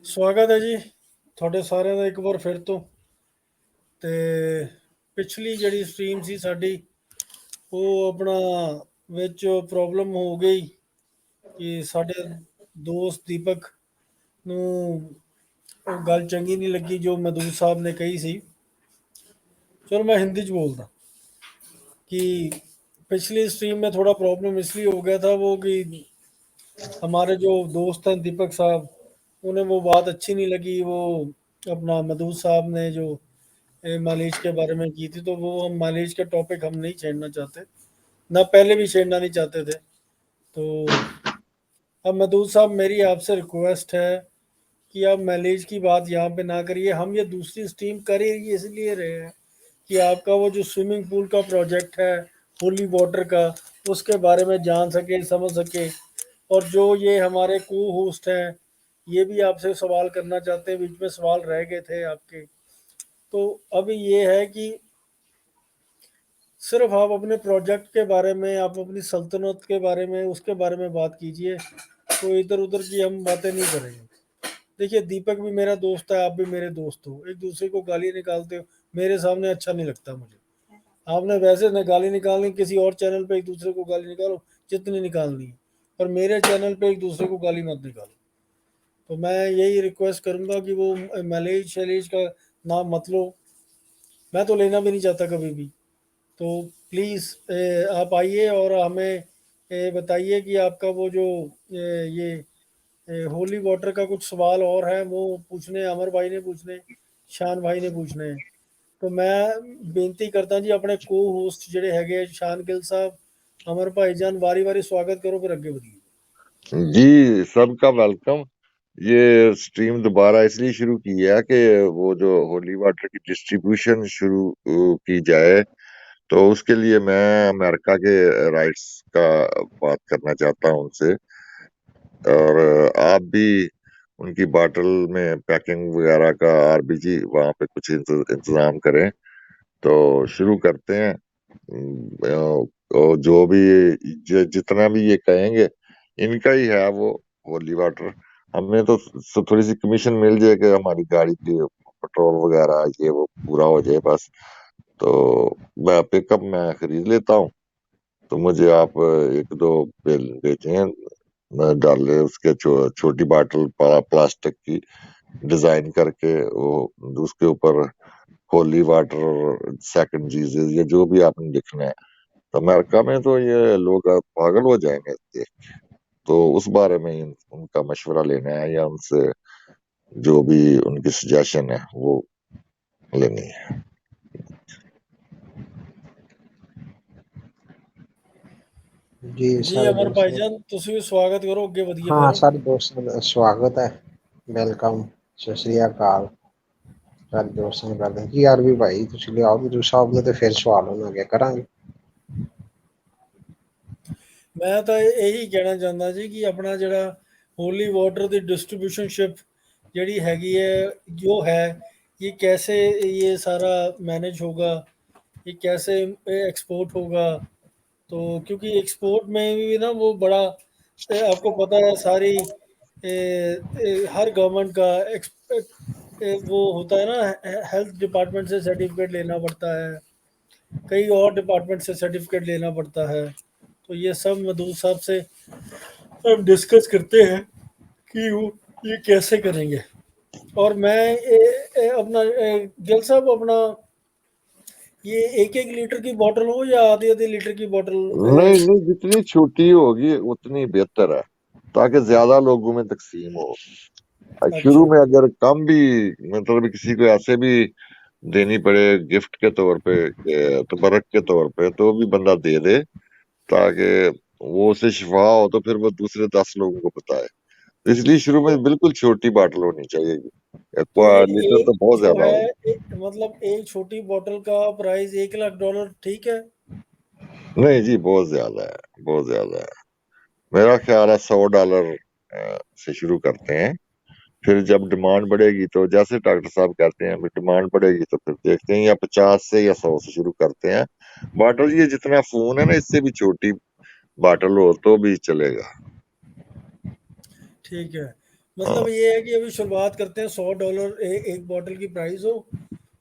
ਸਵਾਗਤ ਹੈ ਜੀ ਤੁਹਾਡੇ ਸਾਰਿਆਂ ਦਾ ਇੱਕ ਵਾਰ ਫਿਰ ਤੋਂ। ਤੇ ਪਿਛਲੀ ਜਿਹੜੀ ਸਟ੍ਰੀਮ ਸੀ ਸਾਡੀ, ਉਹ ਆਪਣਾ ਵਿੱਚ ਪ੍ਰੋਬਲਮ ਹੋ ਗਈ ਕਿ ਸਾਡੇ ਦੋਸਤ ਦੀਪਕ ਨੂੰ ਉਹ ਗੱਲ ਚੰਗੀ ਨਹੀਂ ਲੱਗੀ ਜੋ ਮਦੂਦ ਸਾਹਿਬ ਨੇ ਕਹੀ ਸੀ। चलो मैं हिंदी च बोलता कि पिछली स्ट्रीम में थोड़ा प्रॉब्लम इसलिए हो गया था वो कि हमारे जो दोस्त हैं दीपक साहब, उन्हें वो बात अच्छी नहीं लगी। वो अपना मदूद साहब ने जो मालिश के बारे में की थी, तो वो हम मालिश के टॉपिक हम नहीं छेड़ना चाहते, ना पहले भी छेड़ना नहीं चाहते थे। तो अब मदूद साहब, मेरी आपसे रिक्वेस्ट है कि आप मालिश की बात यहाँ पे ना करिए। हम ये दूसरी स्ट्रीम कर ही इसलिए रहे हैं कि आपका वो जो स्विमिंग पूल का प्रोजेक्ट है, होली वाटर का, उसके बारे में जान सके, समझ सके। और जो ये हमारे को होस्ट हैं, ये भी आपसे सवाल करना चाहते हैं, बीच में सवाल रह गए थे आपके। तो अभी ये है कि सिर्फ आप अपने प्रोजेक्ट के बारे में, आप अपनी सल्तनत के बारे में, उसके बारे में बात कीजिए। तो इधर उधर की हम बातें नहीं करेंगे। देखिए, दीपक भी मेरा दोस्त है, आप भी मेरे दोस्त हो, एक दूसरे को गाली निकालते हो मेरे सामने अच्छा नहीं लगता मुझे। आपने वैसे न गाली निकालनी, किसी और चैनल पे एक दूसरे को गाली निकालो जितनी निकालनी है, पर मेरे चैनल पे एक दूसरे को गाली मत निकालो। तो मैं यही रिक्वेस्ट करूंगा कि वो मैलेज शैलेज का नाम मत लो, मैं तो लेना भी नहीं चाहता कभी भी। तो प्लीज़ आप आइए और हमें बताइए कि आपका वो जो ये होली वाटर का कुछ सवाल और है, वो पूछने अमर भाई ने पूछने, शान भाई ने पूछने हैं। तो मैं बेनती करता जी, अपने को होस्ट ਜਿਹੜੇ ਹੈਗੇ शान गिल साहब, अमर भाईजान, वारी वारी स्वागत करो, फिर आगे बढ़िए। जी, सबका वेलकम। ये स्ट्रीम दोबारा इसलिए शुरू की है कि वो जो होली वाटर की डिस्ट्रीब्यूशन शुरू की जाए, तो उसके लिए मैं अमेरिका के राइट्स का बात करना चाहता हूं उनसे। और आप भी उनकी बॉटल में पैकिंग वगैरह का आरबीजी वहां पे कुछ इंतजाम करें। तो शुरू करते हैं। और जो भी जितना भी ये कहेंगे इनका ही है वो होली वाटर। हमें तो थोड़ी सी कमीशन मिल जाए कि हमारी गाड़ी की पेट्रोल वगैरह ये वो पूरा हो जाए बस। तो मैं पिकअप मैं खरीद लेता हूँ, तो मुझे आप एक दो बिल भेजें, मैं डाल उसके छोटी बाटल प्लास्टिक की डिजाइन करके वो उसके ऊपर होली वाटर सेकंड जीसस या जो भी आपने लिखना है। तो अमेरिका में तो ये लोग पागल हो जाएंगे देख के। तो उस बारे में उनका मशवरा लेना है या उनसे जो भी उनकी सजेशन है वो लेनी है। जी अमर भाईजान, ਤੁਸੀਂ ਵੀ ਸਵਾਗਤ ਕਰੋ, ਅੱਗੇ ਵਧੀਏ। हाँ सारे दोस्तों का स्वागत है, वेलकम, सत श्री अकाल सारे दोस्तों का। जी आरबी भाई तुसी ले आओ, मधु साहब ने तो फिर सवाल होना क्या करांगे। मैं तो यही कहना चाहता जी कि अपना जड़ा होली वाटर की डिस्ट्रीब्यूशनशिप जड़ी हैगी है, जो है, ये कैसे ये सारा मैनेज होगा, ये कैसे एक्सपोर्ट होगा। तो क्योंकि एक्सपोर्ट में भी ना वो बड़ा आपको पता है, सारी हर गवर्नमेंट का वो होता है ना, हेल्थ डिपार्टमेंट से सर्टिफिकेट लेना पड़ता है, कई और डिपार्टमेंट से सर्टिफिकेट लेना पड़ता है। तो ये सब मदूद साहब से हम डिस्कस करते हैं कि वो ये कैसे करेंगे। और मैं अपना गिल साहब, अपना ये 1-1 लीटर की बोतल हो या आधी-आधी लीटर की बोतल? नहीं, जितनी छोटी होगी उतनी बेहतर है, ताकि ज्यादा लोगों में तकसीम हो। शुरू में अगर कम भी, मतलब किसी को ऐसे भी देनी पड़े गिफ्ट के तौर पे, तबरक के तौर पे, तो भी बंदा दे दे, ताकि वो उसे शिफा हो तो फिर वो दूसरे 10 लोगों को बताए। तो इसलिए शुरू में बिल्कुल छोटी बोतल होनी चाहिए। लीटर तो बहुत ज्यादा है, मतलब एक छोटी बोतल का प्राइस $1 लाख, ठीक है? नहीं जी, बहुत ज्यादा है, बहुत ज्यादा है। मेरा ख्याल है $100 से शुरू करते हैं, फिर जब डिमांड बढ़ेगी तो जैसे डॉक्टर साहब कहते हैं डिमांड बढ़ेगी तो फिर देखते हैं, या 50 से या 100 से शुरू करते हैं। बॉटल ये जितना फोन है ना, इससे भी छोटी बॉटल हो तो भी चलेगा। ठीक है, मतलब ये है कि अभी शुरुआत करते हैं $100 एक बॉटल की प्राइस हो,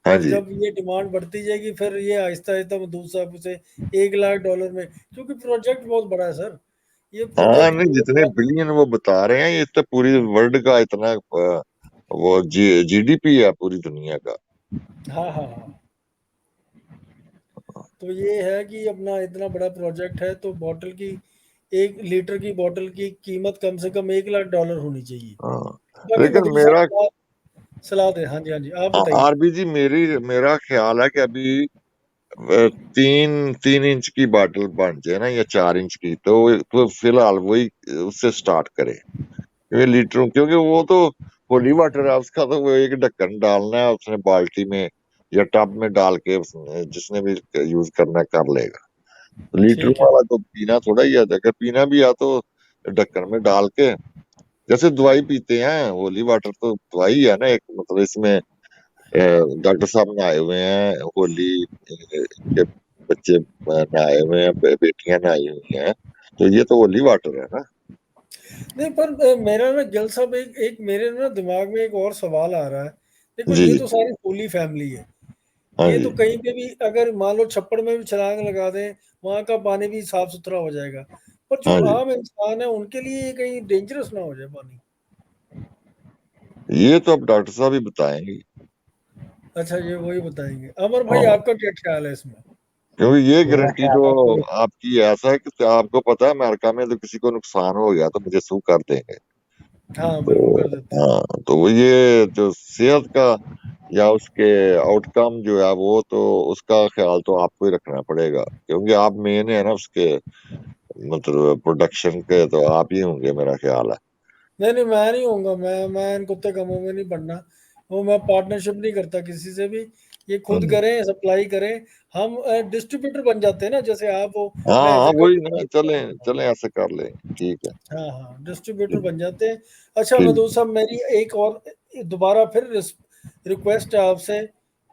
हाँ और जी। जब ये डिमांड बढ़ती जाएगी फिर ये आहिस्ता आहिस्ता मधु साहब से $1 लाख में, क्योंकि प्रोजेक्ट बहुत बड़ा है सर, ये हाँ प्रोजेक्ट नहीं, पूरे जितने बिलियन वो बता रहे हैं, ये तो पूरी वर्ल्ड का इतना वो जीडीपी है पूरी दुनिया का। हाँ हाँ हाँ। तो ये है कि अपना इतना बड़ा प्रोजेक्ट है तो बॉटल की 1 लीटर की बॉटल की कीमत कम से कम $1 लाख होनी चाहिए। हाँ, बाकी लेकिन मधु मेरा साहब आप सलाह दें। हाँ जी हाँ जी, आप बताइए। आरबी जी, मेरा ख्याल है कि अभी 3 3 इंच की बॉटल बन जाए ना, या 4 इंच की, तो फिलहाल वही उससे स्टार्ट करे। क्योंकि लीटरों, क्योंकि वो तो होली वाटर है, उसका तो वो एक ढक्कन डालना है उसने बाल्टी में या टब में डाल के, उसने जिसने भी यूज करना है कर लेगा। तो लीटरों ठीक है। वाला तो पीना थोड़ा ही है, अगर पीना भी आ तो ढक्कन में डाल के, जैसे दवाई पीते हैं, होली वाटर तो दवाई है ना एक, मतलब इसमें डॉक्टर साहब नहाए हुए हैं, होली के बच्चे नहाए हुए हैं, बेटियां नहाई हुई हैं, तो ये तो होली वाटर है ना। नहीं पर मेरा ना गिल साहब एक एक मेरे ना दिमाग में एक और सवाल आ रहा है। देखो जी ये जी। तो सारी होली फैमिली है, हाँ ये जी। तो कहीं पे भी अगर मान लो छप्पड़ में भी छलांग लगा दें, वहां का पानी भी साफ सुथरा हो जाएगा। पर जो हाँ जी, आम इंसान है उनके लिए ये कहीं डेंजरस ना हो जाए पानी। ये तो अब डॉक्टर साहब ही बताएंगे। अच्छा, ये वही बताएंगे। अमर भाई हाँ, आपका क्या ख्याल है इसमें? क्योंकि ये मेरा गारंटी ख्याल तो है कि आपकी ऐसा है कि आपको पता है, अमेरिका में तो किसी को नुकसान हो गया तो मुझे सू कर देंगे। हाँ बिल्कुल तो कर देते हैं। हाँ, तो वो ये जो सेहत का या उसके आउटकम जो है, वो तो उसका ख्याल तो आपको ही रखना पड़ेगा, क्योंकि आप मेन है ना उसके, मतलब प्रोडक्शन के तो आप ही होंगे, मेरा ख्याल है। नहीं नहीं, मैं नहीं होऊंगा, मैं इन कुत्ते कामों में नहीं पड़ना। वो मैं पार्टनरशिप नहीं करता किसी से भी। ये खुद हम्म। करें, सप्लाई करें। हम डिस्ट्रीब्यूटर बन जाते हैं ना, जैसे आप हो, हाँ मैं हाँ, वही ना, एग्जीक्यूटिव। चले चले ऐसे कर लें। ठीक है। हाँ हाँ, डिस्ट्रीब्यूटर ठीक। बन जाते हैं। अच्छा ठीक। मधु साहब, मेरी एक और दोबारा फिर रिक्वेस्ट है आपसे।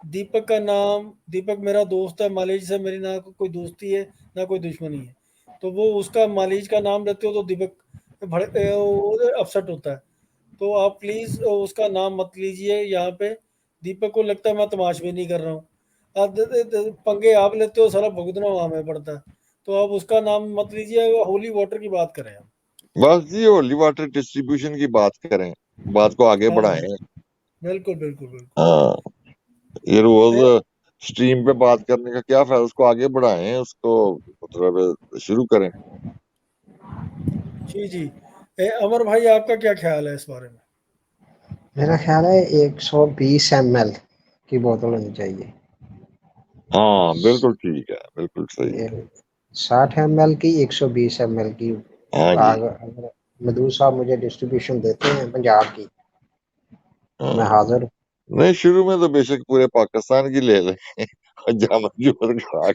दीपक का नाम, दीपक मेरा दोस्त है, मालिज से मेरी ना कोई दोस्ती है ना कोई दुश्मनी है। तो वो उसका मालिज का नाम लेते हो तो दीपक अपसेट होता है। तो आप प्लीज़ उसका नाम मत लीजिए यहाँ पे। दीपक को लगता है मैं तमाशबीनी नहीं कर रहा हूँ। आप पंगे आप लेते हो, सारा भुगतना वहाँ में पड़ता है। तो आप उसका नाम मत लीजिए, होली वाटर की बात करें हम। बस जी, होली वाटर डिस्ट्रीब्यूशन की बात करें, बात को आगे हाँ हाँ, बढ़ाएं। बिल्कुल बिल्कुल बिल्कुल। हाँ, ये रोज ए, स्ट्रीम पे बात करने का क्या फायदा, उसको आगे बढ़ाएं, उसको मतलब शुरू करें। जी जी। अमर भाई आपका क्या ख्याल है इस बारे में? मेरा ख्याल है 120 ml की बोतल होनी चाहिए। हाँ बिल्कुल ठीक है, बिल्कुल सही ये है। 60 ml की, 120 ml की। हाँ जी। अगर मधु साहब मुझे डिस्ट्रीब्यूशन देते हैं पंजाब की, तो मैं हाँ, हाजिर हूँ। नहीं, शुरू में तो बेशक पूरे पाकिस्तान की ले लें और जामा जोर खा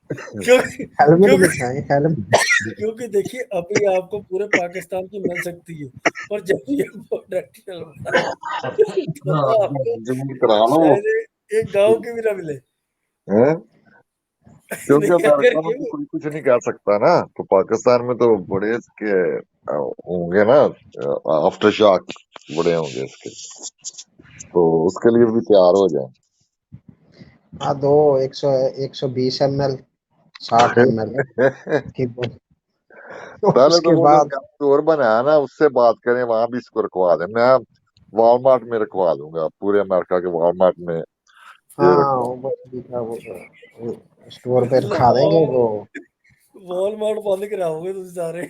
क्योंकि हेलमेट क्योंकि दिखाएं, हेलमेट। क्योंकि देखिए अभी आपको पूरे पाकिस्तान की मिल सकती है, पर जब ये प्रोडक्ट चलता है तो आपको जरूर करा लो। शायद एक गांव की भी ना मिले। हैं? क्योंकि नहीं अगर अमेरिका में तो ये कोई कुछ नहीं कह सकता ना, तो पाकिस्तान में तो बड़े इसके होंगे ना, आफ्टर शॉक बड़े होंगे इसके, तो उसके लिए भी तैयार हो जाए। हाँ, दो 120 ml, 60 ml की पहले तो उसके वो जो बाद। स्टोर बनाया ना, उससे बात करें, वहां भी इसको रखवा दें। मैं वॉलमार्ट में रखवा दूंगा, पूरे अमेरिका के वॉलमार्ट में ये हाँ, रखवा। वो बस भी था, वो स्टोर पे रखा देंगे लाहौर वो। वॉलमार्ट बंद कराओगे तुम सारे।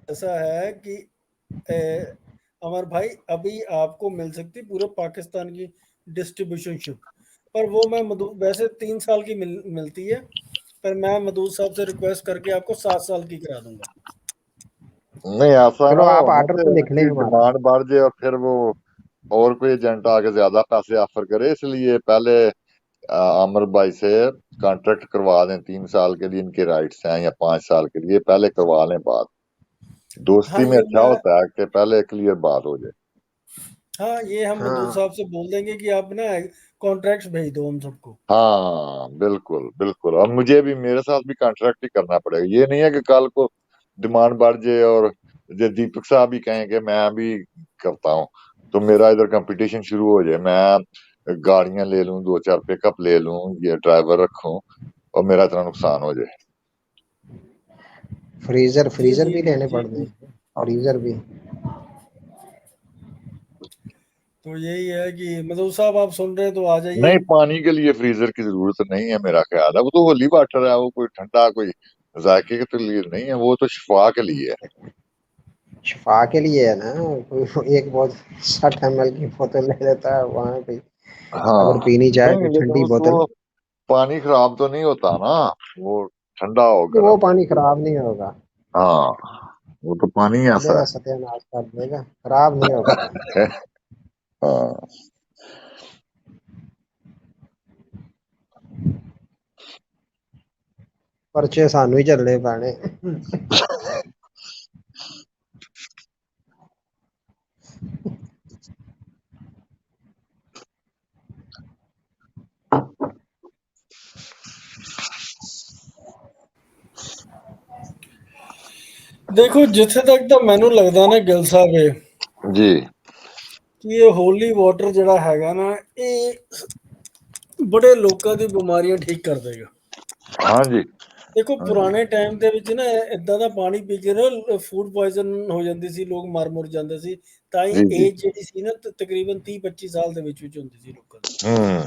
ऐसा है कि ए, अमर भाई अभी आपको मिल सकती पूरे पाकिस्तान की डिस्ट्रीब्यूशनशिप, पर वो मैं मधु वैसे 3 साल की मिलती है, पर मैं मधु साहब से रिक्वेस्ट करके आपको 7 साल की करा दूंगा। नहीं, ऐसा चलो ना आप हो ना ऑर्डर कि तो लिख लें उसकी हमारा। डिमांड बढ़ जाए और फिर वो और कोई एजेंट आके ज्यादा पैसे ऑफर करे, इसलिए पहले आमिर भाई से कॉन्ट्रैक्ट करवा दें, 3 साल के लिए इनके राइट्स हैं, या 5 साल के लिए, पहले करवा लें बात। हाँ दोस्ती में ये अच्छा मैं होता है कि पहले क्लियर बात हो जाए। हाँ, ये हम मधु हाँ साहब से बोल देंगे कि आप ना कॉन्ट्रैक्ट्स भेज दो हम सबको। हाँ बिल्कुल बिल्कुल, और मुझे भी मेरे साथ भी कॉन्ट्रैक्ट ही करना पड़ेगा। ये नहीं है कि कल को डिमांड बढ़ जाए और जो दीपक साहब भी कहें कि मैं भी करता हूँ, तो मेरा इधर कंपटीशन शुरू हो जाए। मैं गाड़ियां ले लूं, दो चार पिकअप ले लूं, ये ड्राइवर रखूं, और मेरा इतना नुकसान हो जाए। फ्रीजर जी फ्रीजर जी भी जी लेने जी पड़ते जी। हैं, फ्रीजर भी। तो यही है कि मधु साहब आप सुन रहे हैं तो आ नहीं, जाइए। पानी के लिए फ्रीजर की जरूरत नहीं है मेरा ख्याल है। वो तो होली वाटर है, वो कोई ठंडा कोई जायके के तो लिए नहीं है, वो तो शिफा के लिए है। शिफा के लिए है ना। कोई एक बहुत 60 ml की बोतल ले लेता है वहां पे, अगर हाँ, पीनी चाहे नहीं कोई लेकिन ठंडी बोतल। उसको पानी खराब तो नहीं होता ना, वो ठंडा हो तो वो गर्म। पानी खराब नहीं होगा, हाँ, वो तो पानी ऐसा देगा सत्यानाश कर देगा, खराब नहीं होगा पानी। है। हाँ। पर्चे सानू ही चलने पैने। देखो जिथे तक तो मैनू लगदा ना गिल साहब जी कि ये होली वाटर जड़ा हैगा ना, ये बड़े लोगों की बीमारियां ठीक कर देगा। हाँ जी देखो हाँ जी पुराने टाइम ਦੇ ਵਿੱਚ ਨਾ ਇਦਾਂ ਦਾ ਪਾਣੀ ਪੀ ਕੇ ਨਾ ਫੂਡ ਪੋਇਜ਼ਨ ਹੋ ਜਾਂਦੀ ਸੀ, ਲੋਕ ਮਰ ਮੁਰ ਜਾਂਦੇ ਸੀ। ਤਾਂ ਹੀ जी जी। ਏਜ ਜਿਹੜੀ ਸੀ ਨਾ ਤਕਰੀਬਨ 30-25 ਸਾਲ ਦੇ ਵਿੱਚ ਹੁੰਦੀ ਸੀ ਲੋਕਾਂ ਦੀ। हम्म।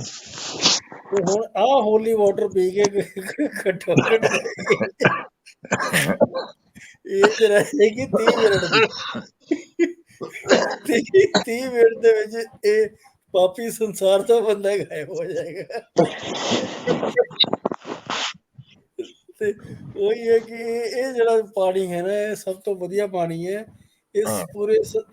ਤੇ ਹੁਣ ਆਹ ਹੋਲੀ ਵਾਟਰ ਪੀ ਕੇ ਘੱਟੋ ਘੱਟ ਏਜ ਰਹੇਗੀ 30 ਮਿੰਟ ਦੀ। 30 ਮਿੰਟ ਦੇ ਵਿੱਚ ਇਹ ਪਾਪੀ ਸੰਸਾਰ ਤੋਂ ਬੰਦਾ ਗਾਇਬ ਹੋ ਜਾਏਗਾ। ਤੇ ਉਹੀ ਹੈ ਕਿ ਇਹ ਜਿਹੜਾ ਪਾਣੀ ਹੈ ਨਾ, ਇਹ ਸਭ ਤੋਂ ਵਧੀਆ ਪਾਣੀ ਹੈ ਇਸ हाँ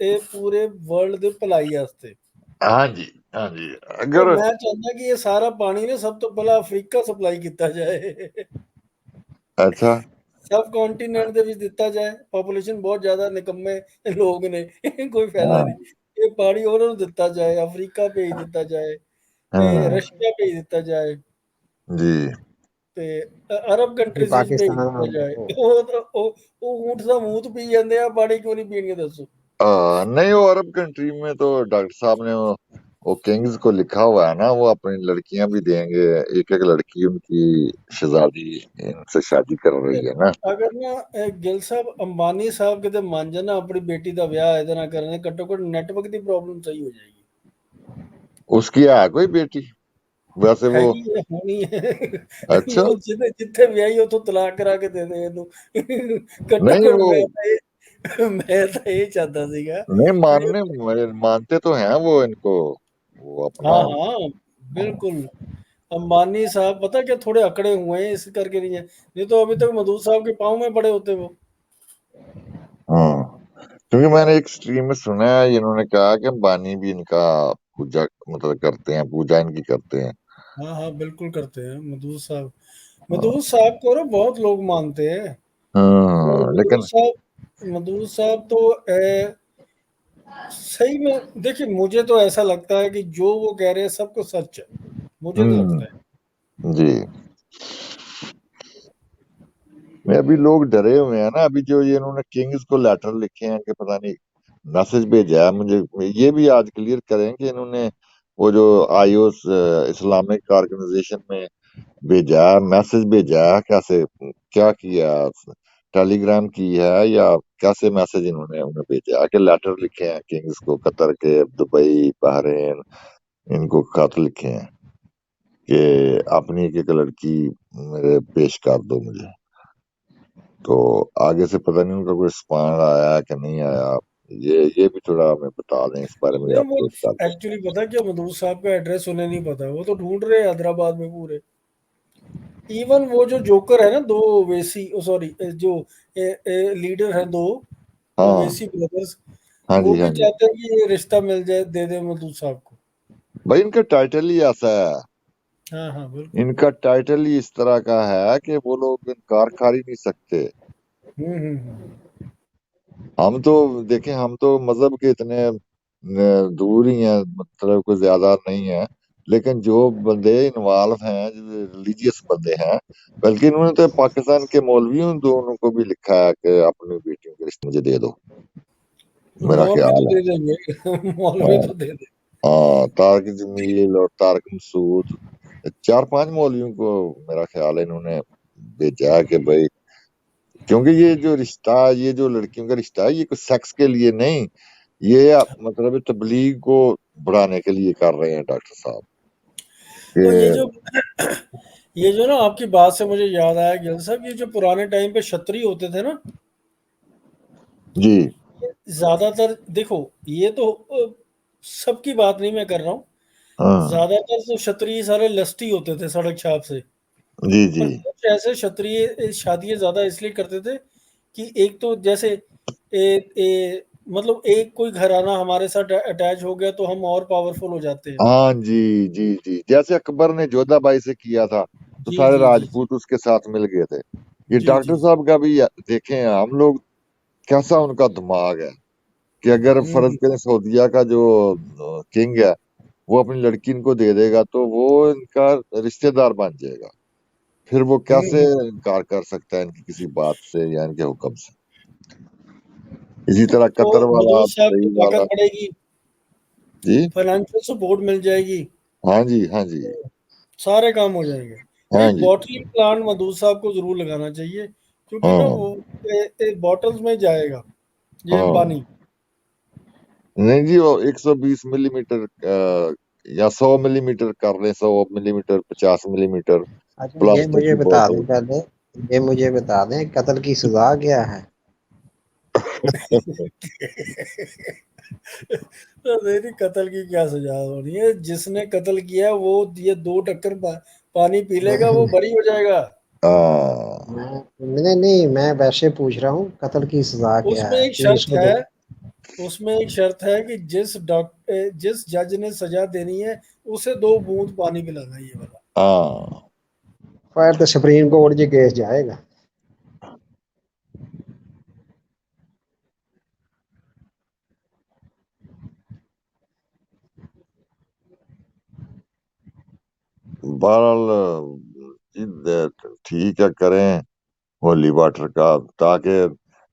ਇਹ ਪੂਰੇ ਵਰਲਡ ਦੇ ਭਲਾਈ ਵਾਸਤੇ। हाँ जी हाँ जी। ਤੇ अगर ਮੈਂ ਚਾਹੁੰਦਾ ਕਿ ਇਹ ਸਾਰਾ ਪਾਣੀ ਨੇ ਸਭ ਤੋਂ ਪਹਿਲਾਂ ਅਫਰੀਕਾ ਸਪਲਾਈ ਕੀਤਾ ਜਾਏ। अच्छा। ਸਬ ਕੰਟੀਨੈਂਟ ਦੇ ਵਿੱਚ ਦਿੱਤਾ ਜਾਏ। ਪਾਪੂਲੇਸ਼ਨ ਬਹੁਤ ਜ਼ਿਆਦਾ ਨਿਕੰਮੇ ਲੋਕ ਨੇ, ਕੋਈ ਫਾਇਦਾ हाँ ਨਹੀਂ। ਇਹ ਪਾਣੀ ਉਹਨਾਂ ਨੂੰ ਦਿੱਤਾ ਜਾਏ, ਅਫਰੀਕਾ ਭੇਜ ਦਿੱਤਾ ਜਾਏ, हाँ ਰਸ਼ੀਆ ਭੇਜ ਦਿੱਤਾ ਜਾਏ, जी। ਤੇ ਅਰਬ भी ਕੰਟਰੀਜ਼ ਵਿੱਚ ਭੇਜ पाकिस्तान ਦਿੱਤਾ ਜਾਏ। ਉਹ ਊਂਠ ਦਾ ਮੂੰਹ ਪੀ ਜਾਂਦੇ ਆ, ਪਾਣੀ ਕਿਉਂ ਨਹੀਂ ਪੀਣਗੇ ਦੱਸੋ। नहीं, वो अरब कंट्री में तो डॉक्टर साहब ने वो किंग्स को लिखा हुआ है ना, वो अपनी लड़कियां भी देंगे। एक एक लड़की उनकी शहजादी इनसे शादी कर ਤੇ रही है ना। ਅਗਰ ਨਾ ਗਿੱਲ ਸਾਹਿਬ ਅੰਬਾਨੀ ਸਾਹਿਬ ਕਿਤੇ ਮੰਨ ਜਾਣ ਨਾ ਆਪਣੀ ਬੇਟੀ ਦਾ ਵਿਆਹ ਇਹਦੇ ਨਾਲ ਕਰਨ, ਘੱਟੋ ਘੱਟ ਨੈਟਵਰਕ ਦੀ ਪ੍ਰੋਬਲਮ ਸਹੀ ਹੋ ਜਾਏਗੀ। उसकी है कोई बेटी वैसे वो? ਹੈਗੀ ਹੈ, ਹੋਣੀ ਹੈ। अच्छा। ਉਹ ਜਿੱਥੇ ਜਿੱਥੇ ਵਿਆਹੀ ਉੱਥੋਂ ਤਲਾਕ ਕਰਾ ਕੇ ਦੇ ਦੇ ਇਹਨੂੰ। ਘੱਟੋ नहीं ਘੱਟ वो, ਮੈਂ ਤਾਂ ਇਹ ਚਾਹਤਾ ਸੀਗਾ नहीं कि मानते तो हैं वो इनको, वो हाँ अपना। हाँ बिल्कुल। अंबानी साहब पता क्या थोड़े अकड़े हुए हैं इस करके नहीं है, नहीं तो अभी तक मधु साहब के पाँव में पड़े होते वो। हाँ, क्योंकि मैंने एक स्ट्रीम में सुना है, इन्होंने कहा कि अंबानी भी इनका पूजा मतलब करते हैं, पूजा इनकी करते हैं। हाँ हाँ बिल्कुल करते हैं मधु साहब। हाँ मधु साहब को ना बहुत लोग मानते हैं। और लेकिन मधु साहब तो सही में देखिए, मुझे तो ऐसा लगता है कि जो वो कह रहे हैं सब कुछ सच है, मुझे तो लगता है। जी। मैं अभी लोग डरे हुए हैं ना, अभी जो ये इन्होंने किंग्स को लेटर लिखे हैं कि पता नहीं मैसेज भेजा है मुझे, ये भी आज क्लियर करें कि इन्होंने वो जो आईओस इस्लामिक ऑर्गेनाइजेशन में भेजा है, मैसेज भेजा है, कैसे क्या किया, टेलीग्राम की है या कैसे मैसेज इन्होंने उन्हें भेजा है कि लेटर लिखे हैं किंग्स को, कतर के, दुबई, बहरीन, इनको खत लिखे हैं कि अपनी एक एक लड़की मेरे पेश कर दो मुझे। तो आगे से पता नहीं उनका कोई रिस्पॉन्ड आया है कि नहीं आया। ये भी थोड़ा हमें बता दें, इस बारे में नहीं आप वो लोग बता दें। एक्चुअली पता क्या, मधु साहब का एड्रेस उन्हें नहीं पता, वो तो ढूंढ रहे हैं हैदराबाद में पूरे। इवन वो जो जोकर है ना, दो वेसी सॉरी जो लीडर है दो हाँ ओवैसी ब्रदर्स, हाँ वो जी हाँ भी जी। चाहते हैं कि ये रिश्ता मिल जाए, दे दे मधु साहब को। भाई इनका टाइटल ही ऐसा है, हाँ हाँ बिल्कुल। इनका टाइटल ही इस तरह का है कि वो लोग इनकार कर ही नहीं सकते। हम्म। हम तो देखें, हम तो मजहब के इतने दूर ही है, मतलब कोई ज्यादा नहीं है। लेकिन जो बंदे इन्वॉल्व हैं, जो रिलीजियस बंदे हैं, बल्कि इन्होंने तो पाकिस्तान के मौलवियों दोनों को भी लिखा है कि अपनी बेटियों के रिश्ते मुझे दे दो, मेरा मौलवी तो ख्याल है। दे देंगे मौलवी हाँ, तो दे देंगे। हाँ, तारिक जमील और तारिक मसूद, चार पांच मौलवियों को मेरा ख्याल है इन्होंने भेजा है कि भाई, क्योंकि ये जो रिश्ता, ये जो लड़कियों का रिश्ता है, ये कोई सेक्स के लिए नहीं, ये मतलब तबलीग को बढ़ाने के लिए कर रहे हैं डॉक्टर साहब और ये के। जो ये जो ना आपकी बात से मुझे याद आया गिल साहब, ये जो पुराने टाइम पे क्षत्रिय होते थे ना, जी। ज्यादातर देखो, ये तो सबकी बात नहीं मैं कर रहा हूँ, हाँ। ज्यादातर तो क्षत्रिय सारे लस्टी होते थे सड़क छाप से। जी जी। और कुछ ऐसे क्षत्रिय शादियां ज्यादा इसलिए करते थे कि एक तो जैसे मतलब एक कोई घराना हमारे साथ अटैच हो गया तो हम और पावरफुल हो जाते हैं। हाँ जी जी जी, जैसे अकबर ने जोधाबाई से किया था, तो जी सारे जी जी जी राजपूत उसके साथ मिल गए थे। ये जी जी डॉक्टर जी। साहब का भी देखें हम लोग, कैसा उनका दिमाग है कि अगर फर्ज हम्म करें सऊदीया का जो किंग है, वो अपनी लड़की इनको दे देगा तो वो इनका रिश्तेदार बन जाएगा। फिर वो कैसे हम्म। इनकार कर सकता है इनकी किसी बात से या इनके हुक्म से। इसी तरह तो कतर वाला, बलूच साहब की दुबई वाला। ताकत बढ़ेगी, जी। फाइनेंशियल सपोर्ट मिल जाएगी, हाँ जी, हाँ जी, सारे काम हो जाएंगे। हाँ एक जी। बॉटलिंग प्लांट मधु साहब को जरूर लगाना चाहिए, क्योंकि ना हाँ वो बॉटल्स में जाएगा ये हाँ। पानी। नहीं जी, वो 120 मिलीमीटर या 100 मिलीमीटर कर लें, 100 मिलीमीटर, 50 मिलीमीटर अच्छा, ये प्लास्टिक मुझे की बता बोतल। दें पहले, ये मुझे बता दें कत्ल की सजा क्या है? तो मेरी कत्ल की क्या सजा होनी है? जिसने कत्ल किया वो ये दो टक्कर पानी पी लेगा, वो बरी हो जाएगा। हाँ। नहीं नहीं, मैं वैसे पूछ रहा हूँ कत्ल की सजा क्या उसमें है, एक कि शर्त उसको है, जो। उसमें एक शर्त है कि जिस जज ने सजा देनी है उसे दो बूंद पानी पिलाना है, ये वाला। हाँ। फिर तो सुप्रीम कोर्ट जी केस जाएगा। बहरहाल जी, ठीक है, करें होली वाटर का, ताकि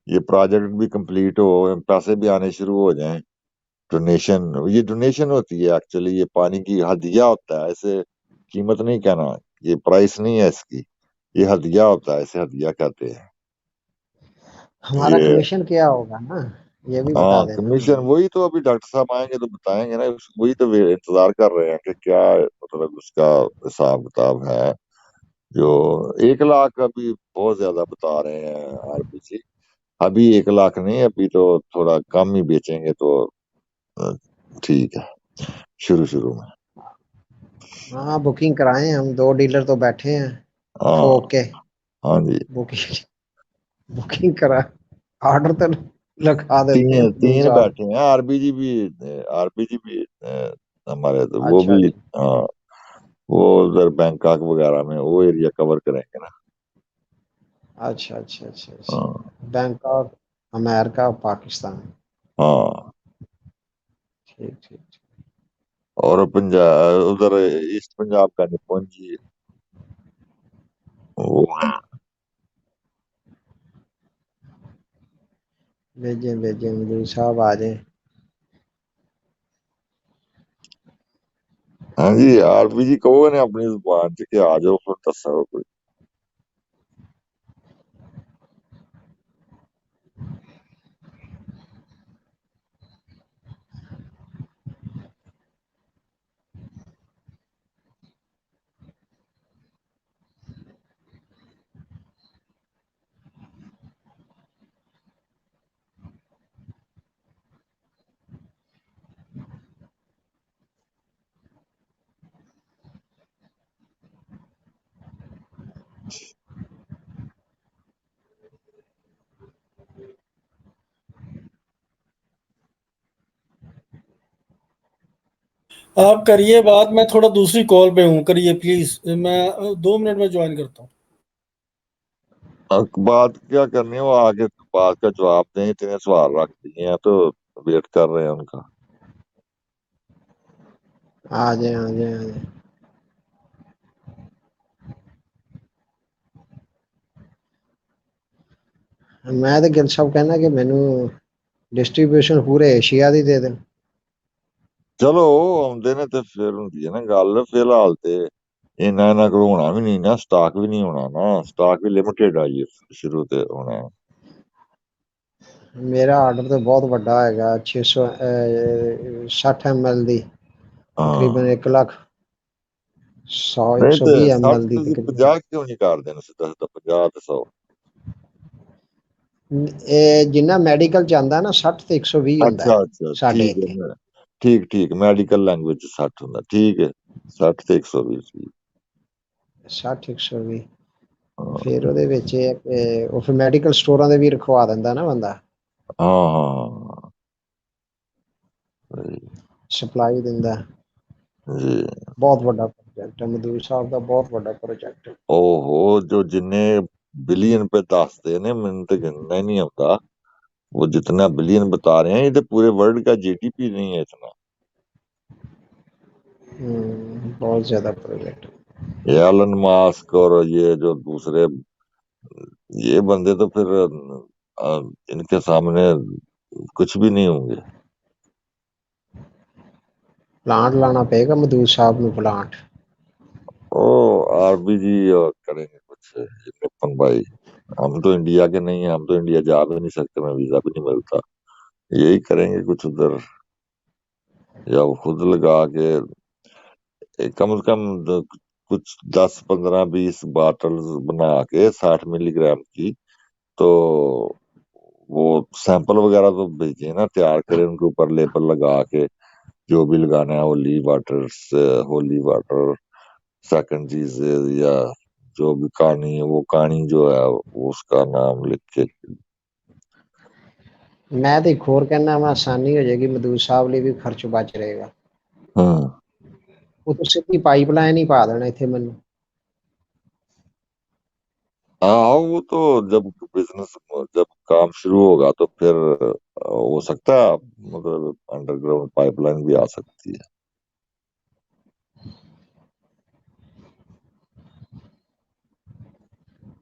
ये प्रोजेक्ट भी कंप्लीट हो, पैसे भी आने शुरू हो जाएं। डोनेशन, ये डोनेशन होती है एक्चुअली, ये पानी की हदिया होता है, इसे कीमत नहीं कहना, ये प्राइस नहीं है इसकी, ये हदिया होता है, इसे हदिया कहते हैं। हमारा ये, कमीशन क्या होगा ना, ये भी बता हाँ, देना कमीशन मुझे। वही तो, अभी डॉक्टर साहब आएंगे तो बताएंगे ना, वही तो वे इंतजार कर रहे हैं कि क्या मतलब उसका हिसाब किताब है। जो 1 लाख अभी बहुत ज्यादा बता रहे हैं आरपीसी, अभी 1 लाख नहीं, अभी तो थोड़ा कम ही बेचेंगे तो अ, ठीक है, शुरू शुरू में। हाँ, बुकिंग कराएं, हम दो डीलर तो बैठे हैं ठोक हाँ। के। हाँ जी। बुकिंग बुकिंग करा, ऑर्डर तो लगा देते हैं तीन दो तीन साहब। बैठे हैं, आरबीजी भी हमारे तो वो अच्छा भी। अच्छा हाँ, वो उधर बैंकॉक वगैरह में वो एरिया कवर करेंगे ना। अच्छा अच्छा अच्छा हाँ। अच्छा। Bangkok, America, Pakistan. हाँ। ठीक ठीक ठीक। और पंजाब उधर ईस्ट पंजाब का निपुण जी, वो है। भेजें भेजें, मजदूर साहब आ जाएं। हाँ जी, आरबीजी कहो ने अपनी जुबान च कि आ जाओ, फिर दसो कोई। आप करिए बात, मैं थोड़ा दूसरी कॉल पे हूँ, करिए प्लीज, मैं 2 मिनट में ज्वाइन करता हूँ। बात क्या करनी है, वो आगे बात का जवाब दें, इतने सवाल रख दिए हैं तो वेट कर रहे हैं उनका। आ जाए आ जाए आ जाए। ਮੈਂ ਤੇ ਗਿੱਲ ਸਾਹਿਬ ਕਹਿੰਦਾ ਕਿ ਮੈਨੂੰ ਡਿਸਟ੍ਰੀਬਿਊਸ਼ਨ ਪੂਰੇ ਏਸ਼ੀਆ ਦੀ ਦੇ ਦੇਣ। ਚਲੋ ਆਉਂਦੇ ਨੇ ਤੇ ਫਿਰ ਹੁੰਦੀ ਹੈ ਨਾ ਗੱਲ। ਫਿਲਹਾਲ ਤੇ ਇਹਨਾਂ ਕੋਲ ਹੋਣਾ ਵੀ ਨਹੀਂ ਨਾ, ਸਟਾਕ ਵੀ ਨਹੀਂ ਹੋਣਾ ਨਾ, ਸਟਾਕ ਵੀ ਲਿਮਿਟਿਡ ਆ ਜੀ ਸ਼ੁਰੂ ਤੇ ਹੋਣਾ। ਮੇਰਾ ਆਰਡਰ ਤਾਂ ਬਹੁਤ ਵੱਡਾ ਹੈਗਾ 600 60 ml ਦੀ ਤਕਰੀਬਨ ਹਾਂ 1 ਲੱਖ 100 ਨਹੀਂ ਤੇ 120 60 ml ਦੀ ਤੁਸੀਂ ਤਕਰੀਬਨ। 50 ਕਿਉਂ ਨਹੀਂ ਕਰਦੇ ਨੇ ਸਿੱਧਾ ਸਿੱਧਾ 50 ਤੇ 100? ਇਹ ਜਿੰਨਾ ਮੈਡੀਕਲ ਚ ਆਉਂਦਾ ਨਾ 60 ਤੇ 120 ਹੁੰਦਾ ਹੈ ਅੱਛਾ ਅੱਛਾ ਸਾਡੇ ਠੀਕ ਇੱਥੇ। ਹੈ। ਠੀਕ ਠੀਕ ਮੈਡੀਕਲ ਲੈਂਗੁਏਜ 60 ਹੁੰਦਾ, ਠੀਕ ਹੈ। 60 ਤੇ 120 60 120 ਹਾਂ ਫਿਰ ਉਹਦੇ ਵਿੱਚ ਇਹ ਹੈ ਕਿ ਉਹ ਫਿਰ ਮੈਡੀਕਲ ਸਟੋਰਾਂ ਦੇ ਵੀ ਰਖਵਾ ਦਿੰਦਾ ਨਾ ਬੰਦਾ, ਹਾਂ ਹਾਂ ਸਹੀ ਸਪਲਾਈ ਦਿੰਦਾ। ਜੀ। ਬਹੁਤ ਵੱਡਾ ਪ੍ਰੋਜੈਕਟ ਹੈ ਮਧੂ ਸਾਹਿਬ ਦਾ, ਬਹੁਤ ਵੱਡਾ ਪ੍ਰੋਜੈਕਟ ਹੈ। ओहो जो जिन्ने बिलियन पे दसते ने, मैंने तो गिनना ही नहीं आता। वो जितना बिलियन बता रहे हैं, ये तो पूरे वर्ल्ड का जीडीपी नहीं है इतना। बहुत ज्यादा प्रोजेक्ट। ये एलन मास्क और ये जो दूसरे ये बंदे तो फिर इनके सामने कुछ भी नहीं होंगे। प्लांट लाना पड़ेगा मधु साहब में, प्लांट। ओ आरबीजी और करेंगे कुछ ये निपन भाई। हम तो इंडिया के नहीं है, हम तो इंडिया जा भी नहीं सकते, मैं वीजा भी नहीं मिलता। यही करेंगे कुछ उधर, या वो खुद लगा के कम से कम कुछ 10 15 20 बॉटल्स बना के 60 मिलीग्राम की, तो वो सैंपल वगैरह तो भेजे ना, तैयार करें, उनके ऊपर लेबल लगा के जो भी लगाना है, होली वाटर सेकंड चीज, या जो भी कहानी है, वो कहानी जो है वो उसका नाम लिख के। मैं तो एक और कहना मैं आसानी हो जाएगी मधु साहब लिए भी, खर्च बच रहेगा। हाँ वो तो सीधी पाइपलाइन ही पा देना इतने मैनू। हाँ वो तो जब बिजनेस, जब काम शुरू होगा तो फिर हो सकता है, मतलब अंडरग्राउंड पाइपलाइन भी आ सकती है।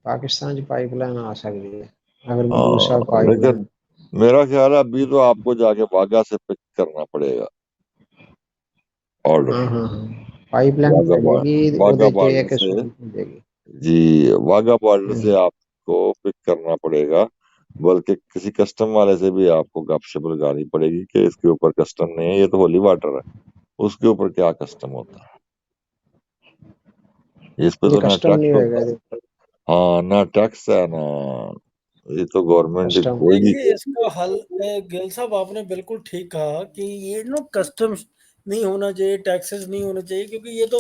पाकिस्तान च पाइपलाइन आ सकती है अगर मधु साहब हाँ पाइपलाइन। लेकिन मेरा ख्याल है अभी तो आपको जाके वाघा से पिक करना पड़ेगा ऑर्डर। हाँ हाँ हाँ पाइपलाइन वाघा आ जाएगी वाघा ਉਹਦੇ ਚ ਇਹ बॉर्डर कि से, सुविधा हो जाएगी। जी वाघा बॉर्डर से हम्म, आपको पिक करना पड़ेगा। बल्कि किसी कस्टम वाले से भी आपको गपशप लगानी पड़ेगी कि इसके ऊपर कस्टम नहीं है, ये तो होली वाटर है, उसके ऊपर क्या कस्टम होता है, इस पे ये तो ना कस्टम नहीं टैक्स होएगा होता ਇਹਦੇ है। हाँ ना टैक्स है ना, ये तो गवर्नमेंट कस्टम। कोई भी। देखिए इसका हल गिल साहब आपने बिल्कुल ठीक कहा कि ये ना कस्टम्स नहीं होना चाहिए, टैक्सेस नहीं होने चाहिए, क्योंकि ये तो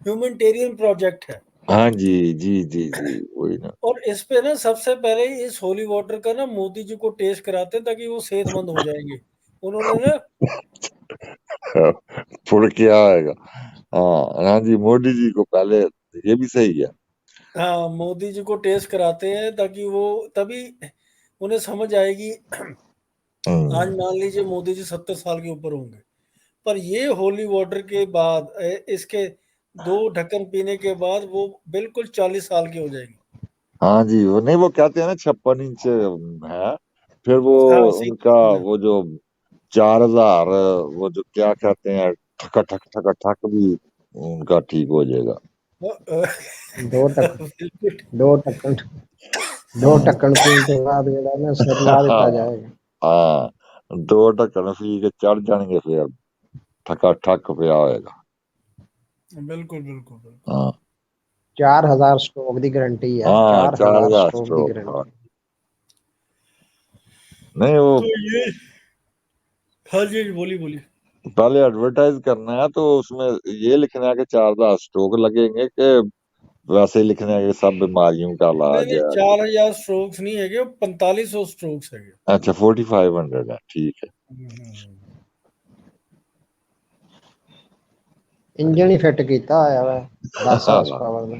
ह्यूमैनिटेरियन प्रोजेक्ट है। हाँ जी जी जी जी वही ना। और इस पे ना सबसे पहले इस होली वाटर का ना मोदी जी को टेस्ट कराते हैं ताकि वो सेहतमंद हो जाएंगे। उन्होंने ना फुड़ क्या आएगा। हाँ हाँ जी मोदी जी को पहले, ये भी सही है। हाँ मोदी जी को टेस्ट कराते हैं ताकि वो तभी उन्हें समझ आएगी। आज हम्म मान लीजिए मोदी जी 70 साल के ऊपर होंगे, पर ये होली वाटर के बाद इसके 2 ढक्कन पीने के बाद वो बिल्कुल 40 साल की हो जाएगी। हाँ जी वो नहीं, वो कहते हैं ना 56 इंच है, फिर वो हाँ सही उनका है। वो जो 4,000, वो जो क्या कहते हैं, ठका ठक ठका ठक भी उनका ठीक हो जाएगा। दो टक बिल्कुल। दो ढक्कन दो ढक्कन पीने के बाद ਜਿਹੜਾ ਨਾ ਸਿਰ ਲਾ ਦਿੱਤਾ ਜਾਏਗਾ। हाँ 2 ढक्कन पी के चढ़ जाएंगे, फिर ठका ठक पिया होएगा। बिल्कुल बिल्कुल बिल्कुल। हाँ 4000 स्टॉक की गारंटी है, हाँ 4000 4,000 स्टॉक की स्ट्रोक, हाँ गारंटी। तो नहीं वो ये हाँ जी बोली बोली। पहले एडवर्टाइज करना है तो उसमें ये लिखना है कि 4,000 स्ट्रोक लगेंगे, कि वैसे ही लिखना है कि सब बीमारियों का नहीं इलाज नहीं है। 4000 स्ट्रोक्स नहीं है, 4500 स्ट्रोक्स है। अच्छा 4,500 है, ठीक है। हम्म। ਇੰਜਣ ਹੀ ਫਿੱਟ ਕੀਤਾ ਹੋਇਆ ਵਾ 10 ਹਾਰਸ ਪਾਵਰ ਦਾ।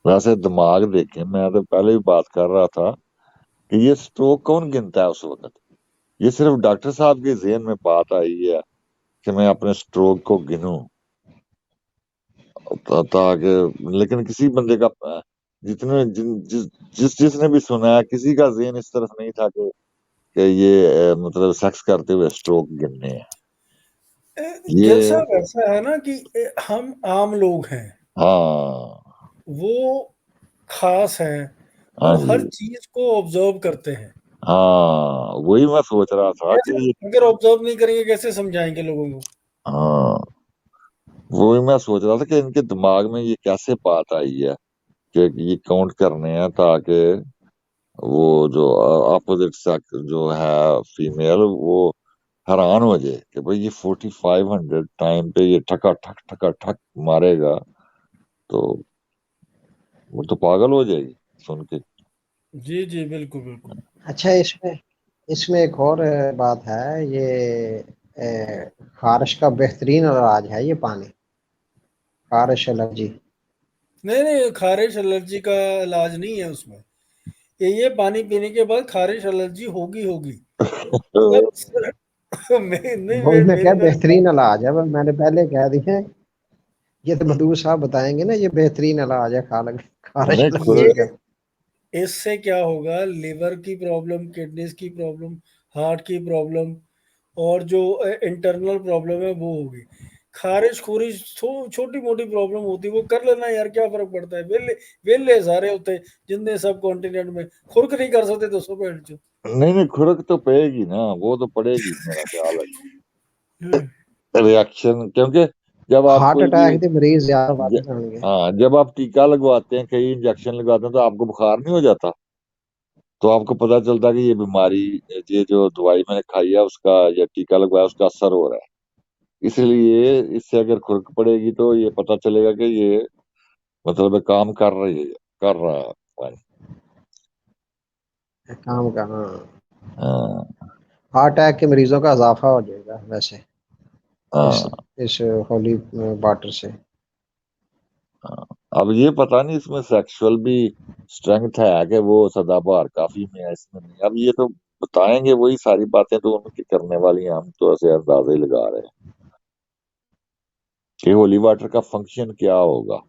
वैसे दिमाग देखे, मैं तो पहले भी बात कर रहा था कि ये स्ट्रोक कौन गिनता है उस वक्त। ये सिर्फ डॉक्टर साहब के जहन में बात आई है कि मैं अपने स्ट्रोक को गिनूं, ताकि, लेकिन किसी बंदे का जितने जिसने भी सुना है, किसी का जहन इस तरफ नहीं था कि ये मतलब सेक्स करते हुए स्ट्रोक गिनने हैं। जैसा ये, वैसा है ना कि हम आम लोग हैं, हाँ, वो खास हैं, हाँ वो हर जी, चीज को ऑब्जर्व करते हैं। हाँ, वही मैं सोच रहा था कैसे, कि अगर ऑब्जर्व नहीं करेंगे कैसे समझाएंगे लोगों को? हाँ, वही मैं सोच रहा था कि इनके दिमाग में ये कैसे बात आई है कि ये काउंट करने हैं, ताकि वो जो अपोजिट सेक्स जो है फीमेल, वो हैरान हो जाए कि भाई ये 4500 टाइम पे ये ठका ठक मारेगा, तो वो तो पागल हो जाएगी सुन के। जी जी, बिल्कुल बिल्कुल। अच्छा, इसमें इसमें एक और बात है, ये खारिश का बेहतरीन इलाज है ये पानी, खारिश एलर्जी। नहीं नहीं, खारिश एलर्जी का इलाज नहीं है उसमें। ये पानी पीने के बाद खारिश एलर्जी होगी होगी। मतलब नहीं, वो मैं क्या, मेरी बात। बेहतरीन इलाज है, मैंने पहले कह दिया। ये तो मधु साहब बताएंगे ना, ये बेहतरीन इलाज है खारिश नहीं, एलर्जी खुर का। इससे क्या होगा, लिवर की प्रॉब्लम, किडनीज की प्रॉब्लम, हार्ट की प्रॉब्लम, और जो इंटरनल प्रॉब्लम है वो होगी। खारिश खुरिश छोटी मोटी प्रॉब्लम होती है, वो कर लेना यार, क्या फर्क पड़ता है। वेले वेले सारे होते हैं जितने सब कॉन्टिनेंट में, खुरक नहीं कर सकते तो सब बैठ नहीं, नहीं, खुरक तो पड़ेगी ना, वो तो पड़ेगी मेरा ख्याल जाओ। है, रिएक्शन, क्योंकि जब आप हार्ट कोई भी अटैक के मरीज ज्यादा बढ़ ज, जाएंगे। हाँ, जब आप टीका लगवाते हैं, कई इंजेक्शन लगवाते हैं, तो आपको बुखार नहीं हो जाता, तो आपको पता चलता है कि ये बीमारी, ये जो दवाई मैंने खाई है उसका या टीका लगवाया उसका असर हो रहा है। इसलिए इससे अगर खुरक पड़ेगी तो ये पता चलेगा कि ये मतलब काम कर रही है, कर रहा है दवाई। काम का, हाँ। हाँ, हार्ट अटैक के मरीजों का इजाफा हो जाएगा वैसे, इस हाँ, इस होली वाटर से। हाँ। अब ये पता नहीं इसमें सेक्सुअल भी स्ट्रेंथ है कि वो सदाबहार काफी में है, इसमें नहीं। अब ये तो बताएंगे वही सारी बातें, तो उनकी करने वाली हैं, हम तो ऐसे अंदाजे ही लगा रहे हैं कि होली वाटर का फंक्शन क्या होगा,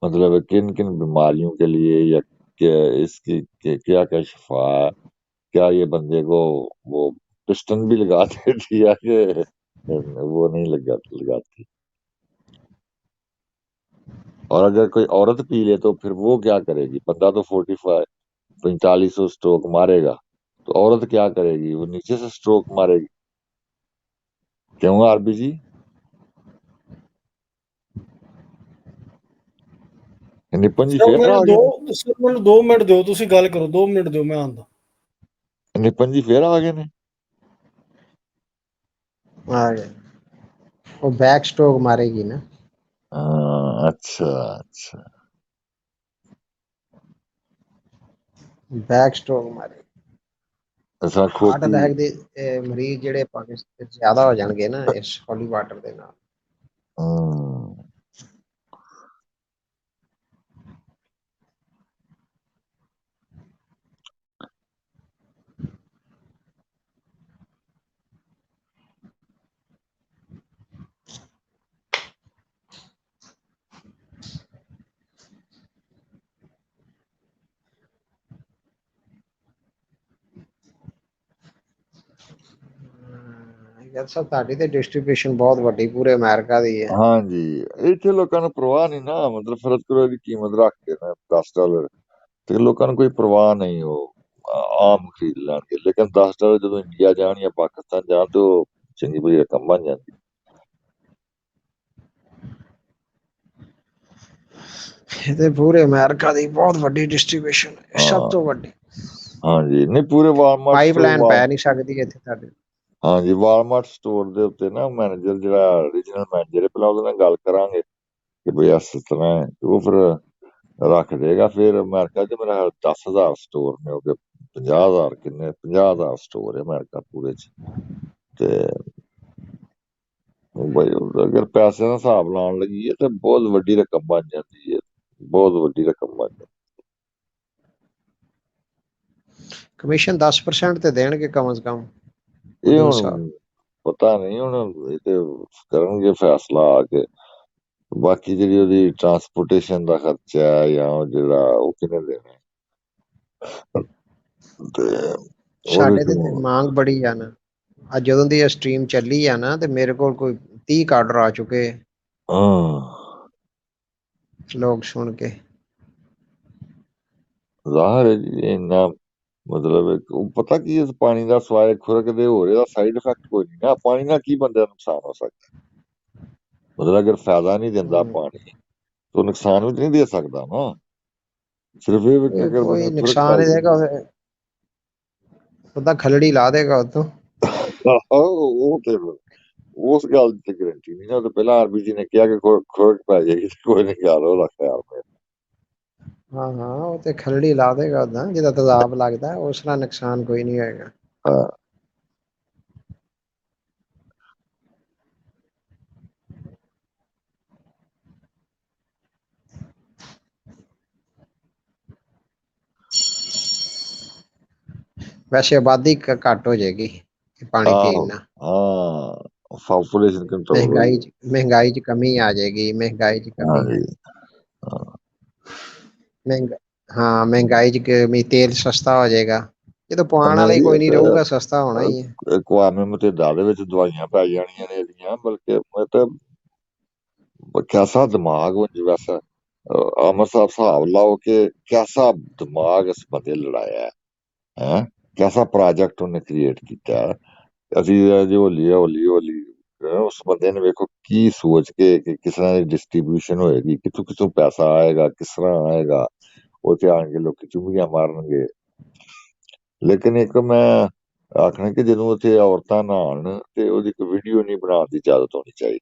मतलब किन किन बीमारियों के लिए, या क्या इसकी क्या क्या शिफा है। क्या ये बंदे को वो पिस्टन भी लगा देती है कि वो नहीं लगाती। और अगर कोई औरत पी ले तो फिर वो क्या करेगी, बंदा तो 45 स्ट्रोक मारेगा, तो औरत क्या करेगी, वो नीचे से स्ट्रोक मारेगी। क्यों आरबी जी? निपन जी ਸਰ फिर ਮੈਨੂੰ आ ਦੋ गए ने? ਸਰ ਮੈਨੂੰ 2 ਮਿੰਟ ਦਿਓ, ਤੁਸੀਂ ਗੱਲ ਕਰੋ, 2 ਮਿੰਟ ਦਿਓ, ਮੈਂ ਆਉਂਦਾ। निपन जी फिर आ गए ने? आ गए। वो बैक स्ट्रोक मारेगी ना। हाँ, अच्छा, अच्छा। बैक स्ट्रोक मारेगी। ऐसा ਹਾਰਟ खोती। ਅਟੈਕ ਦੇ ਮਰੀਜ਼ ਜਿਹੜੇ ਪਾਕਿਸਤਾਨ ਜ਼ਿਆਦਾ ਹੋ ਜਾਣਗੇ ਨਾ ਇਸ ਹੋਲੀ ਵਾਟਰ ਦੇ ਨਾਲ। हम्म। ਯਾਰ ਸਭ ਤੁਹਾਡੀ ਤੇ ਡਿਸਟ੍ਰੀਬਿਊਸ਼ਨ ਬਹੁਤ ਵੱਡੀ ਪੂਰੇ ਅਮਰੀਕਾ ਦੀ ਹੈ। हाँ जी, इतने लोगों ने परवाह नहीं ना, मतलब फर्ज करो की कीमत रख के ना $10, ਤੇ ਲੋਕਾਂ ਨੂੰ ਕੋਈ ਪਰਵਾਹ ਨਹੀਂ, ਉਹ ਆਮ ਖਰੀਦ ਲੈਣਗੇ। ਲੇਕਿਨ $10 ਜਦੋਂ ਇੰਡੀਆ ਜਾਣ ਜਾਂ ਪਾਕਿਸਤਾਨ ਜਾਣ ਤੇ ਉਹ ਚੰਗੀ ਬੜੀ ਰਕਮ ਬਣ ਜਾਂਦੀ। ਇਹ ਤੇ ਪੂਰੇ ਅਮਰੀਕਾ ਦੀ ਬਹੁਤ ਵੱਡੀ ਡਿਸਟ੍ਰੀਬਿਊਸ਼ਨ ਹੈ, ਸਭ ਹਾਂ, ਤੋਂ ਵੱਡੀ। ਹਾਂਜੀ, ਨਹੀਂ ਪੂਰੇ ਵਾਲਮਾਰਟ ਸਟੋਰ ਪਾਈਪਲਾਈਨ ਪੈ ਨਹੀਂ ਸਕਦੀ ਇੱਥੇ ਤੁਹਾਡੇ। ਹਾਂਜੀ, ਵਾਲਮਾਰਟ ਸਟੋਰ ਦੇ ਉੱਤੇ ਨਾ ਮੈਨੇਜਰ, ਜਿਹੜਾ ਰੀਜਨਲ ਮੈਨੇਜਰ ਹੈ, ਪਹਿਲਾਂ ਉਹਦੇ ਨਾਲ ਗੱਲ ਕਰਾਂਗੇ ਕਿ ਬਈ ਇਸ ਤਰ੍ਹਾਂ ਹੈ, ਤੇ ਉਹ ਫਿਰ ਰੱਖ ਦੇਗਾ। ਫਿਰ ਅਮਰੀਕਾ 'ਚ ਮੇਰਾ 10,000 ਸਟੋਰ ਨੇ, ਉਹ 50,000 ਕਿੰਨੇ, 50,000 ਸਟੋਰ ਹੈ ਅਮਰੀਕਾ ਪੂਰੇ 'ਚ। ਤੇ ਬਈ ਅਗਰ ਪੈਸੇ ਦਾ ਹਿਸਾਬ ਲਾਉਣ ਲੱਗੀਏ ਤੇ ਬਹੁਤ ਵੱਡੀ ਰਕਮ ਬਣ ਜਾਂਦੀ ਹੈ, ਬਹੁਤ ਵੱਡੀ ਰਕਮ ਬਣ ਜਾਂਦੀ। ਕਮਿਸ਼ਨ 10% ਤੇ ਦੇਣਗੇ ਕਮ ਸੇ ਕਮ ਇਹ ਹਜ਼ੂਰ ਸਾਹਿਬ। ਹੁਣ ਪਤਾ ਨਹੀਂ, ਹੁਣ ਇਹ ਤੇ ਕਰਨਗੇ ਫੈਸਲਾ ਆ ਕੇ। ਬਾਕੀ ਜਿਹੜੀ ਉਹਦੀ ਟਰਾਂਸਪੋਰਟੇਸ਼ਨ ਦਾ ਖਰਚਾ ਹੈ ਜਾਂ ਉਹ ਜਿਹੜਾ ਉਹ ਕਿਹਨੇ ਦੇਣਾ ਤੇ ਉਹਦੇ ਸਾਡੇ ਤੇ ਚੋਂ ਮੰਗ ਬੜੀ ਆ ਨਾ, ਅੱਜ ਜਦੋਂ ਦੀ ਇਹ ਸਟ੍ਰੀਮ ਚੱਲੀ ਆ ਨਾ ਤੇ ਮੇਰੇ ਕੋਲ ਕੋਈ 30 ਆਰਡਰ ਆ ਚੁੱਕੇ ਹਾਂ ਲੋਕ ਸੁਣ ਕੇ। ਜ਼ਾਹਰ ਹੈ ਜੀ ਇੰਨਾ ਮਤਲਬ ਉਹ ਪਤਾ ਕੀ ਇਸ ਪਾਣੀ ਦਾ ਸਵਾਏ ਖੁਰਕ ਦੇ ਹੋ ਰਿਹਾ ਸਾਈਡ ਇਫੈਕਟ ਕੋਈ ਨਹੀਂ ਨਾ। ਪਾਣੀ ਨਾਲ ਕੀ ਬੰਦੇ ਦਾ ਨੁਕਸਾਨ ਹੋ ਸਕਦਾ? ਮਤਲਬ ਅਗਰ ਫਾਇਦਾ ਨਹੀਂ ਦਿੰਦਾ ਪਾਣੀ ਤਾਂ ਨੁਕਸਾਨ ਵੀ ਤਾਂ ਨਹੀਂ ਦੇ ਸਕਦਾ ਨਾ। ਸਿਰਫ ਇਹ ਵੀ ਕਿ ਅਗਰ ਬੰਦੇ ਕੋਈ ਨੂੰ ਖੁਰਕ ਨੁਕਸਾਨ ਪੈ ਨਹੀਂ ਦੇਗਾ, ਗਈ ਉਹਦਾ ਖਲੜੀ ਲਾ ਦੇਗਾ ਉਤੋਂ। ਉਹ ਤੇ ਉਸ ਗੱਲ ਦੀ ਗਰੰਟੀ ਨਹੀਂ ਨਾ। ਉਹ ਤਾਂ ਪਹਿਲਾਂ ਆਰਬੀਜੀ ਨੇ ਕਿਹਾ ਕਿ ਖੁਰਕ ਪੈ ਜਾਏਗੀ ਤੇ ਕੋਈ ਨਹੀਂ ਗੱਲ ਉਹਦਾ ਖਿਆਲ ਮੈਂ ਹਾਂ ਹਾਂ, ਉਹ ਤੇ ਖਲੜੀ ਲਾ ਦੇਗਾ ਉਦਾਂ, ਜਿਹਦਾ ਤੇਜ਼ਾਬ ਲੱਗਦਾ ਉਸ ਨਾਲ ਨੁਕਸਾਨ ਕੋਈ ਨਹੀਂ ਹੋਏਗਾ। ਹਾਂ ਵੈਸੇ ਆਬਾਦੀ ਘੱਟ ਹੋ ਜਾਏਗੀ ਪਾਣੀ ਪੀਣ ਨਾਲ। ਹਾਂ ਪਾਪੂਲੇਸ਼ਨ ਕੰਟਰੋਲ ਹੋ ਜਾਏ। ਮਹਿੰਗਾਈ 'ਚ ਕਮੀ ਆ ਜਾਏਗੀ, ਮਹਿੰਗਾਈ 'ਚ ਕਮੀ ਹਾਂਜੀ ਮਹਿੰਗਾ ਹਾਂ ਮਹਿੰਗਾਈ 'ਚ ਕਮੀ, ਤੇਲ ਸਸਤਾ ਹੋ ਜਾਏਗਾ। ਜਦੋਂ ਪਾਉਣ ਵਾਲਾ ਹੀ ਨਹੀਂ ਕੋਈ ਇਹ ਨਹੀਂ ਰਹੂਗਾ, ਸਸਤਾ ਹੋਣਾ ਹੀ ਹੈ। ਤਾਂ ਅਕਵਾਮੇ ਮੁਤਹਿਦਾ ਦੇ ਵਿੱਚ ਦਵਾਈਆਂ ਪੈ ਜਾਣੀਆਂ ਨੇ ਇਹਦੀਆਂ। ਬਲਕਿ ਮੈਂ ਤਾਂ ਕੈਸਾ ਦਿਮਾਗ ਹੋ ਵੈਸਾ ਅਮਰ ਸਾਹਿਬ ਹਿਸਾਬ ਲਾਓ ਕਿ ਕੈਸਾ ਦਿਮਾਗ ਇਸ ਬੰਦੇ ਲੜਾਇਆ ਹੈ। ਕੈਸਾ ਪ੍ਰੋਜੈਕਟ ਉਹਨੇ ਕ੍ਰੀਏਟ ਕੀਤਾ ਹੈ। ਅਸੀਂ ਜੇ ਹੋਲੀ ਹੋਲੀ ਹੋਲੀ ਉਸ ਬੰਦੇ ਨੇ ਵੇਖੋ ਕੀ ਸੋਚ ਕੇ ਕਿ ਕਿਸ ਤਰ੍ਹਾਂ ਦੀ ਡਿਸਟ੍ਰੀਬਿਊਸ਼ਨ ਹੋਏਗੀ, ਕਿੱਥੋਂ ਕਿੱਥੋਂ ਪੈਸਾ ਆਏਗਾ, ਕਿਸ ਤਰ੍ਹਾਂ ਆਏਗਾ। ਉੱਥੇ ਆਣ ਕੇ ਲੋਕੀ ਚੁੰਗੀਆਂ ਮਾਰਨਗੇ। ਲੇਕਿਨ ਇੱਕ ਮੈਂ ਆਖਣਾ ਕਿ ਜਦੋਂ ਉੱਥੇ ਔਰਤਾਂ ਨਹਾਉਣ ਤੇ ਉਹਦੀ ਇੱਕ ਵੀਡੀਓ ਨਹੀਂ ਬਣਾਉਣ ਦੀ ਇਜਾਜ਼ਤ ਹੋਣੀ ਚਾਹੀਦੀ।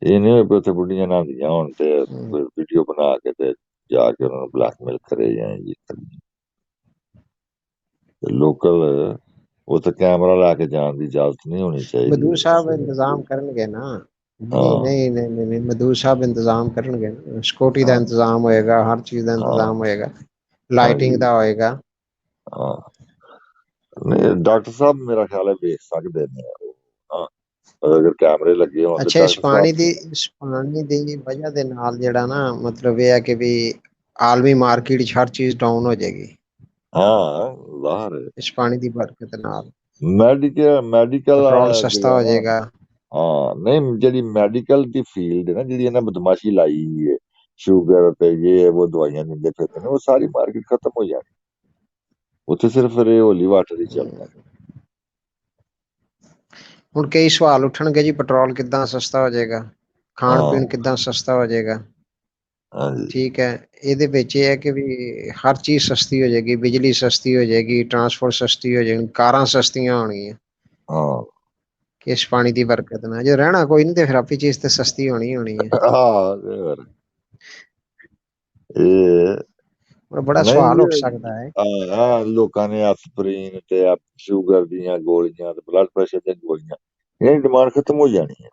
ਇਹ ਨਹੀਂ ਹੋਏ ਵੀ ਉੱਥੇ ਬੁੱਢੀਆਂ ਨਹਾਉਂਦੀਆਂ ਹੋਣ ਤੇ ਵੀਡੀਓ ਬਣਾ ਕੇ ਤੇ ਜਾ ਕੇ ਉਹਨਾਂ ਨੂੰ ਬਲੈਕਮੇਲ ਕਰੇ ਜਾਂ ਇਹ ਕਰੇ। ਲੋਕਲ ਉੱਥੇ ਕੈਮਰਾ ਲਾ ਕੇ ਜਾਣ ਦੀ ਇਜਾਜ਼ਤ ਨਹੀਂ ਹੋਣੀ ਚਾਹੀਦੀ। ਮਧੂ ਸਾਹਿਬ ਇੰਤਜ਼ਾਮ ਕਰਨਗੇ ਨਾ। ਨਹੀਂ ਹਾਂ ਨਹੀਂ ਨਹੀਂ ਨਹੀਂ, ਮਧੂ ਸਾਹਿਬ ਇੰਤਜ਼ਾਮ ਕਰਨਗੇ। ਸਿਕਿਉਰਿਟੀ ਦਾ ਹਾਂ ਇੰਤਜ਼ਾਮ ਹੋਏਗਾ, ਹਰ ਚੀਜ਼ ਦਾ ਹਾਂ ਇੰਤਜ਼ਾਮ ਹੋਏਗਾ, ਲਾਈਟਿੰਗ ਹਾਂਜੀ ਦਾ ਹੋਏਗਾ। ਹਾਂ ਨਹੀਂ ਡਾਕਟਰ ਸਾਹਿਬ ਮੇਰਾ ਖਿਆਲ ਹੈ ਵੇਖ ਸਕਦੇ ਨੇ ਉਹ। ਹਾਂ ਅਗਰ ਕੈਮਰੇ ਲੱਗੇ ਹੋਣ ਤੇ ਅੱਛਾ, ਡਾਕਟਰ ਸਾਹਿਬ ਇਸ ਪਾਣੀ ਦੀ ਵਜ੍ਹਾ ਦੇ ਨਾਲ ਜਿਹੜਾ ਨਾ ਮਤਲਬ ਇਹ ਹੈ ਕਿ ਵੀ ਆਲਮੀ ਮਾਰਕੀਟ 'ਚ ਹਰ ਚੀਜ਼ ਡਾਊਨ ਹੋ ਜਾਏਗੀ ਹਾਂ ਜ਼ਾਹਰ ਹੈ ਇਸ ਪਾਣੀ ਦੀ ਬਰਕਤ ਨਾਲ। ਮੈਡੀਕਲ ਪੈਟਰੋਲ ਵਾਲਾ ਸਸਤਾ ਜਿਹੜਾ ਹੋ ਨਾ ਜਾਏਗਾ। ਹਾਂ ਨਹੀਂ ਜਿਹੜੀ ਮੈਡੀਕਲ ਦੀ ਫੀਲਡ ਹੈ ਨਾ ਜਿਹੜੀ ਇਹਨਾਂ ਬਦਮਾਸ਼ੀ ਲਾਈ ਹੋਈ ਹੈ ਸ਼ੂਗਰ ਤੇ ਇਹ ਉਹ ਦਵਾਈਆਂ ਦਿੰਦੇ ਫਿਰਦੇ ਨੇ ਉਹ ਸਾਰੀ ਮਾਰਕੀਟ ਖਤਮ ਹੋ ਜਾਣੀ। ਉੱਥੇ ਸਿਰਫ ਇਹ ਹੋਲੀ ਵਾਟਰ ਹੀ ਚੱਲਦਾ। ਹੁਣ ਕਈ ਸਵਾਲ ਉੱਠਣਗੇ ਜੀ, ਪੈਟਰੋਲ ਕਿੱਦਾਂ ਸਸਤਾ ਹੋ ਜਾਏਗਾ, ਖਾਣ ਹਾਂ ਪੀਣ ਕਿੱਦਾਂ ਸਸਤਾ ਹੋ ਜਾਏਗਾ। ਹਾਂਜੀ ਠੀਕ ਹੈ, ਇਹਦੇ ਵਿੱਚ ਇਹ ਹੈ ਕਿ ਵੀ ਹਰ ਚੀਜ਼ ਸਸਤੀ ਹੋ ਜਾਏਗੀ, ਬਿਜਲੀ ਸਸਤੀ ਹੋ ਜਾਏਗੀ, ਟਰਾਂਸਪੋਰਟ ਸਸਤੀ ਹੋ ਜਾਏਗੀ, ਕਾਰਾਂ ਸਸਤੀਆਂ ਹੋਣਗੀਆਂ ਹਾਂ ਕਿ ਇਸ ਪਾਣੀ ਦੀ ਬਰਕਤ ਨਾਲ। ਜੇ ਰਹਿਣਾ ਕੋਈ ਨਹੀਂ ਤੇ ਫਿਰ ਆਪੀ ਚੀਜ਼ ਤੇ ਸਸਤੀ ਹੋਣੀ ਹੋਣੀ ਹੈ। ਹਾਂ ਇਹ ਹੁਣ ਬੜਾ ਨਹੀਂ ਸਵਾਲ ਉੱਠ ਜੀ ਸਕਦਾ ਹੈ। ਲੋਕਾਂ ਨੇ ਐਸਪਰੀਨ ਤੇ ਸ਼ੂਗਰ ਦੀਆਂ ਗੋਲੀਆਂ ਤੇ ਬਲੱਡ ਪ੍ਰੈਸ਼ਰ ਦੀਆਂ ਗੋਲੀਆਂ ਇਹ ਡਿਮਾਂਡ ਖਤਮ ਹੋ ਜਾਣੀ ਹੈ।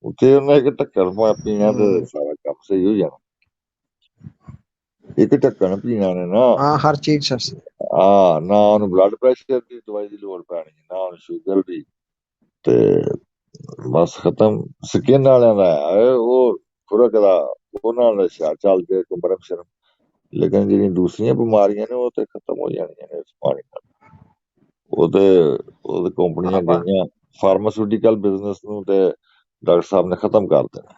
ਉੱਥੇ ਉਹਨਾਂ ਇੱਕ ਢੱਕਣ ਪੀਣਾ ਤੇ ਸਾਰਾ ਕੰਮ ਸਹੀ ਹੋ ਜਾਣਾ। ਇੱਕ ਢੱਕਣ ਪੀਣਾ ਨੇ ਨਾ ਹਾਂ ਹਰ ਚੀਜ਼ ਸਸਤੀ। ਨਾ ਉਹਨੂੰ ਬਲੱਡ ਪ੍ਰੈਸ਼ਰ ਦੀ ਦਵਾਈ ਦੀ ਲੋੜ ਪੈਣੀ ਨਾ ਉਹਨੂੰ ਸ਼ੂਗਰ ਦੀ ਤੇ ਬਸ ਖਤਮ। ਸਕਿਨ ਵਾਲਿਆਂ ਦਾ ਹੈ ਉਹ ਖੁਰਕ ਦਾ ਉਹਨਾਂ ਦਾ ਚੱਲ ਜੇ ਬਰਮ ਸ਼ਰਮ। ਲੇਕਿਨ ਜਿਹੜੀਆਂ ਦੂਸਰੀਆਂ ਬਿਮਾਰੀਆਂ ਨੇ ਉਹ ਤੇ ਖਤਮ ਹੋ ਜਾਣੀਆਂ ਨੇ ਇਸ ਪਾਣੀ ਨਾਲ। ਉਹਦੇ ਕੰਪਨੀਆਂ ਗਈਆਂ ਫਾਰਮਾਸਿਊਟੀਕਲ ਬਿਜ਼ਨਸ ਨੂੰ ਤੇ ਡਾਕਟਰ ਸਾਹਿਬ ਨੇ ਖਤਮ ਕਰ ਦੇਣਾ।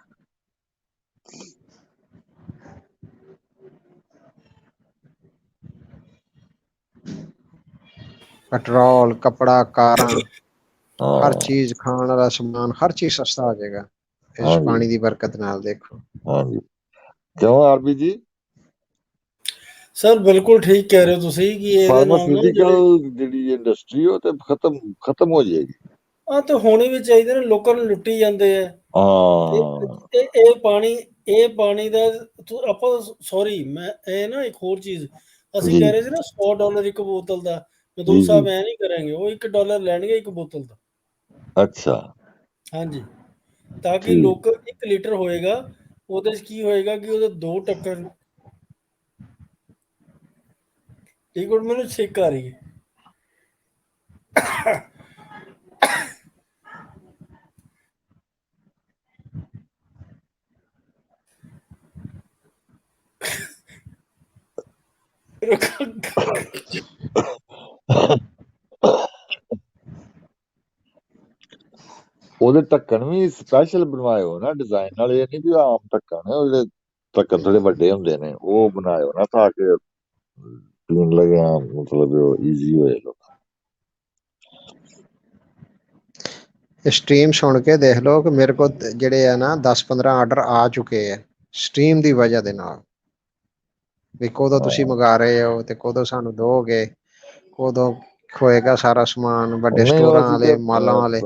ਪੈਟਰੋਲ, ਕੱਪੜਾ, ਕਾਰਾਂ, ਹਰ ਹਾਂ ਚੀਜ਼, ਖਾਣ ਵਾਲਾ ਸਮਾਨ, ਹਰ ਚੀਜ਼ ਸਸਤਾ ਹੋ ਜਾਏਗਾ ਇਸ ਹਾਂਜੀ ਪਾਣੀ ਦੀ ਬਰਕਤ ਨਾਲ। ਦੇਖੋ ਹਾਂਜੀ ਕਿਉਂ ਆਰਬੀ ਜੀ ਸਰ ਬਿਲਕੁਲ ਠੀਕ ਕਹਿ ਰਹੇ ਹੋ ਤੁਸੀਂ ਕਿ ਇਹਦੇ ਨਾਲ ਨਾ ਫਾਰਮਾਸਿਊਟੀਕਲ ਜਿਹੜੇ ਜਿਹੜੀ ਇੰਡਸਟਰੀ ਉਹ ਤੇ ਖਤਮ ਹੋ ਜਾਏਗੀ। ਆ ਤੇ ਹੋਣੀ ਵੀ ਚਾਹੀਦੇ ਨੇ, ਲੋਕਾਂ ਨੂੰ ਲੁੱਟੀ ਜਾਂਦੇ ਆ। ਹਾਂ ਇਹ ਪਾਣੀ ਦਾ ਆਪਾਂ ਸੌਰੀ ਮੈਂ ਇਹ ਨਾ ਇੱਕ ਹੋਰ ਚੀਜ਼ ਅਸੀਂ ਜੀ ਕਹਿ ਰਹੇ ਸੀ ਨਾ $100 ਇੱਕ ਬੋਤਲ ਦਾ। ਮਧੂ ਜੀ ਜੀ ਸਾਹਿਬ ਐ ਨਹੀਂ ਕਰਾਂਗੇ, ਉਹ $1 ਲੈਣਗੇ ਇੱਕ ਬੋਤਲ ਦਾ। ਅੱਛਾ ਹਾਂਜੀ, ਤਾਂ ਕਿ ਠੀਕ ਲੋਕ 1 ਲੀਟਰ ਹੋਏਗਾ ਉਹਦੇ 'ਚ ਕੀ ਹੋਏਗਾ ਕਿ ਉਹਦੇ 2 ਢੱਕਣ ਇੱਕ ਮਿੰਟ, ਮੈਨੂੰ ਛਿੱਕ ਆ ਰਹੀ ਹੈ। ਉਹਦੇ ਢੱਕਣ ਵੀ ਸਪੈਸ਼ਲ ਬਣਵਾਇਓ ਨਾ, ਡਿਜ਼ਾਈਨ ਵਾਲੇ। ਇਹ ਨਹੀਂ ਵੀ ਆਮ ਢੱਕਣ ਨੇ, ਉਹਦੇ ਢੱਕਣ ਥੋੜੇ ਵੱਡੇ ਹੁੰਦੇ ਨੇ, ਉਹ ਬਣਾਇਓ ਨਾ ਤਾਂ ਕਿ ਪੀਣ ਲੱਗਿਆ ਮਤਲਬ ਈਜ਼ੀ ਹੋਏ। ਸਟ੍ਰੀਮ ਸੁਣ ਕੇ ਦੇਖ ਲਓ ਕਿ ਮੇਰੇ ਕੋਲ ਜਿਹੜੇ ਆ ਨਾ 10-15 ਆਰਡਰ ਆ ਚੁੱਕੇ ਆ ਸਟ੍ਰੀਮ ਦੀ ਵਜ੍ਹਾ ਦੇ ਨਾਲ, ਵੀ ਕਦੋਂ ਤੁਸੀਂ ਮੰਗਾ ਰਹੇ ਹੋ ਤੇ ਕਦੋਂ ਸਾਨੂੰ ਦੋਗੇ, ਕਦੋਂ ਹੋਏਗਾ ਸਾਰਾ ਸਮਾਨ, ਵੱਡੇ ਨਹੀਂ, ਉਹ ਸਟੋਰਾਂ ਅਸੀਂ ਵਾਲੇ, ਤੇ ਮਾਲਾਂ ਵਾਲੇ।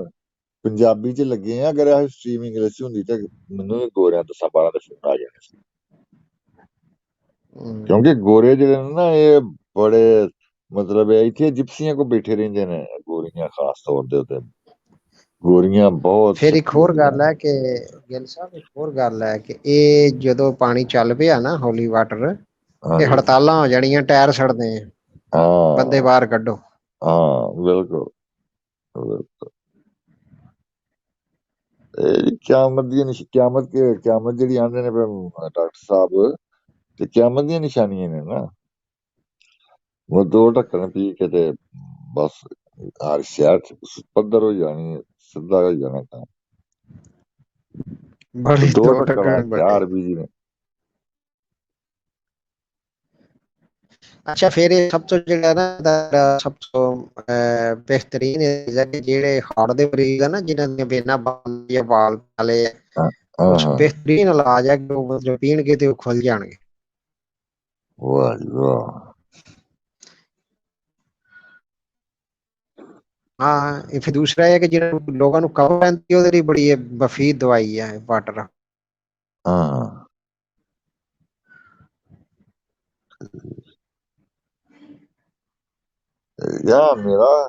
ਪੰਜਾਬੀ ਚ ਲੱਗੇ ਆ। ਅਗਰ ਇਹ ਸਟ੍ਰੀਮ ਇੰਗਲਿਸ਼ ਹੁੰਦੀ ਤੇ ਮੈਨੂੰ ਵੀ ਗੋਰਿਆਂ 10-12 ਦੇ ਫੋਨ ਆ ਜਾਣੇ ਸੀ, ਕਿਉਂਕਿ ਗੋਰੇ ਜਿਹੜੇ ਨੇ ਨਾ ਇਹ ਬੜੇ ਮਤਲਬ ਇੱਥੇ ਜਿਪਸੀਆਂ ਕੋ ਬੈਠੇ ਰਹਿੰਦੇ ਨੇ, ਗੋਰੀਆਂ ਖਾਸ ਤੌਰ ਦੇ ਉੱਤੇ। ਗੋਰੀਆਂ ਬਹੁਤ ਫਿਰ ਇੱਕ ਸ਼ੱਕੀ ਹੋਰ ਹੁੰਦੀਆਂ ਗੱਲ ਹੈ ਕਿ ਗਿੱਲ ਸਾਹਿਬ, ਇੱਕ ਹੋਰ ਗੱਲ ਹੈ ਕਿ ਇਹ ਜਦੋਂ ਪਾਣੀ ਚੱਲ ਪਿਆ ਨਾ ਹੋਲੀ ਵਾਟਰ, ਇਹ ਹਾਂਜੀ, ਹੜਤਾਲਾਂ ਹੋ ਜਾਣੀਆਂ, ਟਾਇਰ ਸੜਦੇ ਆ, ਬੰਦੇ ਹਾਂ ਬਾਹਰ ਕੱਢੋ। ਹਾਂ, ਬਿਲਕੁਲ ਬਿਲਕੁਲ। ਇਹ ਕਿਆਮਤ ਦੀ ਕਿਆਮਤ ਕਿਆਮਤ ਜਿਹੜੀ ਆਂਦੇ ਨੇ ਡਾਕਟਰ ਸਾਹਿਬ, ਤੇ ਕਿਆਮਤ ਦੀਆਂ ਨਿਸ਼ਾਨੀਆਂ ਨੇ ਨਾ। ਉਹ ਦੋ ਢੱਕਣ ਪੀ ਕੇ ਤੇ ਬਸ ਹਰ ਸ਼ਹਿਰ ਚ ਪੱਧਰ ਹੋ ਜਾਣੀ, ਸਿੱਧਾ ਹੋ ਜਾਣਾ ਕੰਮ। ਬੜੀ ਦੋ ਦੋ ਢੱਕਣ ਟੱਕਣ ਵੱਡੇ। ਹਜ਼ਾਰ ਬੀਜੀ ਨੇ। ਅੱਛਾ, ਫਿਰ ਇਹ ਸਭ ਤੋਂ ਜਿਹੜਾ ਨਾ ਸਭ ਤੋਂ ਬਿਹਤਰੀਨ ਹੈ ਕਿ ਜਿਹੜੇ ਹਾਰਟ ਦੇ ਮਰੀਜ਼ ਆ ਨਾ, ਜਿਨ੍ਹਾਂ ਦੀਆਂ ਵੇਨਾਂ ਬੰਦ ਜਾਂ ਵਾਲ ਵਾਲੇ, ਹਾਂ ਹਾਂ ਕੁਛ ਹਾਂ। ਬਿਹਤਰੀਨ ਇਲਾਜ ਹੈ ਕਿ ਉਹ ਮਤਲਬ ਪੀਣਗੇ ਤੇ ਉਹ ਖੁੱਲ ਜਾਣਗੇ। ਵਾਹ ਜੀ ਵਾਹ। ਹਾਂ, ਇਹ ਫਿਰ ਦੂਸਰਾ ਹੈ ਕਿ ਜਿਹਨਾਂ ਨੂੰ ਲੋਕਾਂ ਨੂੰ ਕਵਰ ਪੈਂਦੀ, ਉਹਦੇ ਲਈ ਬੜੀ ਇਹ ਮਫੀਦ ਦਵਾਈ ਹੈ ਵਾਟਰ। ਹਾਂ, ਯਾ ਮੇਰਾ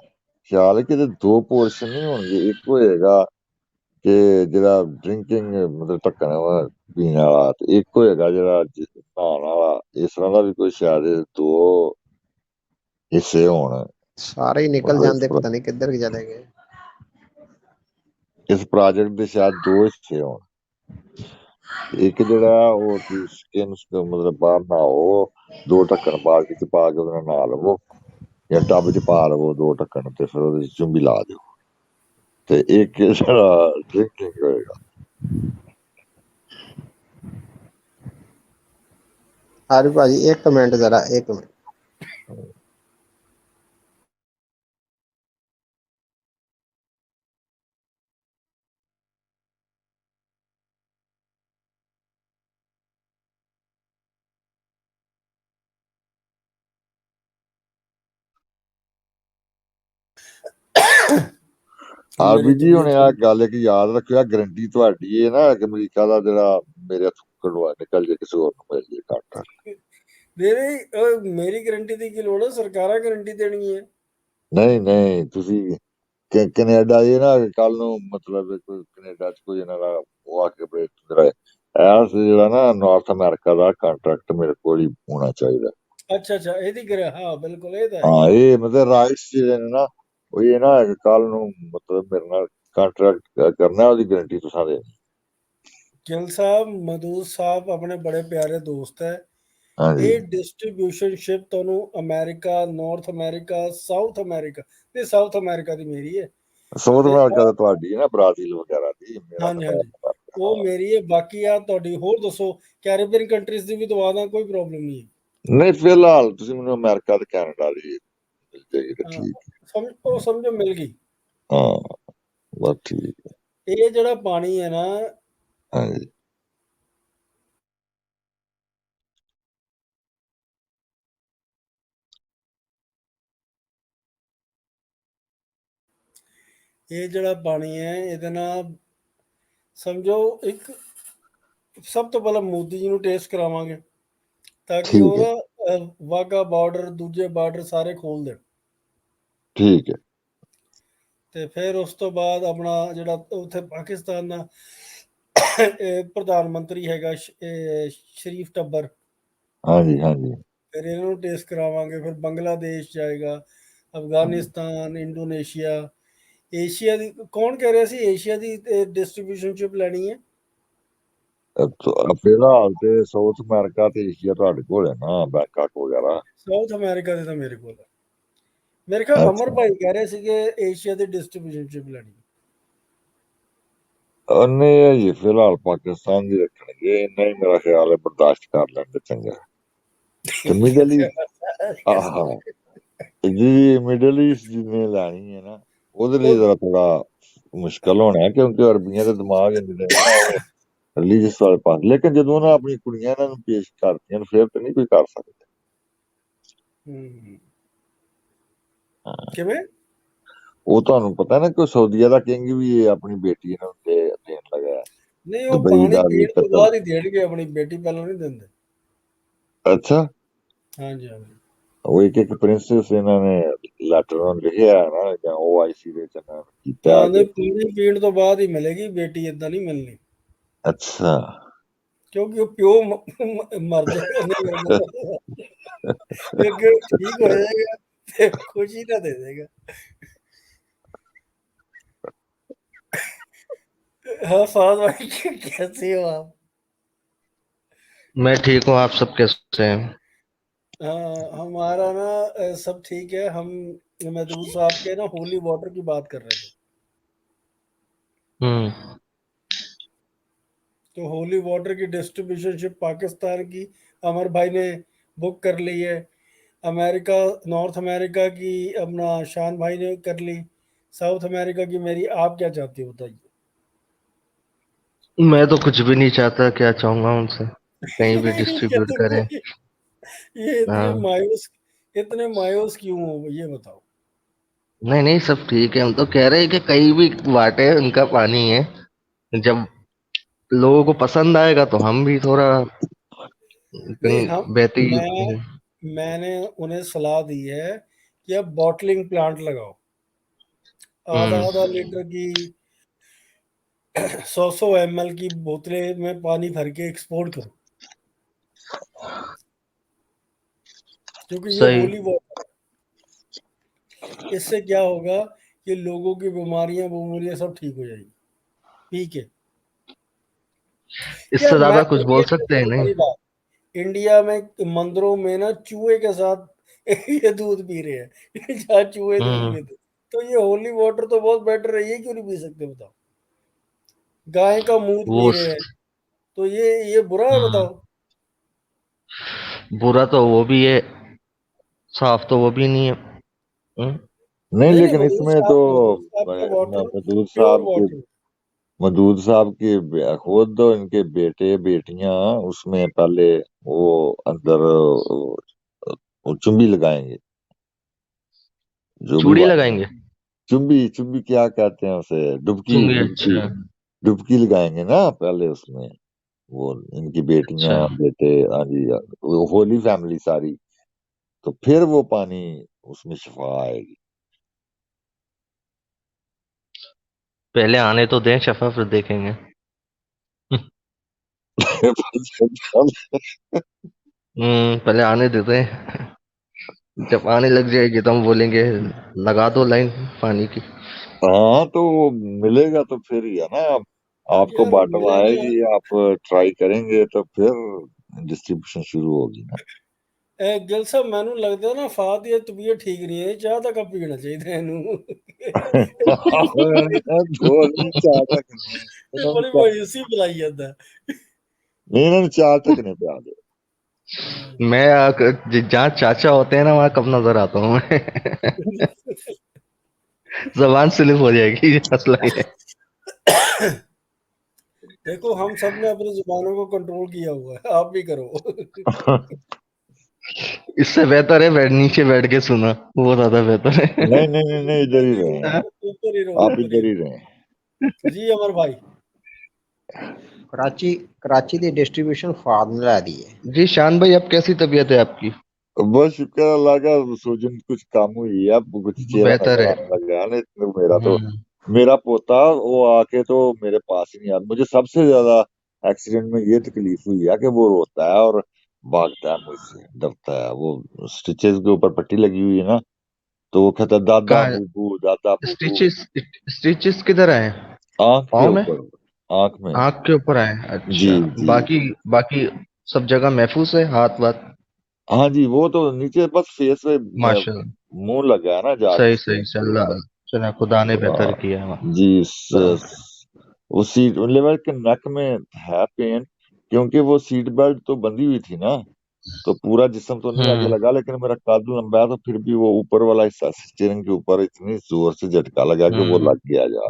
ਖਿਆਲ ਹੈ ਕਿ ਇਹਦੇ ਦੋ ਪੋਰਸ਼ਨ ਨਹੀਂ ਹੋਣਗੇ। ਇੱਕ ਹੋਏਗਾ ਕਿ ਜਿਹੜਾ ਡਰਿੰਕਿੰਗ ਮਤਲਬ ਢੱਕਣ ਵਾ ਪੀਣ ਵਾਲਾ, ਤੇ ਇੱਕ ਹੋਏਗਾ ਜਿਹੜਾ ਨਹਾਉਣ ਵਾਲਾ। ਇਸ ਤਰ੍ਹਾਂ ਦਾ ਵੀ ਕੋਈ ਸ਼ਾਇਦ ਦੋ ਹਿੱਸੇ ਹੋਣ। ਸਾਰੇ ਹੀ ਨਿਕਲ ਜਾਂਦੇ, ਪਤਾ ਨਹੀਂ ਕਿੱਧਰ ਚਲੇ ਗਏ। ਇਸ ਪ੍ਰੋਜੈਕਟ ਦੇ ਸ਼ਾਇਦ ਦੋ ਹਿੱਸੇ ਹੋਣ। ਇੱਕ ਜਿਹੜਾ ਉਹ ਤੁਸੀਂ ਸਕਿਨ ਮਤਲਬ ਬਾਹਰ ਨਹਾਓ, ਦੋ ਢੱਕਣ ਬਾਲਟੀ ਚ ਪਾ ਕੇ ਉਹਦੇ ਨਾਲ ਨਹਾ ਲਵੋ, ਜਾਂ ਟੱਬ ਚ ਪਾ ਲਵੋ ਦੋ ਢੱਕਣ, ਤੇ ਫਿਰ ਉਹਦੇ ਚ ਚੁੰਬੀ ਲਾ ਦਿਓ। ਤੇ ਇੱਕ ਜਿਹੜਾ ਡਰਿੰਕਿੰਗ ਹੋਏਗਾ। ਹਾਂ ਭਾਜੀ, ਇੱਕ ਮਿੰਟ ਜ਼ਰਾ, ਇੱਕ ਮਿੰਟ। ਆਰਬੀ ਮੇਰੀ ਜੀ, ਹੁਣ ਤਬੀਅਤ ਆ ਗੱਲ ਇੱਕ ਯਾਦ ਰੱਖਿਓ, ਗਰੰਟੀ ਤੁਹਾਡੀ ਹੈ ਨਾ ਕਿ ਅਮਰੀਕਾ ਦਾ ਜਿਹੜਾ ਮੇਰੇ ਹੱਥੋਂ ਕਢਵਾ ਨਿਕਲ ਜੇ, ਕਿਸੇ ਹੋਰ ਨੂੰ ਮਿਲ ਜੇ ਕਾਂਟਰੈਕਟ। ਮੇਰੀ ਗਾਰੰਟੀ ਦੀ ਕੀ ਲੋੜ ਹੈ? ਸਰਕਾਰਾਂ ਗਾਰੰਟੀ ਦੇਣੀ ਹੈ। ਨਹੀਂ ਨਹੀਂ, ਤੁਸੀਂ ਕੈਨੇਡਾ ਇਹ ਨਾ ਕੱਲ ਨੂੰ ਮਤਲਬ ਕੋਈ ਕੈਨੇਡਾ ਚ ਕੋਈ ਇਹਨਾਂ ਦਾ ਉਹ ਆ ਕੇ ਐਸ ਜਿਹੜਾ ਨਾ ਨਾਰਥ ਅਮਰੀਕਾ ਦਾ ਕਾਂਟਰੈਕਟ ਮੇਰੇ ਕੋਲ ਹੀ ਹੋਣਾ ਚਾਹੀਦਾ। ਅੱਛਾ ਅੱਛਾ, ਹਾਂ ਬਿਲਕੁਲ, ਇਹ ਤਾਂ ਹੈ। ਹਾਂ, ਇਹ ਮਤਲਬ ਰਾਈਟਸ ਜਿਹੜੇ ਨੇ ਨਾ, ਉਹ ਇਹ ਨਾ ਹੈ ਕਿ ਕੱਲ ਨੂੰ ਮਤਲਬ ਮੇਰੇ ਨਾਲ ਕਾਂਟਰੈਕਟ ਕਰਨਾ, ਉਹਦੀ ਗਾਰੰਟੀ ਤੁਸੀਂ ਦੇਣੀ। ਗਿੱਲ ਸਾਹਿਬ, ਮਦੂਦ ਸਾਹਿਬ ਆਪਣੇ ਬੜੇ ਪਿਆਰੇ ਦੋਸਤ ਹੈ। ਹਾਂਜੀ, ਇਹ ਡਿਸਟ੍ਰੀਬਿਊਸ਼ਨਸ਼ਿਪ ਤੁਹਾਨੂੰ America, north America, south America, ਤੇ ਸਾਊਥ ਅਮਰੀਕਾ ਦੀ ਮੇਰੀ ਹੈ। ਸਾਊਥ ਤੇ ਅਮਰੀਕਾ ਤਾਂ ਤੁਹਾਡੀ ਹੈ ਨਾ, ਬ੍ਰਾਜ਼ੀਲ ਵਗੈਰਾ ਦੀ। ਮੇਰਾ ਹਾਂਜੀ ਤਾਂ ਹਾਂਜੀ, ਉਹ ਮੇਰੀ ਹੈ। ਬਾਕੀ ਆ ਤੁਹਾਡੀ, ਹੋਰ ਦੱਸੋ, ਕੈਰੀਬੀਅਨ ਕੰਟਰੀਜ਼ ਦੀ ਵੀ ਦਵਾ ਦਾਂ, ਕੋਈ ਪ੍ਰੋਬਲਮ ਨਹੀਂ ਹੈ। ਨਹੀਂ, ਫਿਲਹਾਲ ਤੁਸੀਂ ਮੈਨੂੰ ਅਮਰੀਕਾ ਤੇ ਕੈਨੇਡਾ ਦੀ ਮਿਲ ਜਾਏਗੀ ਤਾਂ ਹਾਂ, ਠੀਕ। ਸਮਝੋ ਮਿਲ ਗਈ। ਹਾਂ, ਬਸ ਠੀਕ। ਇਹ ਜਿਹੜਾ ਪਾਣੀ ਹੈ ਨਾ, ਹਾਂਜੀ, ਇਹ ਜਿਹੜਾ ਪਾਣੀ ਹੈ, ਇਹਦੇ ਨਾਲ ਸਮਝੋ ਇੱਕ, ਸਭ ਤੋਂ ਪਹਿਲਾਂ ਮੋਦੀ ਜੀ ਨੂੰ ਟੇਸਟ ਕਰਾਵਾਂਗੇ, ਤਾਂ ਕਿ ਉਹ ਠੀਕ ਹੈ, ਨਾ ਵਾਹਗਾ ਬਾਰਡਰ, ਦੂਜੇ ਬਾਰਡਰ ਸਾਰੇ ਖੋਲ ਦੇਣ। ਠੀਕ ਹੈ। ਤੇ ਫਿਰ ਉਸ ਤੋਂ ਬਾਅਦ ਆਪਣਾ ਜਿਹੜਾ ਉੱਥੇ ਪਾਕਿਸਤਾਨ ਦਾ ਪ੍ਰਧਾਨ ਮੰਤਰੀ ਹੈਗਾ, ਸ਼ਰੀਫ ਟੱਬਰ, ਹਾਂਜੀ ਹਾਂਜੀ। फिर ਇਹਨਾਂ ਨੂੰ ਟੇਸਟ ਕਰਾਵਾਂਗੇ, ਫਿਰ ਬੰਗਲਾਦੇਸ਼ ਜਾਏਗਾ, ਅਫਗਾਨਿਸਤਾਨ, ਇੰਡੋਨੇਸ਼ੀਆ, ਏਸ਼ੀਆ ਦੀ ਕੌਣ ਕਹਿ ਰਿਹਾ ਸੀ ਏਸ਼ੀਆ ਦੀ ਡਿਸਟ੍ਰੀਬਿਊਸ਼ਨਸ਼ਿਪ ਲੈਣੀ ਹੈ? ਫਿਲਹਾਲ ਤੇ ਸਾਊਥ ਅਮਰੀਕਾ ਤੇ ਏਸ਼ੀਆ ਤੁਹਾਡੇ ਕੋਲ ਹੈ ਨਾ, ਬੈਂਕਾਕ ਵਗੈਰਾ। ਸਾਊਥ ਅਮਰੀਕਾ ਦੇ ਤਾਂ ਮੇਰੇ ਕੋਲ ਹੈ। ਮੇਰੇ ਖਿਆਲ ਅਮਰ ਅੱਛਾ, ਭਾਈ ਕਹਿ ਰਹੇ ਸੀਗੇ ਏਸ਼ੀਆ ਦੀ ਡਿਸਟ੍ਰੀਬਿਊਸ਼ਨਸ਼ਿਪ ਲੈਣੀ। ਨਹੀਂ ਜੀ ਫਿਲਹਾਲ ਪਾਕਿਸਤਾਨ ਦੀ ਰੱਖਣਗੇ, ਇੰਨਾ ਹੀ ਮੇਰਾ ਖਿਆਲ ਹੈ, ਬਰਦਾਸ਼ਤ ਕਰ ਲੈਣਗੇ ਚੰਗਾ। ਤੇ ਮਿਡਲ ਈਸਟ, ਆਹ ਜੀ ਮਿਡਲ ਈਸਟ ਜਿਹਨੇ ਲੈਣੀ ਹੈ ਨਾ, ਉਹਦੇ ਲਈ ਜ਼ਰਾ ਥੋੜਾ ਮੁਸ਼ਕਲ ਹੋਣਾ ਹੈ, ਕਿਉਂਕਿ ਅਰਬੀਆਂ ਦੇ ਦਿਮਾਗ ਜਿਹੜੇ ਨੇ ਨਾ ਉਹ ਰਿਲੀਜੀਅਸ ਵਾਲੇ ਪਾਸ, ਲੇਕਿਨ ਜਦੋਂ ਉਹਨਾਂ ਆਪਣੀ ਕੁੜੀਆਂ ਇਹਨਾਂ ਨੂੰ ਪੇਸ਼ ਕਰਤੀਆਂ ਫਿਰ ਤਾਂ ਨਹੀਂ ਕੋਈ ਕਰ ਸਕਦਾ। ਕਿਵੇਂ? ਉਹ ਤੁਹਾਨੂੰ ਪਤਾ ਨਾ ਕਿ ਸਾਊਦੀਆ ਦਾ ਕਿੰਗ ਵੀ ਆਪਣੀ ਬੇਟੀ ਇਹਨਾਂ ਨੂੰ ਦੇਣ ਲੱਗਾ ਹੈ। ਨਹੀਂ, ਉਹ ਦੁਬਈ ਪਾਣੀ ਦਾ ਵੀ ਪੀਣ ਤੋਂ ਕਤਲ। ਬਾਅਦ ਹੀ ਦੇਣਗੇ, ਆਪਣੀ ਬੇਟੀ ਪਹਿਲਾਂ ਨਹੀਂ ਦਿੰਦੇ। ਅੱਛਾ, ਹਾਂਜੀ ਹਾਂਜੀ। ਉਹ ਇੱਕ ਪ੍ਰਿੰਸੈਸ ਇਹਨਾਂ ਨੇ ਲੈਟਰ ਨੂੰ ਲਿਖਿਆ ਹੈ ਨਾ, ਜਾਂ OIC ਦੇ ਚ ਇਹਨਾਂ ਨੇ ਕੀਤਾ ਹਾਂ, ਕਿ ਨਹੀਂ ਪਾਣੀ ਪੀਣ ਤੋਂ ਬਾਅਦ ਹੀ ਮਿਲੇਗੀ ਬੇਟੀ, ਏਦਾਂ ਨਹੀਂ ਮਿਲਣੀ, ਅੱਛਾ ਕਿਉਂਕਿ ਉਹ ਪਿਓ ਮਰ ਜਾਏਗਾ, ਨਹੀਂ ਮਰਦਾ, ਅੱਗੇ ਠੀਕ ਹੋ ਜਾਏਗਾ ਤੇ ਖੁਸ਼ੀ ਨਾ ਦੇ देगा। हाँ फहद भाई, कैसे हो आप? मैं ठीक हूँ। आप सब कैसे हैं? हाँ, हमारा ना सब ठीक है। हम महदूद साहब के ना होली वाटर की बात कर रहे थे। हम्म। तो होली वाटर की डिस्ट्रीब्यूशनशिप पाकिस्तान की अमर भाई ने बुक कर ली है। अमेरिका, नॉर्थ अमेरिका की अपना शान भाई ने कर ली। साउथ अमेरिका की मेरी, आप क्या चाहते हो बताइए? मैं तो कुछ भी नहीं चाहता, क्या चाहूंगा उनसे कहीं भी ये डिस्ट्रीब्यूट तो करें। ये हाँ, इतने मायूस क्यों हो, ये बताओ। नहीं नहीं, सब ठीक है। हम तो कह रहे हैं कि कहीं भी बांटे, उनका पानी है। जब लोगों को पसंद आएगा तो हम भी थोड़ा नहीं, हम बहती। मैंने उन्हें सलाह दी है कि अब बॉटलिंग प्लांट लगाओ, आधा हम्म। आधा लीटर की 100 ml की बोतलें में पानी भर के एक्सपोर्ट करो, क्योंकि ये सही। होली वाटर है। इससे क्या होगा कि लोगों की बीमारियां सब ठीक हो जाएगी पी के। इससे यार मैं ज्यादा कुछ तो बोल ये सकते हैं नहीं। मेरी बात, इंडिया में मंदिरों में ना चूहे के साथ ये दूध पी रहे हैं जहाँ चूहे दूध हम्म। पीते, तो ये होली वाटर तो बहुत बेटर है, ये क्यों नहीं पी सकते बताओ? गाय का मूत पी वो रहे हैं, तो ये बुरा है हम्म, बताओ? बुरा तो वो भी है, साफ तो वो भी नहीं है। नहीं, नहीं नहीं, लेकिन इसमें तो मधुर साहब का वाटर मदूद प्योर साहब की वाटर। मदूद साहब की खुद तो इनके बेटे बेटियां उसमें पहले वो अंदर वो चुंबी लगाएंगे, जो भी चूड़ी वाटर, लगाएंगे। चुंबी चुंबी क्या कहते हैं उसे, डुबकी चुंगी, डुबकी अच्छा। डुबकी लगाएंगे ना पहले उसमें, वो इनकी बेटियां अच्छा, बेटे, हाँ जी, वो होली फैमिली सारी, तो फिर वो पानी उसमें शफा आएगी। पहले आने तो दें शफा, फिर देखेंगे। पहले आने देते हैं। जब आने लग जाएगी तो हम बोलेंगे लगा दो लाइन पानी की। हाँ तो वो मिलेगा तो फिर ही है ना, आपको यार बॉटम मिलेगा। आएगी, आप ट्राई करेंगे तो फिर डिस्ट्रीब्यूशन शुरू होगी ना। ਗਿਲ ਸਾਹਿਬ, ਮੈਨੂੰ ਲੱਗਦਾ ਨਾ ਫਾਦ ਦੀ ਤਬੀਅਤ ਠੀਕ ਨਹੀਂ ਹੈ, ਚਾਹ ਤਾਂ ਕੱਪ ਪੀਣਾ ਚਾਹੀਦਾ ਇਹਨੂੰ। ਦੋ ਨਹੀਂ ਚਾਰ ਤੱਕ ਨਹੀਂ, ਇਹ ਬੜੀ ਮਾਯੂਸੀ ਬੁਲਾਈ ਜਾਂਦਾ। नहीं इन्होंने चार तक नहीं पिया दे। मैं जहाँ चाचा होते हैं ना, वहां कब नजर आता हूँ मैं। जबान स्लिप हो जाएगी, मसला ये है। देखो, हम सब ने अपनी जुबानों को कंट्रोल किया हुआ है, आप भी करो। इससे बेहतर है नीचे बैठ के सुना, वो ज्यादा बेहतर है। नहीं नहीं नहीं नहीं, इधर ही रहे, ऊपर ही रहो, आप ऊपर ही इधर ही रहो। रहे। जी अमर भाई। कराची ਦੀ ਡਿਸਟ੍ਰੀਬਿਊਸ਼ਨ ਫਾਦ ਨੇ ਲੈ ਦੀ ਹੈ। जी शान भाई, अब कैसी तबीयत है आपकी? बस शुक्र अल्लाह का, सूजन कुछ कम हुई है, अब कुछ चेहरा बेहतर नजर है। आने लग गया है। नहीं तो मेरा तो, हम्म। मेरा पोता वो आके तो मेरे पास ही नहीं आता। मुझे सबसे ज्यादा एक्सीडेंट में ये तकलीफ हुई है कि वो रोता है और भागता है मुझसे, डरता है। वो स्टिचेस के ऊपर पट्टी लगी हुई है ना, तो वो कहता है दादा कहाँ? बूबू, दादा बूबू। स्टिचेस? स्टिचेस किधर आए? आंख के पाँव में? ऊपर, आंख में। आँख के ऊपर आए? जी अच्छा। जी। बाकी बाकी सब जगह महफूज है, हाथ वाथ? हाँ जी, वो तो नीचे बस फेस पे माशाल्लाह। मुंह लगा है ना जाके सही से। सही चल रहा। चला, खुदा ने बेहतर हाँ, किया है वहाँ। जी। हाँ। वो सीट लेवल के नेक में है पेन, क्योंकि वो सीट बेल्ट तो बंधी हुई थी ना, तो पूरा जिस्म तो नहीं आगे हम्म लगा, लेकिन मेरा कद लंबा है, तो फिर भी वो ऊपर वाला हिस्सा स्टीयरिंग के ऊपर इतनी जोर से झटका लगा कि वो हम्म लग गया जा,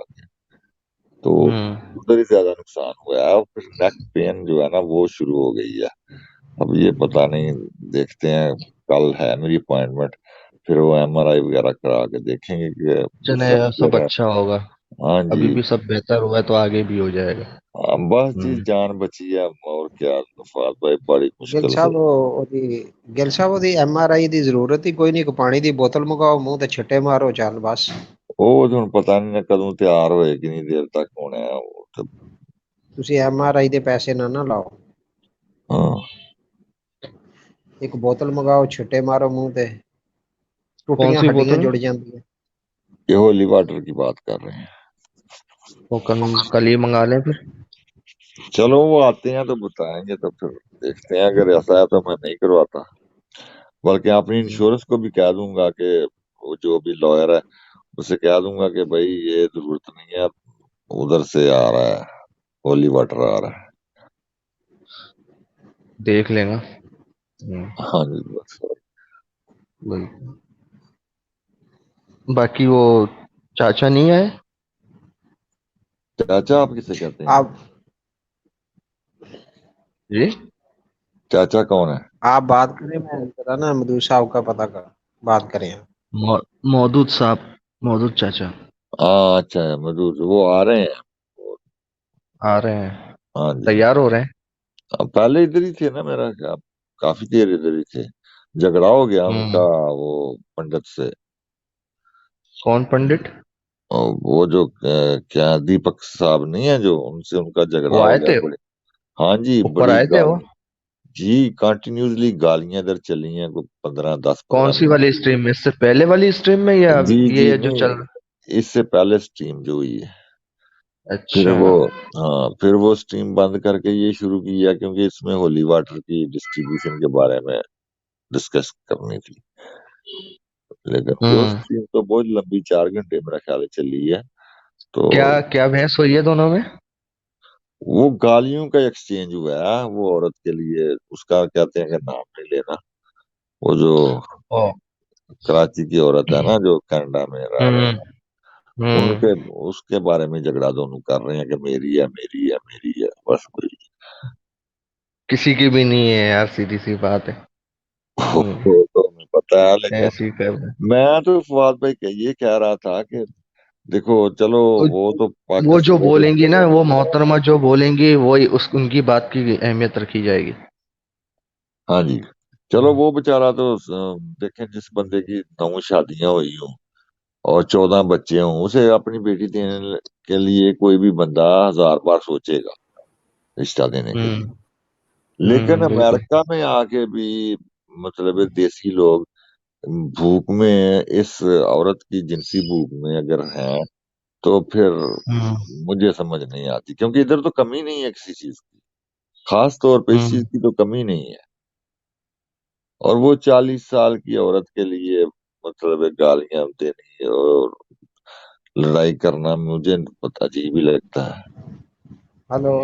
तो हम्म। उधर ही ज्यादा नुकसान हुआ है। और फिर नेक पेन जो है ना वो शुरू हो गई है। अब ये पता नहीं, देखते हैं, कल है मेरी अपॉइंटमेंट, फिर वो एमआरआई वगैरह करा के देखेंगे कि चले, सब फ्रैक्चर है। अच्छा होगा। हाँ अभी जी। भी सब बेहतर हुआ है तो आगे भी हो जाएगा। हाँ, बस जी हम्म। जान बची है, और क्या। नफात भाई बड़ी ਗਿੱਲ मुश्किल ਸਾਹਿਬ से। ਉਹਦੀ ਗਿੱਲ ਸਾਹਿਬ ਉਹਦੀ ਐਮਆਰਆਈ ਦੀ ਜ਼ਰੂਰਤ ਹੀ ਕੋਈ ਨਹੀਂ, ਇੱਕ ਪਾਣੀ ਦੀ ਬੋਤਲ ਮੰਗਾਓ, ਮੂੰਹ ਤੇ ਛਿੱਟੇ ਮਾਰੋ, ਚੱਲ ਬਸ। ਉਹ ਤੇ ਹੁਣ ਪਤਾ ਨਹੀਂ ਕਦੋਂ ਤਿਆਰ ਹੋਏ, ਕਿੰਨੀ ਦੇਰ ਤੱਕ ਹੋਣਾ ਹੈ ਉਹ ਤੇ। ਤੁਸੀਂ ਐਮਆਰਆਈ ਦੇ ਪੈਸੇ ਨਾ ਲਾਓ, हाँ। ਇੱਕ ਬੋਤਲ ਮੰਗਾਓ, ਛਿੱਟੇ ਮਾਰੋ ਮੂੰਹ ਤੇ, कौन ਟੁੱਟੀਆਂ सी ਹੱਡੀਆਂ बोतल? ਜੁੜ ਜਾਂਦੀਆਂ। ये होली वाटर की बात कर रहे हैं। वो कल ही मंगा लें फिर। चलो वो आते हैं तो बताएंगे, तो फिर देखते हैं, अगर ऐसा है तो मैं नहीं करवाता, बल्कि अपनी इंश्योरेंस को भी कह दूंगा कि वो जो भी लॉयर है उसे कह दूंगा कि भाई ये जरूरत नहीं है, उधर से आ रहा है, होली वाटर आ रहा है। देख लेगा। हाँ जी बस। बिल्कुल। बाकी वो चाचा नहीं आए? चाचा आप किसे कहते हैं? आप जी। चाचा कौन है? आप बात करें, मैं जरा ना मधु साहब का पता कर बात करें। मौ, मौदूद साहब, मौदूद चाचा हाँ अच्छा है, मजदूर वो आ रहे हैं। आ रहे हैं? हाँ जी। तैयार हो रहे हैं? अब पहले इधर ही थे ना, मेरा क्या, काफी देर इधर ही थे। झगड़ा हो गया उनका हम्म। वो पंडित से। कौन पंडित? और वो जो क्या दीपक साहब नहीं है जो, उनसे उनका झगड़ा वो हो आए गया थे? बड़े। हाँ जी, ऊपर बड़ी आए थे वो? गाली। जी, कंटिन्यूसली गालियां इधर चली हैं, कोई 15 10 15 कौन सी मिनट वाली स्ट्रीम में? इससे पहले वाली स्ट्रीम में या जी जी ये जो चल? नहीं, इससे पहले स्ट्रीम जो हुई है, फिर अच्छा। वो, हाँ फिर वो स्ट्रीम बंद करके ये शुरू किया, क्योंकि इसमें होली वाटर की डिस्ट्रीब्यूशन के बारे में डिस्कस करनी थी। लेकिन वो हम्म। स्ट्रीम तो बहुत लंबी, 4 घंटे मेरा ख्याल है चली है। तो क्या क्या बहस हुई है दोनों में? वो गालियों का एक्सचेंज हुआ है, वो औरत के लिए, उसका कहते हैं कि नाम नहीं लेना, वो जो ओ। कराची की औरत है ना जो कनाडा में रह रहे हम्म हैं, उनके, हम्म। उसके बारे में झगड़ा दोनों कर रहे हैं कि मेरी है, मेरी है, मेरी है, बस वही। किसी की भी नहीं है यार, सीधी सी बात है। वो हम्म। तो हमें पता है, लेकिन ऐसे ही कर रहे हैं। मैं तो फवाद भाई ये कह रहा था कि देखो चलो, वो तो वो जो पाकिस्तान वो, बोलेंगी ना, वो मोहतरमा जो बोलेंगी वही उस उनकी बात की अहमियत रखी जाएगी। हाँ जी, चलो वो बेचारा तो देखें, जिस बंदे की 9 शादियां हुई हों और 14 बच्चे हों, उसे अपनी बेटी देने के लिए कोई भी बंदा 1000 बार सोचेगा रिश्ता देने के लिए। लेकिन बिल्कुल। अमेरिका में आके भी, मतलब देसी लोग भूख में, इस औरत की जिनसी भूख में अगर हैं, तो फिर हम्म मुझे समझ नहीं आती, क्योंकि इधर तो कमी नहीं है किसी चीज की, खास तौर पे इस चीज हम्म। की तो कमी नहीं है। और वो 40 साल की औरत के लिए, मतलब गालियां देनी और लड़ाई करना, मुझे पता अजीब ही लगता है। हेलो।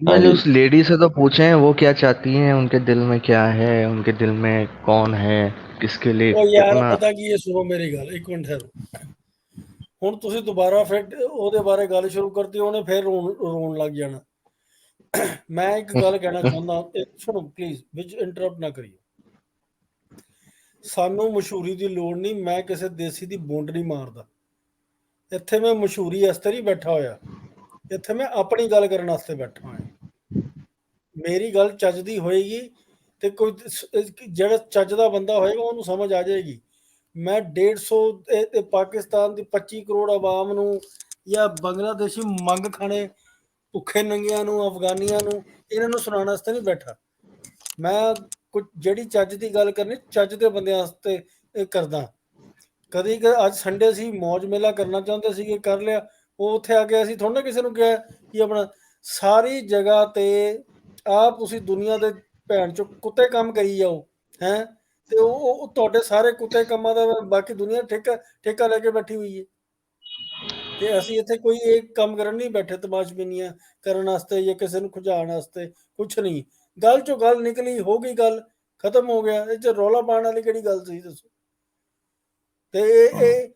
हाँ मैंने जी। उस लेडी से तो पूछे हैं वो क्या चाहती हैं, उनके दिल में क्या है, उनके दिल में कौन है, किसके लिए ਉਹ ਯਾਰ कितना। ਪਤਾ ਕੀ ਹੈ, ਸੁਣੋ ਮੇਰੀ ਗੱਲ, ਇੱਕ ਮਿੰਟ ਠਹਿਰੋ। ਹੁਣ ਤੁਸੀਂ ਦੁਬਾਰਾ ਫਿਰ ਉਹਦੇ ਬਾਰੇ ਗੱਲ ਸ਼ੁਰੂ ਕਰਤੀ, ਉਹਨੇ ਫਿਰ ਰੋਣ ਲੱਗ ਜਾਣਾ। ਮੈਂ ਇੱਕ ਗੱਲ ਕਹਿਣਾ ਚਾਹੁੰਦਾ, ਸੁਣੋ ਪਲੀਜ਼, ਵਿੱਚ ਇੰਟਰਰਪਟ ਨਾ ਕਰਿਓ। ਸਾਨੂੰ ਮਸ਼ਹੂਰੀ ਦੀ ਲੋੜ ਨਹੀਂ, ਮੈਂ ਕਿਸੇ ਦੇਸੀ ਦੀ ਬੁੰਡ ਨਹੀਂ ਮਾਰਦਾ। ਇੱਥੇ ਮੈਂ ਮਸ਼ਹੂਰੀ ਵਾਸਤੇ ਨਹੀਂ ਬੈਠਾ ਹੋਇਆ, ਇੱਥੇ ਮੈਂ ਆਪਣੀ ਗੱਲ ਕਰਨ ਵਾਸਤੇ ਬੈਠਾ ਹੋਇਆ। ਮੇਰੀ ਗੱਲ ਚੱਜ ਦੀ ਹੋਏਗੀ ਤੇ ਕੋਈ ਜਿਹੜਾ ਚੱਜ ਦਾ ਬੰਦਾ ਹੋਏਗਾ ਉਹਨੂੰ ਸਮਝ ਆ ਜਾਏਗੀ। ਮੈਂ 150 ਪਾਕਿਸਤਾਨ ਦੀ 25 ਕਰੋੜ ਆਵਾਮ ਨੂੰ ਜਾਂ ਬੰਗਲਾਦੇਸ਼ੀ ਮੰਗ ਖਾਣੇ ਭੁੱਖੇ ਨੰਗਿਆਂ ਨੂੰ, ਅਫਗਾਨੀਆਂ ਨੂੰ, ਇਹਨਾਂ ਨੂੰ ਸੁਣਾਉਣ ਵਾਸਤੇ ਨਹੀਂ ਬੈਠਾ। ਮੈਂ ਕੁਝ ਜਿਹੜੀ ਚੱਜ ਦੀ ਗੱਲ ਕਰਨੀ ਚੱਜ ਦੇ ਬੰਦਿਆਂ ਵਾਸਤੇ ਇਹ ਕਰਦਾ। ਕਦੀ ਅੱਜ ਸੰਡੇ ਸੀ, ਮੌਜ ਮੇਲਾ ਕਰਨਾ ਚਾਹੁੰਦੇ ਸੀਗੇ, ਕਰ ਲਿਆ। ਉਹ ਉੱਥੇ ਆ ਕੇ ਅਸੀਂ ਥੋੜਾ ਨਾ ਕਿਸੇ ਨੂੰ ਕਿਹਾ ਕਿ ਆਪਣਾ ਸਾਰੀ ਜਗ੍ਹਾ ਤੇ ਆਪ ਤੁਸੀਂ ਦੁਨੀਆ ਦੇ ਭੈਣ ਚੋ ਕੁੱਤੇ ਕੰਮ ਕਰੀ ਜਾਓ ਹੈ, ਤੇ ਉਹ ਤੁਹਾਡੇ ਸਾਰੇ ਕੁੱਤੇ ਕੰਮਾਂ ਦਾ ਬਾਕੀ ਦੁਨੀਆ ਠੇਕਾ ਲੈ ਕੇ ਬੈਠੀ ਹੋਈ ਹੈ। ਤੇ ਅਸੀਂ ਇੱਥੇ ਕੋਈ ਇਹ ਕੰਮ ਕਰਨ ਨਹੀਂ ਬੈਠੇ ਤਮਾਸ਼ਬੀਨੀਆਂ ਕਰਨ ਵਾਸਤੇ ਜਾਂ ਕਿਸੇ ਨੂੰ ਖੁਜਾਉਣ ਵਾਸਤੇ, ਕੁਛ ਨਹੀਂ। ਗੱਲ ਚੋਂ ਗੱਲ ਨਿਕਲੀ, ਹੋ ਗਈ ਗੱਲ, ਖਤਮ ਹੋ ਗਿਆ। ਇਹ 'ਚ ਰੌਲਾ ਪਾਉਣ ਵਾਲੀ ਕਿਹੜੀ ਗੱਲ ਸੀ ਦੱਸੋ? ਤੇ ਇਹ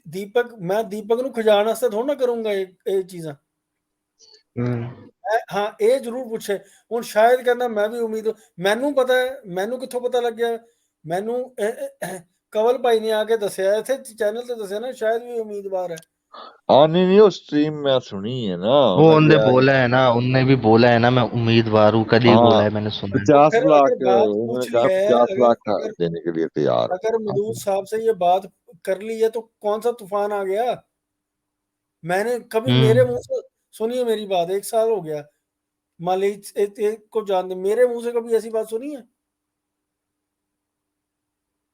ਦੀਪਕ, ਮੈਂ ਦੀਪਕ ਨੂੰ ਖਿਜਾਣ ਵਾਸਤੇ ਥੋੜਾ ਨਾ ਕਰੂੰਗਾ ਇਹ ਚੀਜ਼ਾਂ। ਹਾਂ ਇਹ ਜ਼ਰੂਰ ਪੁੱਛੇ ਹੁਣ, ਸ਼ਾਇਦ ਕਹਿੰਦਾ ਮੈਂ ਵੀ ਉਮੀਦ, ਮੈਨੂੰ ਪਤਾ ਹੈ, ਮੈਨੂੰ ਕਿੱਥੋਂ ਪਤਾ ਲੱਗਿਆ? ਮੈਨੂੰ ਕਵਲ ਭਾਈ ਨੇ ਆ ਕੇ ਦੱਸਿਆ, ਇੱਥੇ ਚੈਨਲ ਤੇ ਦੱਸਿਆ ਨਾ, ਸ਼ਾਇਦ ਵੀ ਉਮੀਦਵਾਰ ਹੈ। हाँ नहीं वो स्ट्रीम मैं सुनी है ना, वो उन्होंने उनने क्या बोला है ना, उनने भी बोला है ना, मैं उम्मीदवार हूँ, कल ही बोला हाँ है, मैंने सुना है। तो 50 फिर लाख अगर बात उन्होंने पूछ कहा लिया है, 50 अगर लाख अगर देने के लिए तैयार है। अगर मदूद साहब से ये बात कर ली है तो कौन सा तूफान आ गया? मैंने कभी मेरे मुंह से, सुनिए मेरी बात, 1 साल हो गया मालिक को जानते, मेरे मुंह से कभी ऐसी बात सुनी है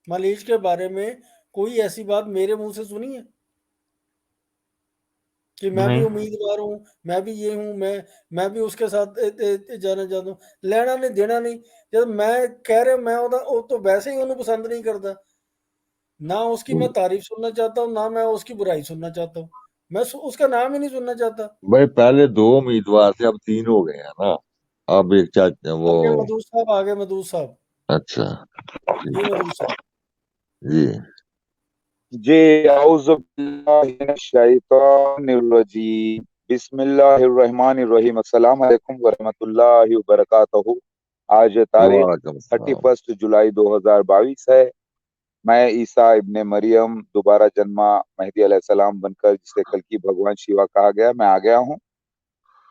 मालिश के बारे में? कोई ऐसी बात मेरे मुंह से सुनी है कि मैं भी नहीं। उम्मीदवार हूँ, मैं भी ये हूँ, मैं भी उसके साथ जाना चाहता हूँ? लेना नहीं देना नहीं। जब मैं कह रहे मैं वो तो वैसे ही उन्हें पसंद नहीं करता, ना उसकी मैं तारीफ सुनना चाहता हूँ, ना मैं उसकी बुराई सुनना चाहता हूँ। मैं उसका नाम ही नहीं सुनना चाहता। भाई पहले 2 उम्मीदवार थे, अब 3 हो गए हैं ना। अब एक वो आगे मधु साहब, आगे मधु साहब, अच्छा जी मधु साहब। जी जी औज़ुबिल्लाहिमिनश्शैतानिर्रजीम बिस्मिल्लाहिर्रहमानिर्रहीम अस्सलाम वालेकुम वरहमतुल्लाहि वबरकातुहू। आज तारीख वालेकुम सलाम। 31 जुलाई 2022 है। मैं ईसा इब्ने मरियम दोबारा जन्मा मेहदी अलैहिस्सलाम बनकर, जिसे कल की भगवान शिवा कहा गया, मैं आ गया हूँ।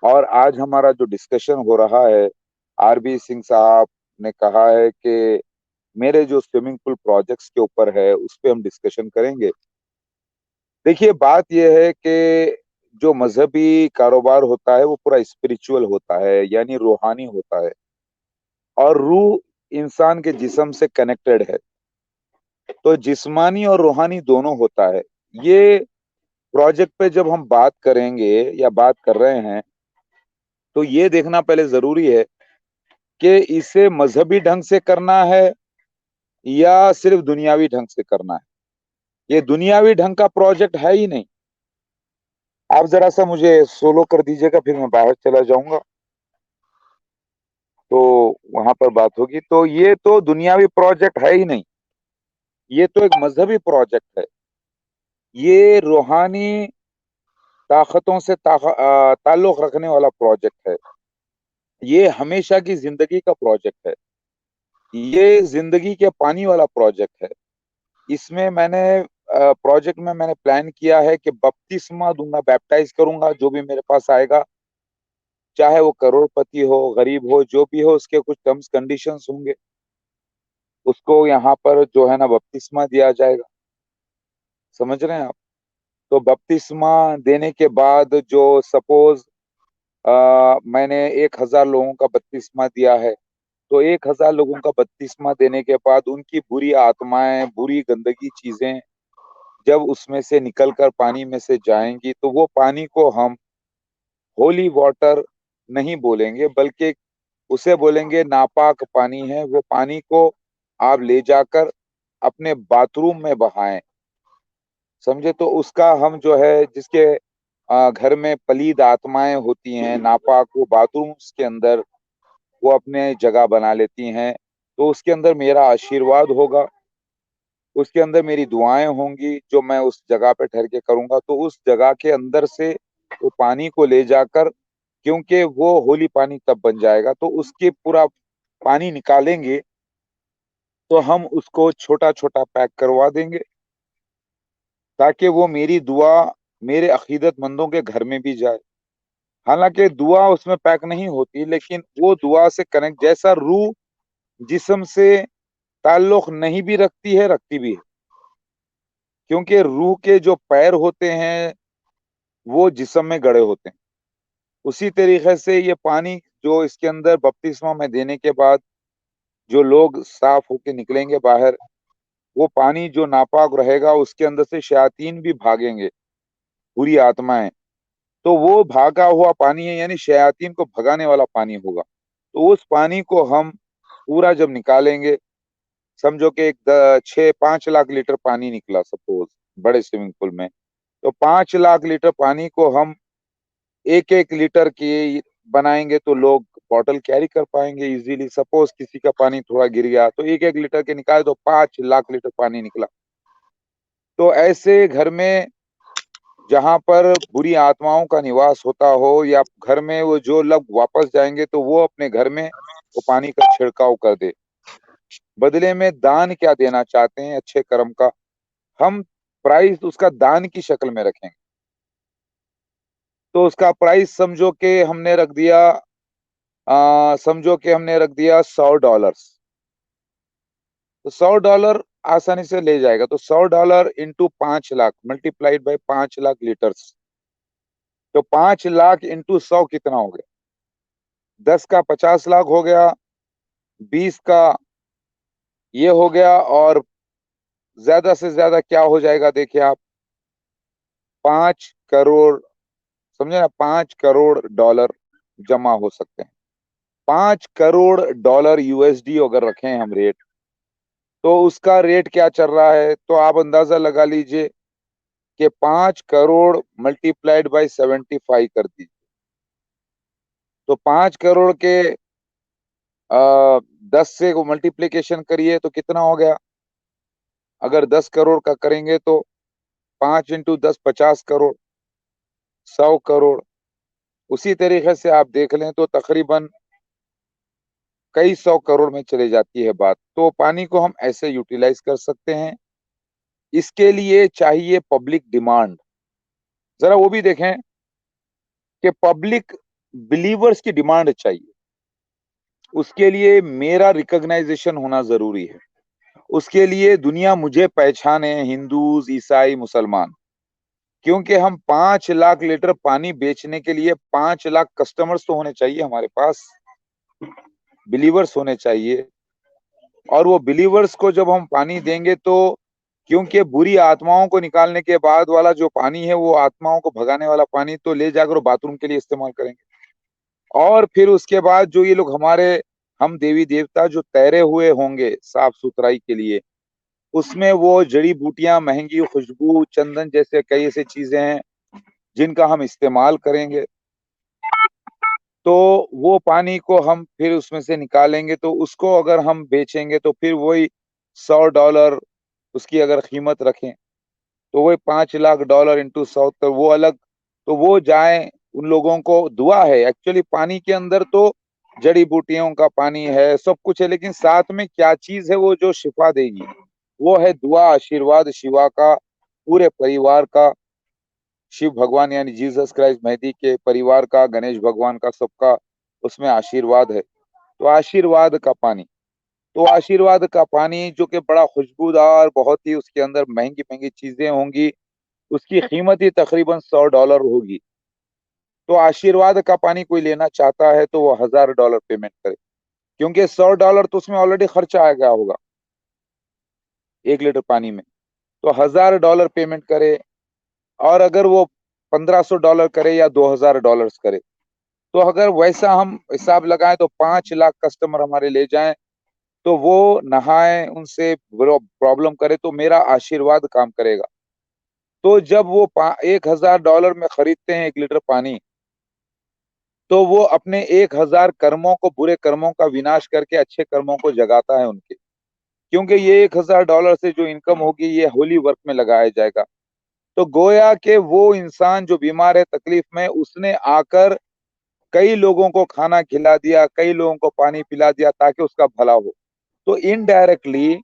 और आज हमारा जो डिस्कशन हो रहा है, आरबी सिंह साहब ने कहा है कि मेरे जो स्विमिंग पूल प्रोजेक्ट्स के ऊपर है उस पे हम डिस्कशन करेंगे। देखिए बात यह है कि जो मजहबी कारोबार होता है वो पूरा स्पिरिचुअल होता है, यानी रूहानी होता है, और रूह इंसान के जिस्म से कनेक्टेड है। तो जिस्मानी और रूहानी दोनों होता है। ये प्रोजेक्ट पे जब हम बात करेंगे या बात कर रहे हैं तो ये देखना पहले जरूरी है कि इसे मजहबी ढंग से करना है या सिर्फ दुनियावी ढंग से करना है। ये दुनियावी ढंग का प्रोजेक्ट है ही नहीं। आप जरा सा मुझे सोलो कर दीजिएगा, फिर मैं बाहर चला जाऊंगा तो वहां पर बात होगी। तो ये तो दुनियावी प्रोजेक्ट है ही नहीं, ये तो एक मजहबी प्रोजेक्ट है। ये रूहानी ताकतों से ताल्लुक रखने वाला प्रोजेक्ट है। ये हमेशा की जिंदगी का प्रोजेक्ट है। ये जिंदगी के पानी वाला प्रोजेक्ट है। इसमें मैंने प्रोजेक्ट में मैंने प्लान किया है कि बपतिस्मा दूंगा, बैप्टाइज करूंगा जो भी मेरे पास आएगा, चाहे वो करोड़पति हो, गरीब हो, जो भी हो, उसके कुछ टर्म्स कंडीशंस होंगे, उसको यहाँ पर जो है ना बपतिस्मा दिया जाएगा। समझ रहे हैं आप? तो बपतिस्मा देने के बाद जो सपोज मैंने 1,000 लोगों का बपतिस्मा दिया है, तो 1,000 लोगों का बपतिस्मा देने के बाद उनकी बुरी आत्माएं, बुरी गंदगी चीजें जब उसमें से निकलकर पानी में से जाएंगी, तो वो पानी को हम होली वाटर नहीं बोलेंगे, बल्कि उसे बोलेंगे नापाक पानी है। वो पानी को आप ले जाकर अपने बाथरूम में बहाएं, समझे? तो उसका हम जो है, जिसके घर में पलीद आत्माएं होती हैं, नापाक, वो बाथरूम के अंदर वो अपने जगह बना लेती हैं, तो उसके अंदर मेरा आशीर्वाद होगा, उसके अंदर मेरी दुआएं होंगी जो मैं उस जगह पे ठहर के करूंगा। तो उस जगह के अंदर से वो पानी को ले जाकर, क्योंकि वो होली पानी तब बन जाएगा, तो उसके पूरा पानी निकालेंगे, तो हम उसको छोटा छोटा पैक करवा देंगे ताकि वो मेरी दुआ मेरे अकीदतमंदों के घर में भी जाए। हालांकि दुआ उसमें पैक नहीं होती, लेकिन वो दुआ से कनेक्ट, जैसा रूह जिस्म से ताल्लुक नहीं भी रखती है, रखती भी है, क्योंकि रूह के जो पैर होते हैं वो जिस्म में गड़े होते हैं। उसी तरीके से ये पानी जो इसके अंदर बपतिस्मा में देने के बाद जो लोग साफ होके निकलेंगे बाहर, वो पानी जो नापाक रहेगा उसके अंदर से शयातीन भी भागेंगे, बुरी आत्माएं। तो वो भागा हुआ पानी है, यानी शयातीन को भगाने वाला पानी होगा। तो उस पानी को हम पूरा जब निकालेंगे, समझो कि 5 लाख लीटर पानी निकला सपोज बड़े स्विमिंग पूल में, तो 5 लाख लीटर पानी को हम 1-1 लीटर की बनाएंगे तो लोग बॉटल कैरी कर पाएंगे इजीली। सपोज किसी का पानी थोड़ा गिर गया तो 1-1 लीटर के निकाले तो 5 लाख लीटर पानी निकला। तो ऐसे घर में जहां पर बुरी आत्माओं का निवास होता हो, या घर में वो जो लोग वापस जाएंगे तो वो अपने घर में वो पानी का छिड़काव कर दे। बदले में दान क्या देना चाहते हैं अच्छे कर्म का, हम प्राइस उसका दान की शक्ल में रखेंगे। तो उसका प्राइस समझो कि हमने रख दिया $100। तो $100 आसानी से ले जाएगा। तो $100 into 5 lakh multiplied by 5 lakh litres, तो 5 लाख इंटू 100 कितना हो गया? 10 का 50 लाख हो गया, 20 का ये हो गया, और ज्यादा से ज्यादा क्या हो जाएगा देखिए आप, 5 करोड़, समझे ना, $5 करोड़ जमा हो सकते हैं। $5 करोड़ यूएसडी अगर रखें हम रेट, तो उसका रेट क्या चल रहा है, तो आप अंदाजा लगा लीजिए कि 5 करोड़ मल्टीप्लाइड बाय 75 कर दीजिए, तो 5 करोड़ के 10 से को मल्टीप्लीकेशन करिए तो कितना हो गया। अगर 10 करोड़ का करेंगे तो 5 इंटू 10 50 करोड़, 100 करोड़। उसी तरीके से आप देख लें तो तकरीबन कई 100 करोड़ में चले जाती है बात। तो पानी को हम ऐसे यूटिलाइज कर सकते हैं। इसके लिए चाहिए पब्लिक डिमांड। जरा वो भी देखें कि पब्लिक बिलीवर्स की डिमांड चाहिए। उसके लिए मेरा रिकॉग्नाइजेशन होना जरूरी है। उसके लिए दुनिया मुझे पहचाने, हिंदूज, ईसाई, मुसलमान। क्योंकि हम 5 लाख लीटर पानी बेचने के लिए 5 लाख कस्टमर्स तो होने चाहिए हमारे पास, बिलीवर्स होने चाहिए। और वो बिलीवर्स को जब हम पानी देंगे तो, क्योंकि बुरी आत्माओं को निकालने के बाद वाला जो पानी है वो आत्माओं को भगाने वाला पानी, तो ले जाकर वो बाथरूम के लिए इस्तेमाल करेंगे। और फिर उसके बाद जो ये लोग हमारे हम देवी देवता जो तैरे हुए होंगे साफ सुथराई के लिए, उसमें वो जड़ी बूटियां, महंगी खुशबू, चंदन जैसे कई ऐसी चीजें हैं जिनका हम इस्तेमाल करेंगे। तो वो पानी को हम फिर उसमें से निकालेंगे, तो उसको अगर हम बेचेंगे तो फिर वही $100 उसकी अगर कीमत रखें तो वही $5 लाख इंटू 100, तो वो अलग। तो वो जाए उन लोगों को, दुआ है एक्चुअली पानी के अंदर, तो जड़ी बूटियों का पानी है, सब कुछ है, लेकिन साथ में क्या चीज है वो जो शिफा देगी, वो है दुआ, आशीर्वाद शिवा का, पूरे परिवार का, शिव भगवान यानी जीसस क्राइस्ट मेहदी के परिवार का, गणेश भगवान का, सबका उसमें आशीर्वाद है। तो आशीर्वाद का पानी, तो आशीर्वाद का पानी जो कि बड़ा खुशबूदार, बहुत ही उसके अंदर महंगी महंगी चीजें होंगी, उसकी कीमत ही तकरीबन $100 होगी। तो आशीर्वाद का पानी कोई लेना चाहता है तो वो $1000 पेमेंट करे, क्योंकि $100 तो उसमें ऑलरेडी खर्चा आ गया होगा 1 लीटर पानी में। तो $1000 पेमेंट करे, और अगर वो $1500 करे या $2000 करे, तो अगर वैसा हम हिसाब लगाएं तो 5 लाख कस्टमर हमारे ले जाएं, तो वो नहाए, उनसे प्रॉब्लम करे, तो मेरा आशीर्वाद काम करेगा। तो जब वो $1000 में खरीदते हैं 1 लीटर पानी, तो वो अपने 1000 कर्मों को, बुरे कर्मों का विनाश करके अच्छे कर्मों को जगाता है उनके। क्योंकि ये $1000 से जो इनकम होगी ये होली वर्क में लगाया जाएगा। तो गोया के वो इंसान जो बीमार है, तकलीफ में, उसने आकर कई लोगों को खाना खिला दिया, कई लोगों को पानी पिला दिया ताकि उसका भला हो। तो इनडायरेक्टली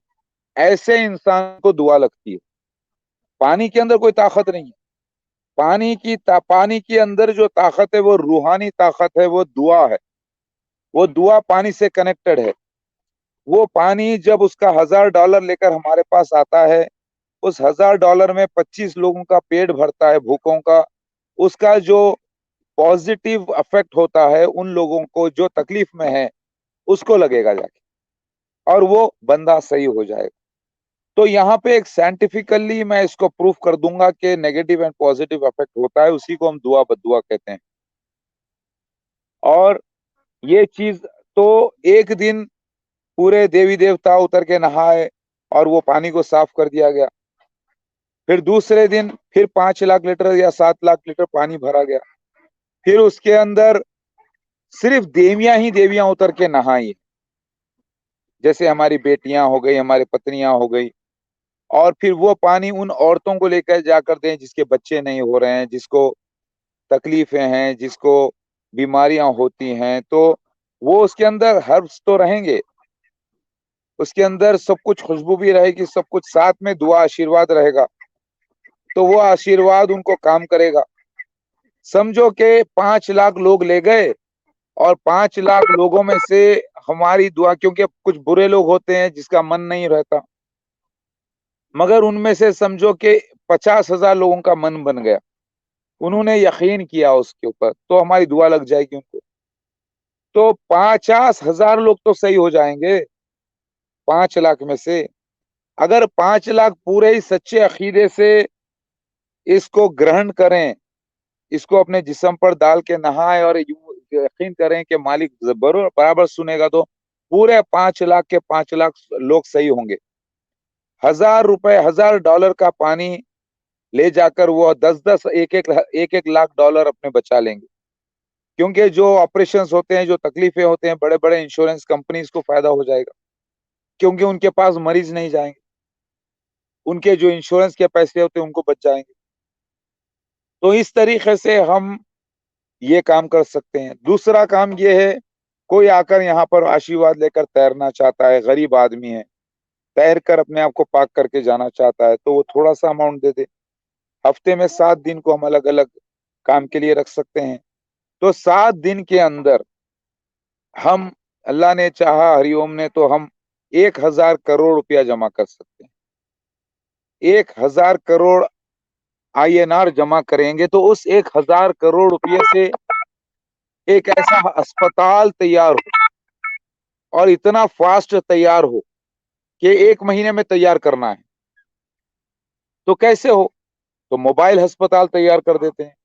ऐसे इंसान को दुआ लगती है। पानी के अंदर कोई ताकत नहीं है। पानी के अंदर जो ताकत है वो रूहानी ताकत है, वो दुआ है। वो दुआ पानी से कनेक्टेड है। वो पानी जब उसका $1000 लेकर हमारे पास आता है, उस $1000 में 25 लोगों का पेट भरता है, भूखों का। उसका जो पॉजिटिव इफेक्ट होता है उन लोगों को जो तकलीफ में है, उसको लगेगा जाके, और वो बंदा सही हो जाएगा। तो यहाँ पे एक साइंटिफिकली मैं इसको प्रूफ कर दूंगा कि नेगेटिव एंड पॉजिटिव इफेक्ट होता है, उसी को हम दुआ बद्दुआ कहते हैं। और ये चीज तो एक दिन पूरे देवी देवता उतर के नहाए और वो पानी को साफ कर दिया गया। फिर दूसरे दिन फिर 5 लाख लीटर या 7 लाख लीटर पानी भरा गया। फिर उसके अंदर सिर्फ देवियां ही देवियां उतर के नहाई, जैसे हमारी बेटियां हो गई, हमारी पत्नियां हो गई। और फिर वो पानी उन औरतों को लेकर जाकर दें जिसके बच्चे नहीं हो रहे हैं, जिसको तकलीफें हैं, जिसको बीमारियां होती हैं। तो वो उसके अंदर हर्ब्स तो रहेंगे, उसके अंदर सब कुछ खुशबू भी रहेगी, सब कुछ साथ में दुआ आशीर्वाद रहेगा। तो वो आशीर्वाद उनको काम करेगा। समझो कि 5 लाख लोग ले गए और 5 लाख लोगों में से हमारी दुआ, क्योंकि अब कुछ बुरे लोग होते हैं जिसका मन नहीं रहता, मगर उनमें से समझो कि 50,000 लोगों का मन बन गया, उन्होंने यकीन किया उसके ऊपर, तो हमारी दुआ लग जाएगी उनको। तो 50,000 लोग तो सही हो जाएंगे 5 लाख में से। अगर 5 लाख पूरे ही सच्चे अकीदे से इसको ग्रहण करें, इसको अपने जिस्म पर डाल के नहाए और यकीन करें कि मालिक बराबर सुनेगा, तो पूरे 5 लाख के 5 लाख लोग सही होंगे। $1,000 $1,000 का पानी ले जाकर वो 10-10 एक-एक लाख डॉलर अपने बचा लेंगे। क्योंकि जो ऑपरेशंस होते हैं, जो तकलीफें होते हैं, बड़े बड़े इंश्योरेंस कंपनीज को फायदा हो जाएगा, क्योंकि उनके पास मरीज नहीं जाएंगे, उनके जो इंश्योरेंस के पैसे होते हैं उनको बच जाएंगे। तो इस तरीके से हम ये काम कर सकते हैं। दूसरा काम ये है, कोई आकर यहाँ पर आशीर्वाद लेकर तैरना चाहता है, गरीब आदमी है, तैर कर अपने आप को पाक करके जाना चाहता है, तो वो थोड़ा सा अमाउंट दे दे। हफ्ते में 7 दिन को हम अलग अलग काम के लिए रख सकते हैं। तो 7 दिन के अंदर हम, अल्लाह ने चाहा, हरिओम ने, तो हम 1,000 करोड़ रुपया जमा कर सकते हैं। 1,000 करोड़ INR जमा करेंगे तो उस 1,000 करोड़ रुपये से एक ऐसा अस्पताल तैयार हो, और इतना फास्ट तैयार हो कि 1 महीने में तैयार करना है। तो कैसे हो? तो मोबाइल अस्पताल तैयार कर देते हैं।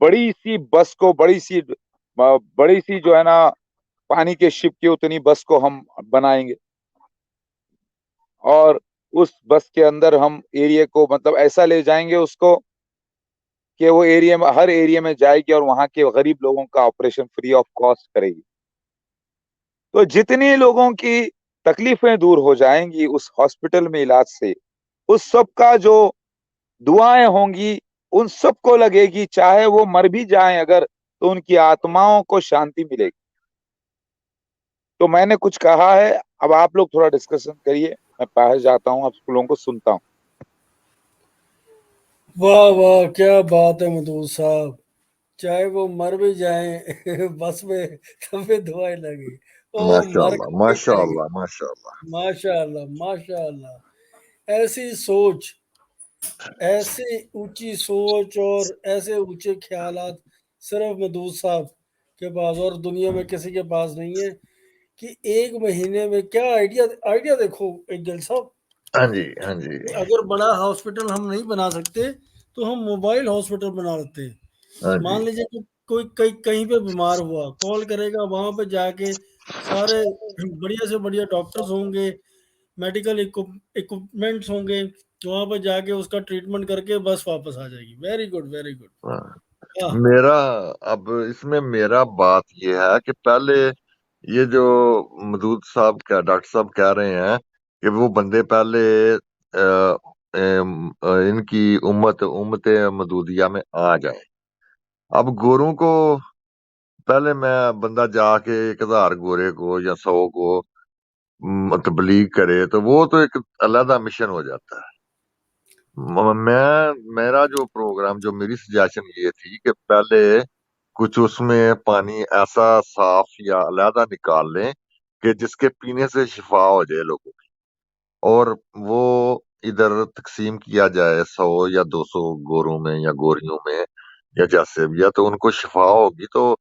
बड़ी सी बस को, बड़ी सी जो है ना पानी के शिप की उतनी बस को हम बनाएंगे, और उस बस के अंदर हम एरिया को मतलब ऐसा ले जाएंगे उसको कि वो एरिया में, हर एरिया में जाएगी और वहां के गरीब लोगों का ऑपरेशन फ्री ऑफ कॉस्ट करेगी। तो जितनी लोगों की तकलीफें दूर हो जाएंगी उस हॉस्पिटल में इलाज से, उस सब का जो दुआएं होंगी उन सबको लगेगी, चाहे वो मर भी जाएं अगर, तो उनकी आत्माओं को शांति मिलेगी। तो मैंने कुछ कहा है, अब आप लोग थोड़ा डिस्कशन करिए, मैं बाहर जाता हूँ, आप लोगों को सुनता हूँ। वाह वाह, क्या बात है मधु साहब। चाहे वो मर भी जाएं बस में, तब भी दुआएं लगी। ओ मर माशाल्लाह, कर भी जाएंगे। माशाल्लाह, माशाल्लाह। माशाअल्लाह माशाअल्लाह। ऐसी सोच, ऐसी ऊंची सोच और ऐसे ऊंचे ख्यालात सिर्फ मधु साहब के पास और दुनिया में किसी के पास नहीं है। कि 1 महीने में क्या आइडिया, आइडिया देखो एक गिल साहब, हाँ जी, हाँ जी, कि अगर बड़ा हॉस्पिटल हम नहीं बना सकते तो हम मोबाइल हॉस्पिटल बना लेते हैं। हाँ जी। मान लीजिए कि कोई कहीं पे बीमार हुआ, कॉल करेगा, वहां पे जाके सारे बढ़िया से बढ़िया डॉक्टर्स होंगे, मेडिकल इक्विपमेंट्स होंगे, वहां पे जाके उसका ट्रीटमेंट करके बस वापस आ जाएगी। Very good very good. हाँ। हाँ मेरा, अब इसमें मेरा बात ये है कि पहले ये जो मदूद साहब का डॉक्टर साहब कह रहे हैं कि वो बंदे पहले इनकी उम्मत मदूदिया में आ जाए। अब गोरों को पहले मैं बंदा जाके 1,000 गोरे को या 100 को तबलीग करे तो वो तो एक अलग मिशन हो जाता है। मेरा जो प्रोग्राम, जो मेरी सजेशन ये थी कि पहले कुछ उसमें पानी ऐसा साफ या अलहदा निकाल लें कि जिसके पीने से शिफा हो जाए लोगों की, और वो इधर तकसीम किया जाए 100 या 200 गोरों में या गोरियों में, या जैसे भी है, तो उनको शिफा होगी तो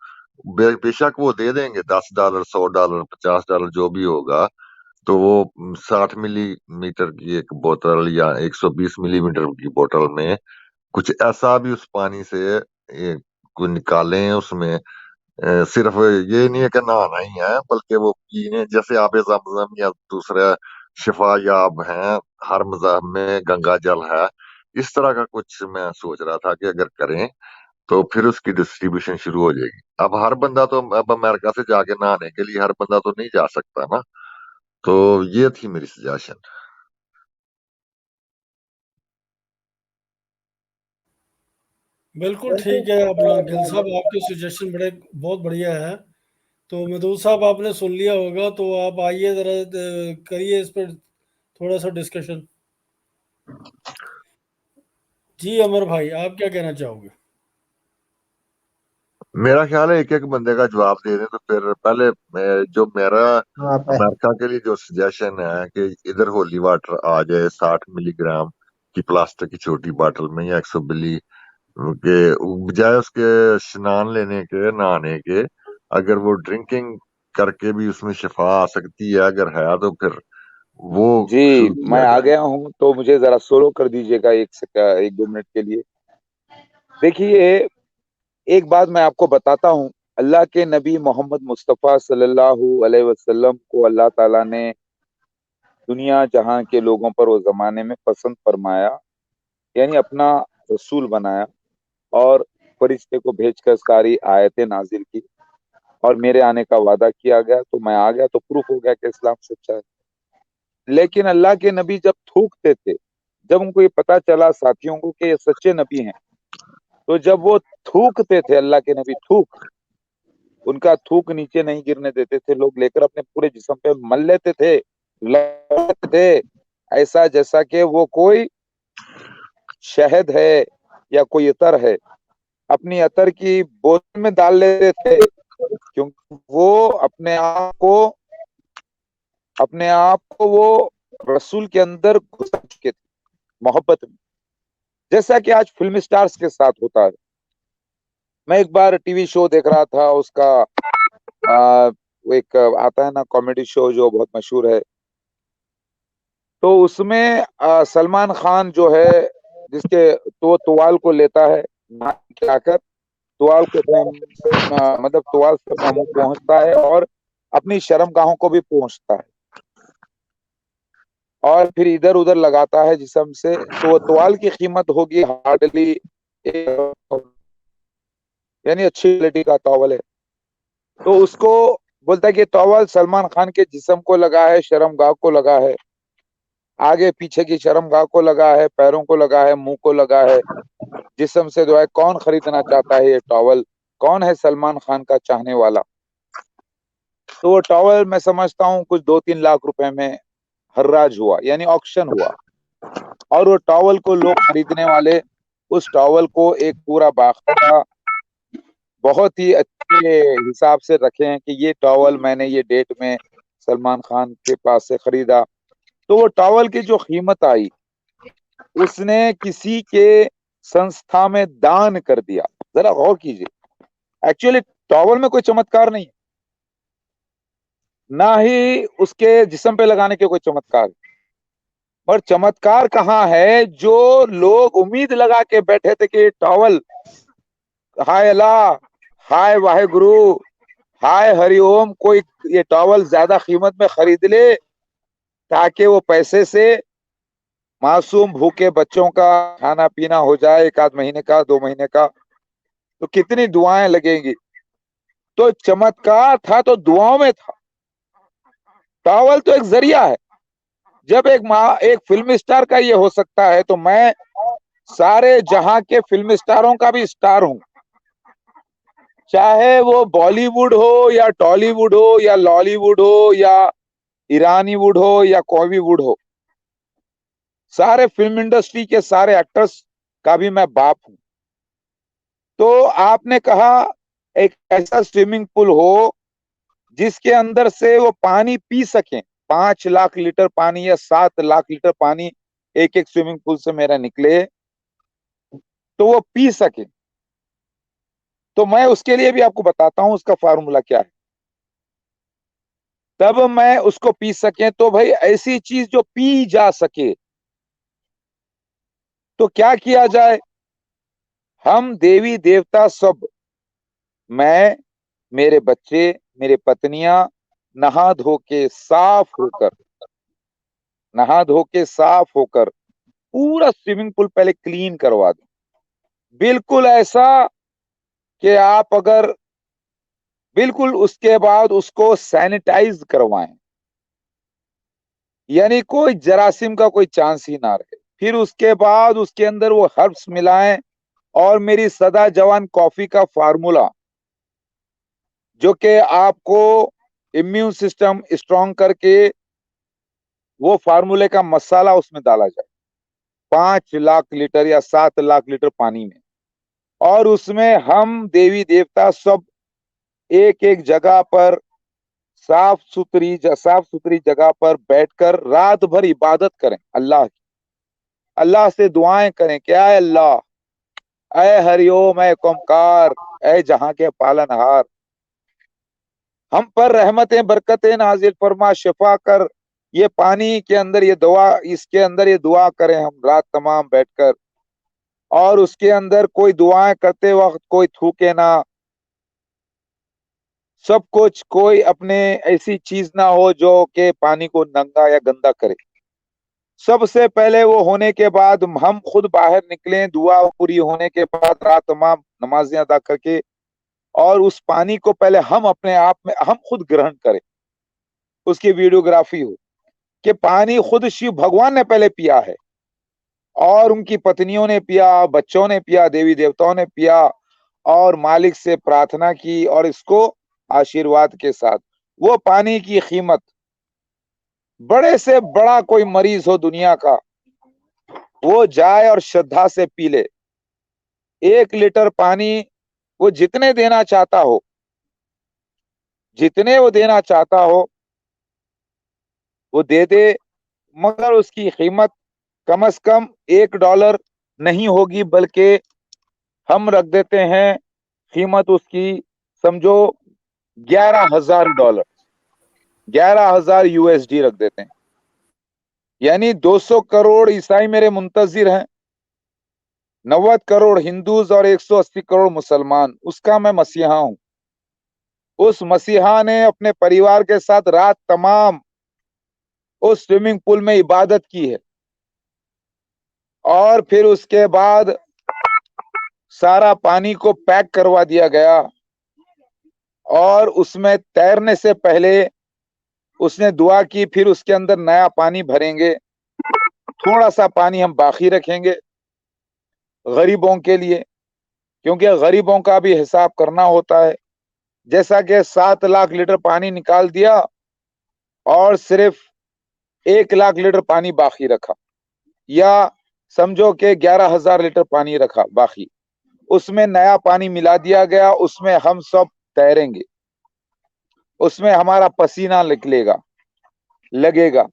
बेशक वो दे देंगे $10, $100, $50 जो भी होगा। तो वो 60 मिलीमीटर की एक बोतल या 120 मिलीमीटर की बोतल में कुछ ऐसा भी उस पानी से को निकालें, उसमें सिर्फ ये नहीं है कि नहाना ही है, बल्कि वो पीने, जैसे आबे ज़मज़म या दूसरे शिफा याब हैं, हर मज़हब में गंगा जल है। इस तरह का कुछ मैं सोच रहा था कि अगर करें तो फिर उसकी डिस्ट्रीब्यूशन शुरू हो जाएगी। अब हर बंदा तो अब अमेरिका से जाके नहाने के लिए हर बंदा तो नहीं जा सकता ना। तो ये थी मेरी सजेशन। बिल्कुल ठीक है अपना गिल साहब, आपके सजेशन बड़े बहुत बढ़िया है। तो मधु साहब आपने सुन लिया होगा, तो आप आइए ज़रा करिए इस पर थोड़ा सा डिस्कशन। जी अमर भाई, आप क्या कहना चाहोगे? मेरा ख्याल है एक एक बंदे का जवाब दे दें तो फिर पहले जो मेरा हाँ अमेरिका के लिए जो सजेशन है कि इधर होली वाटर आ जाए 60 मिलीग्राम की प्लास्टिक की छोटी बोतल में या 100 मिली के, बजाय उसके स्नान लेने के, नहाने के, अगर वो ड्रिंकिंग करके भी उसमें शिफा आ सकती है अगर है तो फिर वो जी शुरू मैं किया आ जाए। गया हूँ, तो मुझे जरा सोलो कर दीजिएगा 1 2 मिनट के लिए। देखिए, एक बात मैं आपको बताता हूँ। अल्लाह के नबी मोहम्मद मुस्तफ़ा सल्लल्लाहु अलैहि वसल्लम को अल्लाह ताला ने दुनिया जहां के लोगों पर वो जमाने में पसंद फरमाया, यानी अपना रसूल बनाया, और फरिश्ते को भेजकर सारी आयतें नाजिल की, और मेरे आने का वादा किया गया, तो मैं आ गया, तो प्रूफ हो गया कि इस्लाम सच्चा है। लेकिन अल्लाह के नबी जब थूकते थे, जब उनको ये पता चला साथियों को कि ये सच्चे नबी हैं, तो जब वो थूकते थे, अल्लाह के नबी उनका थूक नीचे नहीं गिरने देते थे, लोग लेकर अपने पूरे जिस्म पे मल लेते थे, लगाते थे, ऐसा जैसा कि वो कोई शहद है या कोई अतर है। अपनी अतर की बोतल में डाल लेते थे, क्योंकि वो अपने आप को वो रसूल के अंदर घुसा चुके थे, मोहब्बत में, जैसा कि आज फिल्म स्टार्स के साथ होता है। मैं एक बार टीवी शो देख रहा था, उसका वो एक आता है ना कॉमेडी शो जो बहुत मशहूर है, तो उसमें सलमान खान जो है, जिसके तो तुवाल को लेता है, नाक के आकर तुवाल को मतलब तुवाल से अपना मुंह पहुंचता है और अपनी शर्मगाहों को भी पहुंचता है, और फिर इधर उधर लगाता है जिस्म से। तो वो तुवाल की कीमत होगी हार्डली, यानी अच्छी क्वालिटी का टॉवल है। तो उसको बोलता है कि टॉवल सलमान खान के जिस्म को लगा है, शर्मगाह को लगा है, आगे पीछे की शर्मगाह को लगा है, पैरों को लगा है, मुंह को लगा है, जिस्म से जो है। कौन खरीदना चाहता है ये टॉवल? कौन है सलमान खान का चाहने वाला? तो वो टॉवल मैं समझता हूँ कुछ 2 3 लाख रुपए में हर्राज हुआ, यानी ऑक्शन हुआ, और वो टॉवल को लोग खरीदने वाले उस टॉवल को एक पूरा बाकायदा बहुत ही अच्छे हिसाब से रखे हैं कि ये टॉवल मैंने ये डेट में सलमान खान के पास से खरीदा। तो वो टॉवल की जो कीमत आई, उसने किसी के संस्था में दान कर दिया। जरा गौर कीजिए, एक्चुअली टॉवल में कोई चमत्कार नहीं है, ना ही उसके जिस्म पे लगाने के कोई चमत्कार, और चमत्कार कहाँ है? जो लोग उम्मीद लगा के बैठे थे कि टॉवल, हाय अल्लाह, हाय वाहेगुरु, हाय हरिओम, कोई ये टॉवल ज्यादा कीमत में खरीद ले ताकि वो पैसे से मासूम भूखे बच्चों का खाना पीना हो जाए, 1 आध महीने का, 2 महीने का, तो कितनी दुआएं लगेंगी। तो चमत्कार था तो दुआओं में था। टॉवल तो एक जरिया है। जब एक फिल्म स्टार का ये हो सकता है, तो मैं सारे जहां के फिल्म स्टारों का भी स्टार हूं, चाहे वो बॉलीवुड हो या टॉलीवुड हो या लॉलीवुड हो या ईरानीवुड हो या कोई वुड हो, सारे फिल्म इंडस्ट्री के सारे एक्टर्स का भी मैं बाप हूं। तो आपने कहा एक ऐसा स्विमिंग पूल हो जिसके अंदर से वो पानी पी सकें, 5 लाख लीटर पानी या 7 लाख लीटर पानी एक एक स्विमिंग पूल से मेरा निकले, तो वो पी सके। तो मैं उसके लिए भी आपको बताता हूं उसका फार्मूला क्या है, तब मैं उसको पी सके। तो भाई ऐसी चीज जो पी जा सके तो क्या किया जाए? हम देवी देवता सब, मैं, मेरे बच्चे, मेरे पत्नियां, नहा धो के साफ होकर, नहा धो के साफ होकर पूरा स्विमिंग पूल पहले क्लीन करवा दें। बिल्कुल ऐसा कि आप अगर, बिल्कुल उसके बाद उसको सैनिटाइज करवाएं, यानी कोई जरासीम का कोई चांस ही ना रहे। फिर उसके बाद उसके अंदर वो हर्ब्स मिलाएं, और मेरी सदा जवान कॉफी का फार्मूला, जो कि आपको इम्यून सिस्टम स्ट्रांग करके, वो फार्मूले का मसाला उसमें डाला जाए 5 लाख लीटर या 7 लाख लीटर पानी में, और उसमें हम देवी देवता सब एक एक जगह पर साफ सुथरी जगह पर बैठकर रात भर इबादत करें अल्लाह की, अल्लाह से दुआएं करें कि आए अल्लाह, ऐ हरिओम, ऐ ओमकार, ऐ जहां के पालनहार, हम पर रहमतें बरकतें नाजिल फरमा, शिफा कर। ये पानी के अंदर ये दुआ, इसके अंदर ये दुआ करें हम रात तमाम बैठकर, और उसके अंदर कोई दुआएं करते वक्त कोई थूके ना, सब कुछ, कोई अपने ऐसी चीज ना हो जो कि पानी को नंगा या गंदा करे। सबसे पहले वो होने के बाद हम खुद बाहर निकलें, दुआ पूरी होने के बाद रात तमाम नमाजें अदा करके, और उस पानी को पहले हम अपने आप में हम खुद ग्रहण करें, उसकी वीडियोग्राफी हो कि पानी खुद शिव भगवान ने पहले पिया है, और उनकी पत्नियों ने पिया, बच्चों ने पिया, देवी देवताओं ने पिया, और मालिक से प्रार्थना की, और इसको आशीर्वाद के साथ वो पानी की कीमत, बड़े से बड़ा कोई मरीज हो दुनिया का, वो जाए और श्रद्धा से पी ले। 1 लीटर पानी वो जितने देना चाहता हो, जितने वो देना चाहता हो वो दे दे, मगर उसकी कीमत कम से कम $1 नहीं होगी, बल्कि हम रख देते हैं कीमत उसकी, समझो $11,000, 11,000 USD रख देते हैं। यानी 200 करोड़ ईसाई मेरे मुंतजिर हैं, 90 करोड़ हिंदूज और 180 करोड़ मुसलमान, उसका मैं मसीहा हूं। उस मसीहा ने अपने परिवार के साथ रात तमाम उस स्विमिंग पूल में इबादत की है, और फिर उसके बाद सारा पानी को पैक करवा दिया गया, और उसमें तैरने से पहले उसने दुआ की, फिर उसके अंदर नया पानी भरेंगे, थोड़ा सा पानी हम बाकी रखेंगे गरीबों के लिए, क्योंकि गरीबों का भी हिसाब करना होता है। जैसा कि 7 लाख लीटर पानी निकाल दिया और सिर्फ 1 लाख लीटर पानी बाकी रखा, या समझो कि 11,000 लीटर पानी रखा बाकी, उसमें नया पानी मिला दिया गया, उसमें हम सब तैरेंगे, उसमें हमारा पसीना निकलेगा, लगेगा।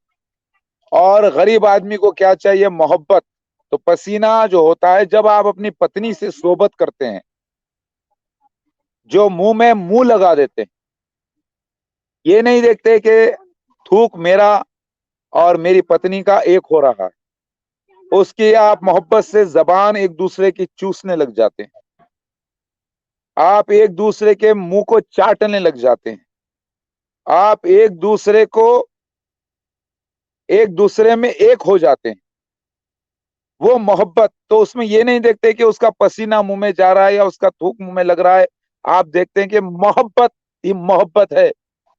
और गरीब आदमी को क्या चाहिए? मोहब्बत। तो पसीना जो होता है जब आप अपनी पत्नी से सोबत करते हैं, जो मुंह में मुंह लगा देते हैं, ये नहीं देखते कि थूक मेरा और मेरी पत्नी का एक हो रहा है, उसकी आप मोहब्बत से जबान एक दूसरे की चूसने लग जाते हैं, आप एक दूसरे के मुंह को चाटने लग जाते हैं, आप एक दूसरे में एक हो जाते हैं। वो मोहब्बत, तो उसमें ये नहीं देखते कि उसका पसीना मुंह में जा रहा है या उसका थूक मुंह में लग रहा है, आप देखते हैं कि मोहब्बत ही मोहब्बत है।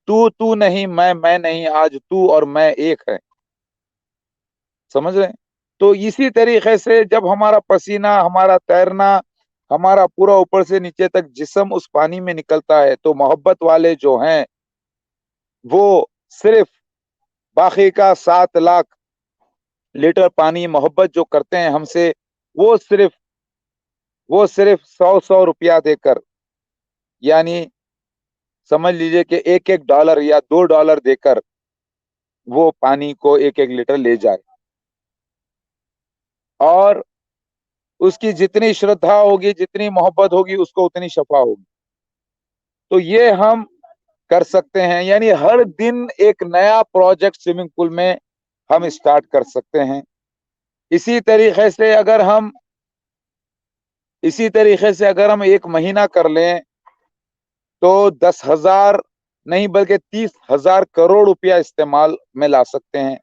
तू नहीं, मैं नहीं, आज तू और मैं एक है। समझ रहे हैं? तो इसी तरीके से जब हमारा पसीना, हमारा तैरना, हमारा पूरा ऊपर से नीचे तक जिस्म उस पानी में निकलता है, तो मोहब्बत वाले जो हैं वो सिर्फ बाकी का 7 लाख लीटर पानी मोहब्बत जो करते हैं हमसे, वो सिर्फ 100 रुपया देकर, यानी समझ लीजिए कि $1 या $2 देकर वो पानी को 1 लीटर ले जाए। और उसकी जितनी श्रद्धा होगी, जितनी मोहब्बत होगी, उसको उतनी शफा होगी। तो ये हम कर सकते हैं, यानी हर दिन एक नया प्रोजेक्ट स्विमिंग पूल में हम स्टार्ट कर सकते हैं। इसी तरीके से अगर हम एक महीना कर लें तो 10,000 नहीं बल्कि 30,000 करोड़ रुपया इस्तेमाल में ला सकते हैं।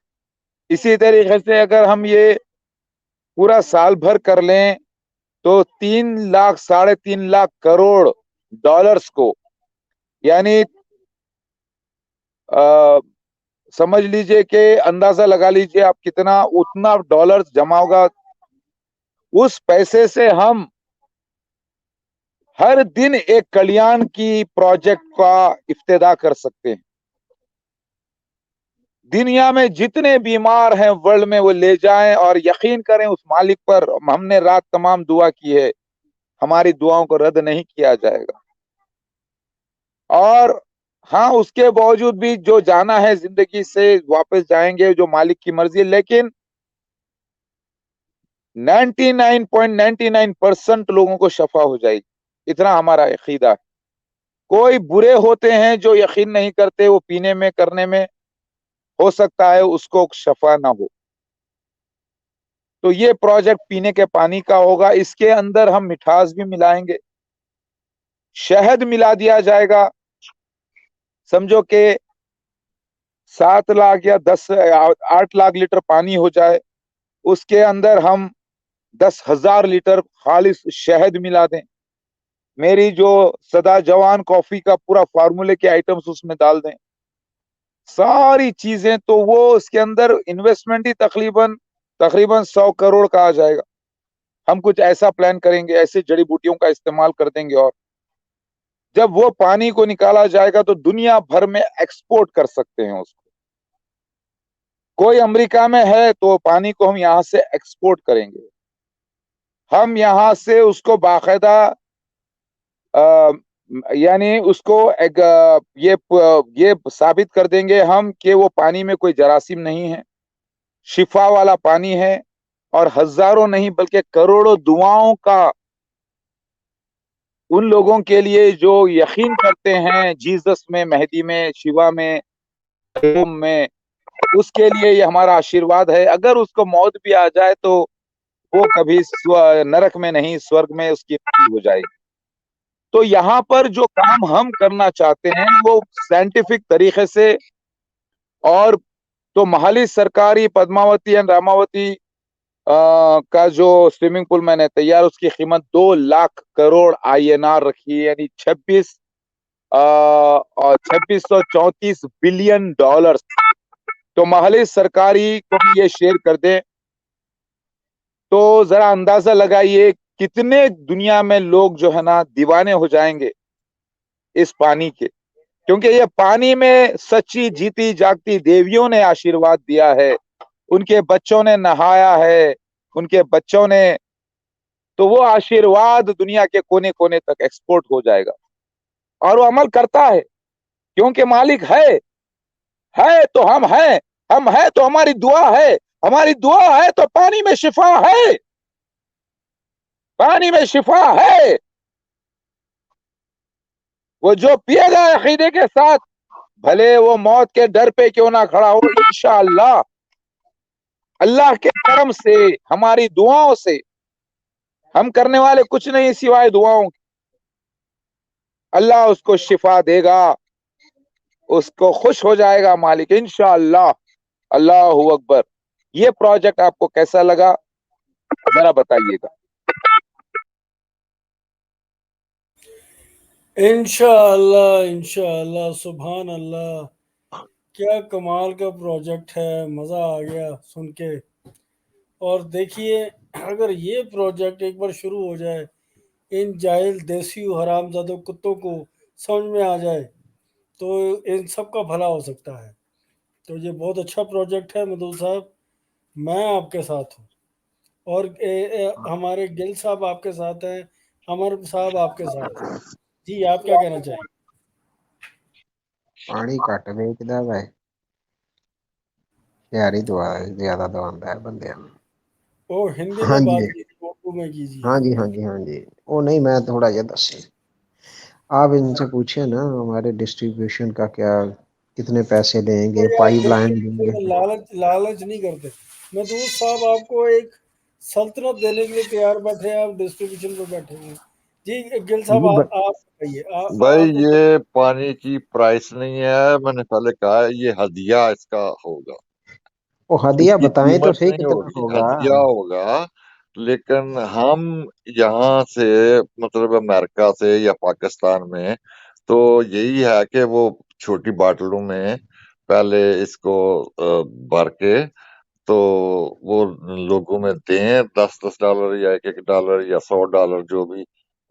इसी तरीके से अगर हम ये पूरा साल भर कर लें तो 3 लाख 3.5 लाख करोड़ डॉलर्स को, यानी समझ लीजिए कि अंदाजा लगा लीजिए आप कितना, उतना डॉलर जमा होगा। उस पैसे से हम हर दिन एक कल्याण की प्रोजेक्ट का इफ्तिदा कर सकते हैं। दुनिया में जितने बीमार हैं वर्ल्ड में, वो ले जाएं और यकीन करें उस मालिक पर। हमने रात तमाम दुआ की है, हमारी दुआओं को रद्द नहीं किया जाएगा। और हाँ, उसके बावजूद भी जो जाना है जिंदगी से वापस जाएंगे, जो मालिक की मर्जी है। लेकिन 99.99% लोगों को शफा हो जाएगी, इतना हमारा अकीदा है। कोई बुरे होते हैं जो यकीन नहीं करते, वो पीने में करने में, हो सकता है उसको शफा ना हो। तो ये प्रोजेक्ट पीने के पानी का होगा। इसके अंदर हम मिठास भी मिलाएंगे, शहद मिला दिया जाएगा। समझो कि 7 लाख या 8 लाख लीटर पानी हो जाए, उसके अंदर हम 10,000 लीटर खालिस शहद मिला दें। मेरी जो सदा जवान कॉफी का पूरा फार्मूले के आइटम्स उसमें डाल दें, सारी चीजें। तो वो उसके अंदर इन्वेस्टमेंट ही तकरीबन 100 करोड़ का आ जाएगा। हम कुछ ऐसा प्लान करेंगे, ऐसे जड़ी बूटियों का इस्तेमाल कर देंगे, और जब वो पानी को निकाला जाएगा तो दुनिया भर में एक्सपोर्ट कर सकते हैं उसको। कोई अमेरिका में है तो पानी को हम यहाँ से एक्सपोर्ट करेंगे। हम यहाँ से उसको बाकायदा यानी उसको एक ये साबित कर देंगे हम कि वो पानी में कोई जरासीम नहीं है, शिफा वाला पानी है। और हजारों नहीं बल्कि करोड़ों दुआओं का उन लोगों के लिए जो यकीन करते हैं जीसस में, मेहदी में, शिवा में, में, उसके लिए ये हमारा आशीर्वाद है। अगर उसको मौत भी आ जाए तो वो कभी नरक में नहीं, स्वर्ग में उसकी हो जाएगी। तो यहाँ पर जो काम हम करना चाहते हैं वो साइंटिफिक तरीके से, और तो महाली सरकारी पद्मावती एंड रामावती का जो स्विमिंग पूल मैंने तैयार, उसकी कीमत 2 लाख करोड़ INR रखी है, यानी 2634 बिलियन डॉलर। तो महाली सरकारी को भी ये शेयर कर दें तो जरा अंदाजा लगाइए कितने दुनिया में लोग जो है ना दीवाने हो जाएंगे इस पानी के। क्योंकि ये पानी में सच्ची जीती जागती देवियों ने आशीर्वाद दिया है, उनके बच्चों ने नहाया है, उनके बच्चों ने, तो वो आशीर्वाद दुनिया के कोने कोने तक एक्सपोर्ट हो जाएगा। और वो अमल करता है क्योंकि मालिक है तो हम हैं तो हमारी दुआ है, हमारी दुआ है तो पानी में शिफा है, पानी में शिफा है। वो जो पिएगा अकीदे के साथ, भले वो मौत के डर पे क्यों ना खड़ा हो, इंशाअल्लाह अल्लाह के करम से, हमारी दुआओं से, हम करने वाले कुछ नहीं सिवाय दुआओं के, अल्लाह उसको शिफा देगा, उसको खुश हो जाएगा मालिक इंशाअल्लाह। अल्लाहू अकबर। ये प्रोजेक्ट आपको कैसा लगा जरा बताइएगा। इंशाअल्लाह इंशाअल्लाह, सुभान अल्लाह, क्या कमाल का प्रोजेक्ट है, मज़ा आ गया सुन के। और देखिए, अगर ये प्रोजेक्ट एक बार शुरू हो जाए, इन जाहिल देसी हरामजादों कुत्तों को समझ में आ जाए, तो इन सब का भला हो सकता है। तो ये बहुत अच्छा प्रोजेक्ट है मधु साहब, मैं आपके साथ हूँ। और हमारे गिल साहब आपके साथ हैं, अमर साहब आपके साथ हैं। जी, आप क्या कहना चाहेंगे? पानी घट वेचदा वा, प्यारी दुआ ज्यादा दवांदा है बंदे। वो हिंदी हाँ में बात जी, की थी, उर्दू शुरू में कीजिए। हाँ जी, हाँ जी, हाँ जी। वो नहीं, मैं थोड़ा ये दस, आप इनसे पूछिए ना हमारे डिस्ट्रीब्यूशन का क्या, कितने पैसे तो लेंगे, यार पाइपलाइन लेंगे। देखिए, लालच लालच नहीं करते। महदूद साहब आपको एक सल्तनत देने के लिए तैयार बैठे हैं, आप डिस्ट्रीब्यूशन पे बैठे हैं। जी गिल साहब, जी आप बताइए, भाई आप ये पानी की प्राइस नहीं है, मैंने पहले कहा है, ये हदिया इसका होगा। वो हदिया इसकी बताएं तो कीमत सही नहीं कितना होगी, होगा। हदिया होगा। लेकिन हम यहाँ से, मतलब अमेरिका से या पाकिस्तान में, तो यही है कि वो छोटी बाटलों में पहले इसको भर के, तो वो लोगों में दें, $10 या $1 या $100 जो भी,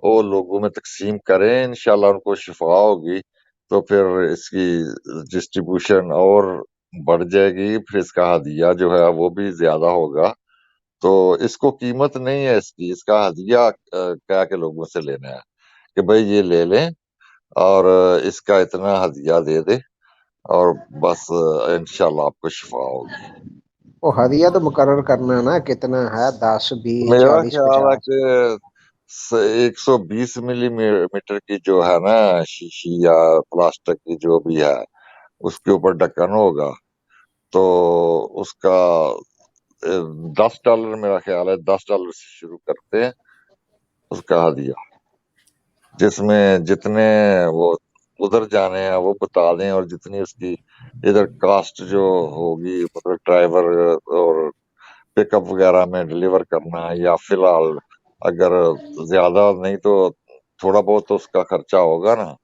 वो लोगों में तकसीम करें, इंशाल्लाह उनको शिफा होगी। तो फिर इसकी डिस्ट्रीब्यूशन और बढ़ जाएगी, फिर इसका हदिया जो है वो भी ज्यादा होगा। तो इसको कीमत नहीं है इसकी, इसका हदिया क्या के लोगों से लेना है कि भाई ये ले लें और इसका इतना हदिया दे दे, और बस इंशाल्लाह आपको शिफा होगी। वो हदिया तो मुकर्रर करना है ना, कितना है, 10, 20, मेरा 40, ख्याल है 50। कि 120 मिलीमीटर की जो है ना शीशी या प्लास्टिक की जो भी है, उसके ऊपर ढक्कन होगा। तो उसका $10 मेरा ख्याल है, $10 से शुरू करते हैं उसका हदिया, जिसमें जितने वो उधर जाने हैं वो बता दें, और जितनी उसकी इधर कास्ट जो होगी, मतलब ड्राइवर और पिकअप वगैरह में डिलीवर करना है, या फिलहाल अगर ज्यादा नहीं तो थोड़ा बहुत तो उसका खर्चा होगा ना,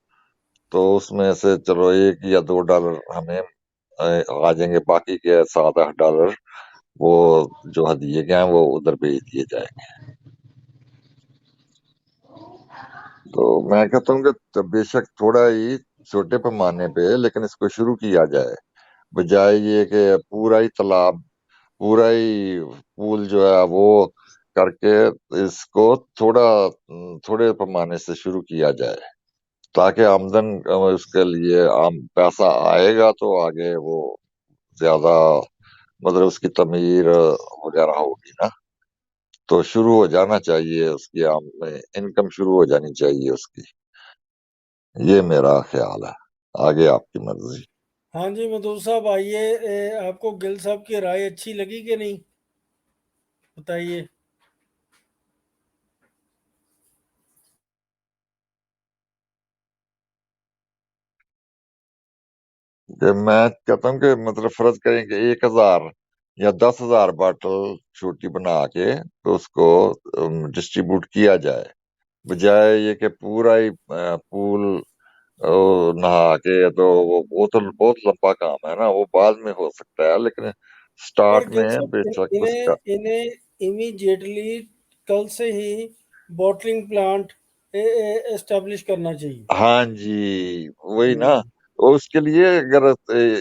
तो उसमें से चलो $1 या $2 हमें आ जाएंगे, बाकी के $7-8 वो जो हदिये के हैं वो उधर भेज दिए जाएंगे। तो मैं कहता हूँ कि बेशक थोड़ा ही छोटे पैमाने पे, लेकिन इसको शुरू किया जाए, बजाय ये कि पूरा ही तालाब, पूरा ही पूल जो है वो करके इसको थोड़े पैमाने से शुरू किया जाए, ताकि आमदन उसके लिए आम पैसा आएगा, तो आगे वो ज्यादा, मतलब उसकी तमीर वगैरह होगी ना, तो शुरू हो जाना चाहिए, उसकी आम में इनकम शुरू हो जानी चाहिए उसकी। ये मेरा ख्याल है, आगे आपकी मर्जी। हाँ जी मधु साहब आइए, आपको गिल साहब की राय अच्छी लगी कि नहीं, बताइए। कि मैं कहता हूँ कि मतलब फर्ज करें कि 1,000 या 10,000 बॉटल छोटी बना के तो उसको डिस्ट्रीब्यूट किया जाए, बजाय ये कि पूरा ही पूल नहा के, तो वो तो बहुत लंबा काम है ना, वो बाद में हो सकता है, लेकिन पर स्टार्ट गिल में साहब, बेशक उसका। इन्हें इन्हें इमीडिएटली कल से ही बॉटलिंग प्लांट एस्टेब्लिश करना चाहिए। हाँ जी, वही ना। हम्म। तो उसके लिए अगर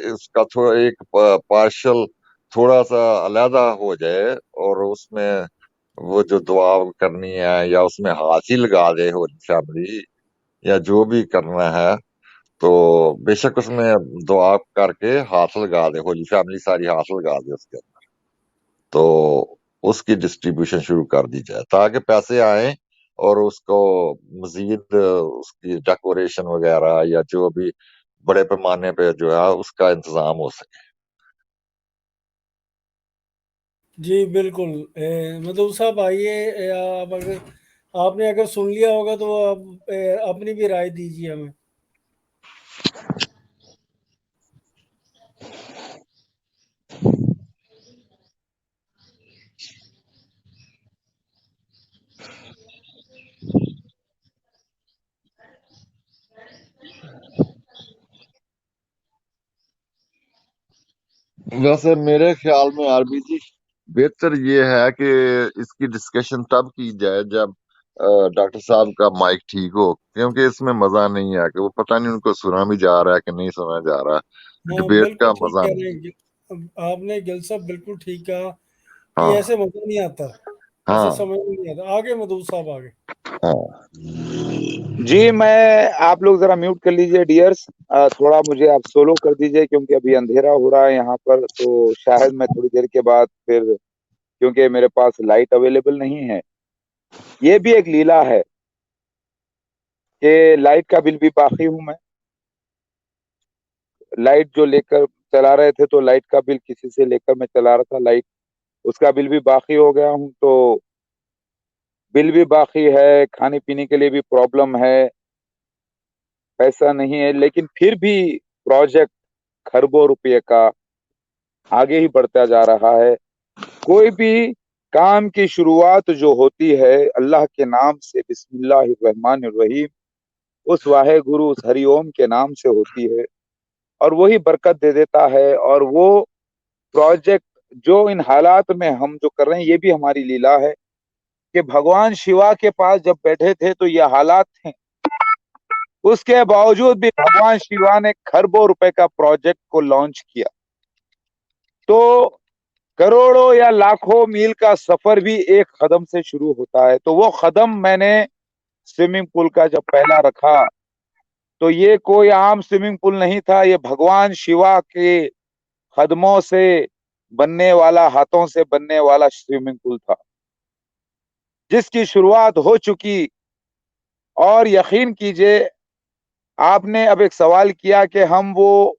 इसका थोड़ा एक पार्शल थोड़ा सा अलहदा हो जाए, और उसमें वो जो दुआ करनी है, या उसमें हाथ ही लगा दे होली फैमिली, या जो भी करना है, तो बेशक उसमें दुआ करके हाथ लगा दे, होली फैमिली सारी हाथ लगा दे उसके, तो उसकी डिस्ट्रीब्यूशन शुरू कर दी जाए, ताकि पैसे आए और उसको मजीद उसकी डेकोरेशन वगैरह या जो भी बड़े पैमाने पे जो है उसका इंतजाम हो सके। जी बिल्कुल। मधु साहब आइए, आप अगर आपने अगर सुन लिया होगा तो आप अपनी भी राय दीजिए हमें। वैसे मेरे ख्याल में आरबीजी बेहतर ये है कि इसकी डिस्कशन तब की जाए जब डॉक्टर साहब का माइक ठीक हो, क्योंकि इसमें मजा नहीं है कि वो पता नहीं उनको सुना भी जा रहा है कि नहीं सुना जा रहा, हाँ डिबेट बिल्कुल का ठीक मजा कह नहीं रहे है। हैं आपने गिल साहब बिल्कुल ठीक कहा कि हाँ, ऐसे मजा नहीं आता, ऐसे हाँ, समझ में नहीं आता। आगे मधु साहब आगे। हाँ। जी, मैं आप लोग जरा म्यूट कर लीजिए डियर्स, थोड़ा मुझे आप सोलो कर दीजिए, क्योंकि अभी अंधेरा हो रहा है यहाँ पर, तो शायद मैं थोड़ी देर के बाद फिर, क्योंकि मेरे पास लाइट अवेलेबल नहीं है, ये भी एक लीला है कि लाइट का बिल भी बाकी हूं मैं। लाइट जो लेकर चला रहे थे तो लाइट का बिल किसी से लेकर मैं चला रहा था लाइट, उसका बिल भी बाकी हो गया हूं। तो बिल भी बाकी है, खाने पीने के लिए भी प्रॉब्लम है, पैसा नहीं है, लेकिन फिर भी प्रोजेक्ट खरबों रुपये का आगे ही बढ़ता जा रहा है। कोई भी काम की शुरुआत जो होती है अल्लाह के नाम से, बिस्मिल्लाहिर्रहमानिर्रहीम, उस वाहे गुरु उस हरिओम के नाम से होती है, और वही बरकत दे देता है। और वो प्रोजेक्ट जो इन हालात में हम जो कर रहे हैं, ये भी हमारी लीला है कि भगवान शिवा के पास जब बैठे थे तो ये हालात थे, उसके बावजूद भी भगवान शिवा ने खरबों रुपए का प्रोजेक्ट को लॉन्च किया। तो करोड़ों या लाखों मील का सफर भी एक कदम से शुरू होता है। तो वो कदम मैंने स्विमिंग पूल का जब पहला रखा तो ये कोई आम स्विमिंग पूल नहीं था, ये भगवान शिवा के कदमों से बनने वाला, हाथों से बनने वाला स्विमिंग पूल था, जिसकी शुरुआत हो चुकी। और यकीन कीजिए, आपने अब एक सवाल किया कि हम वो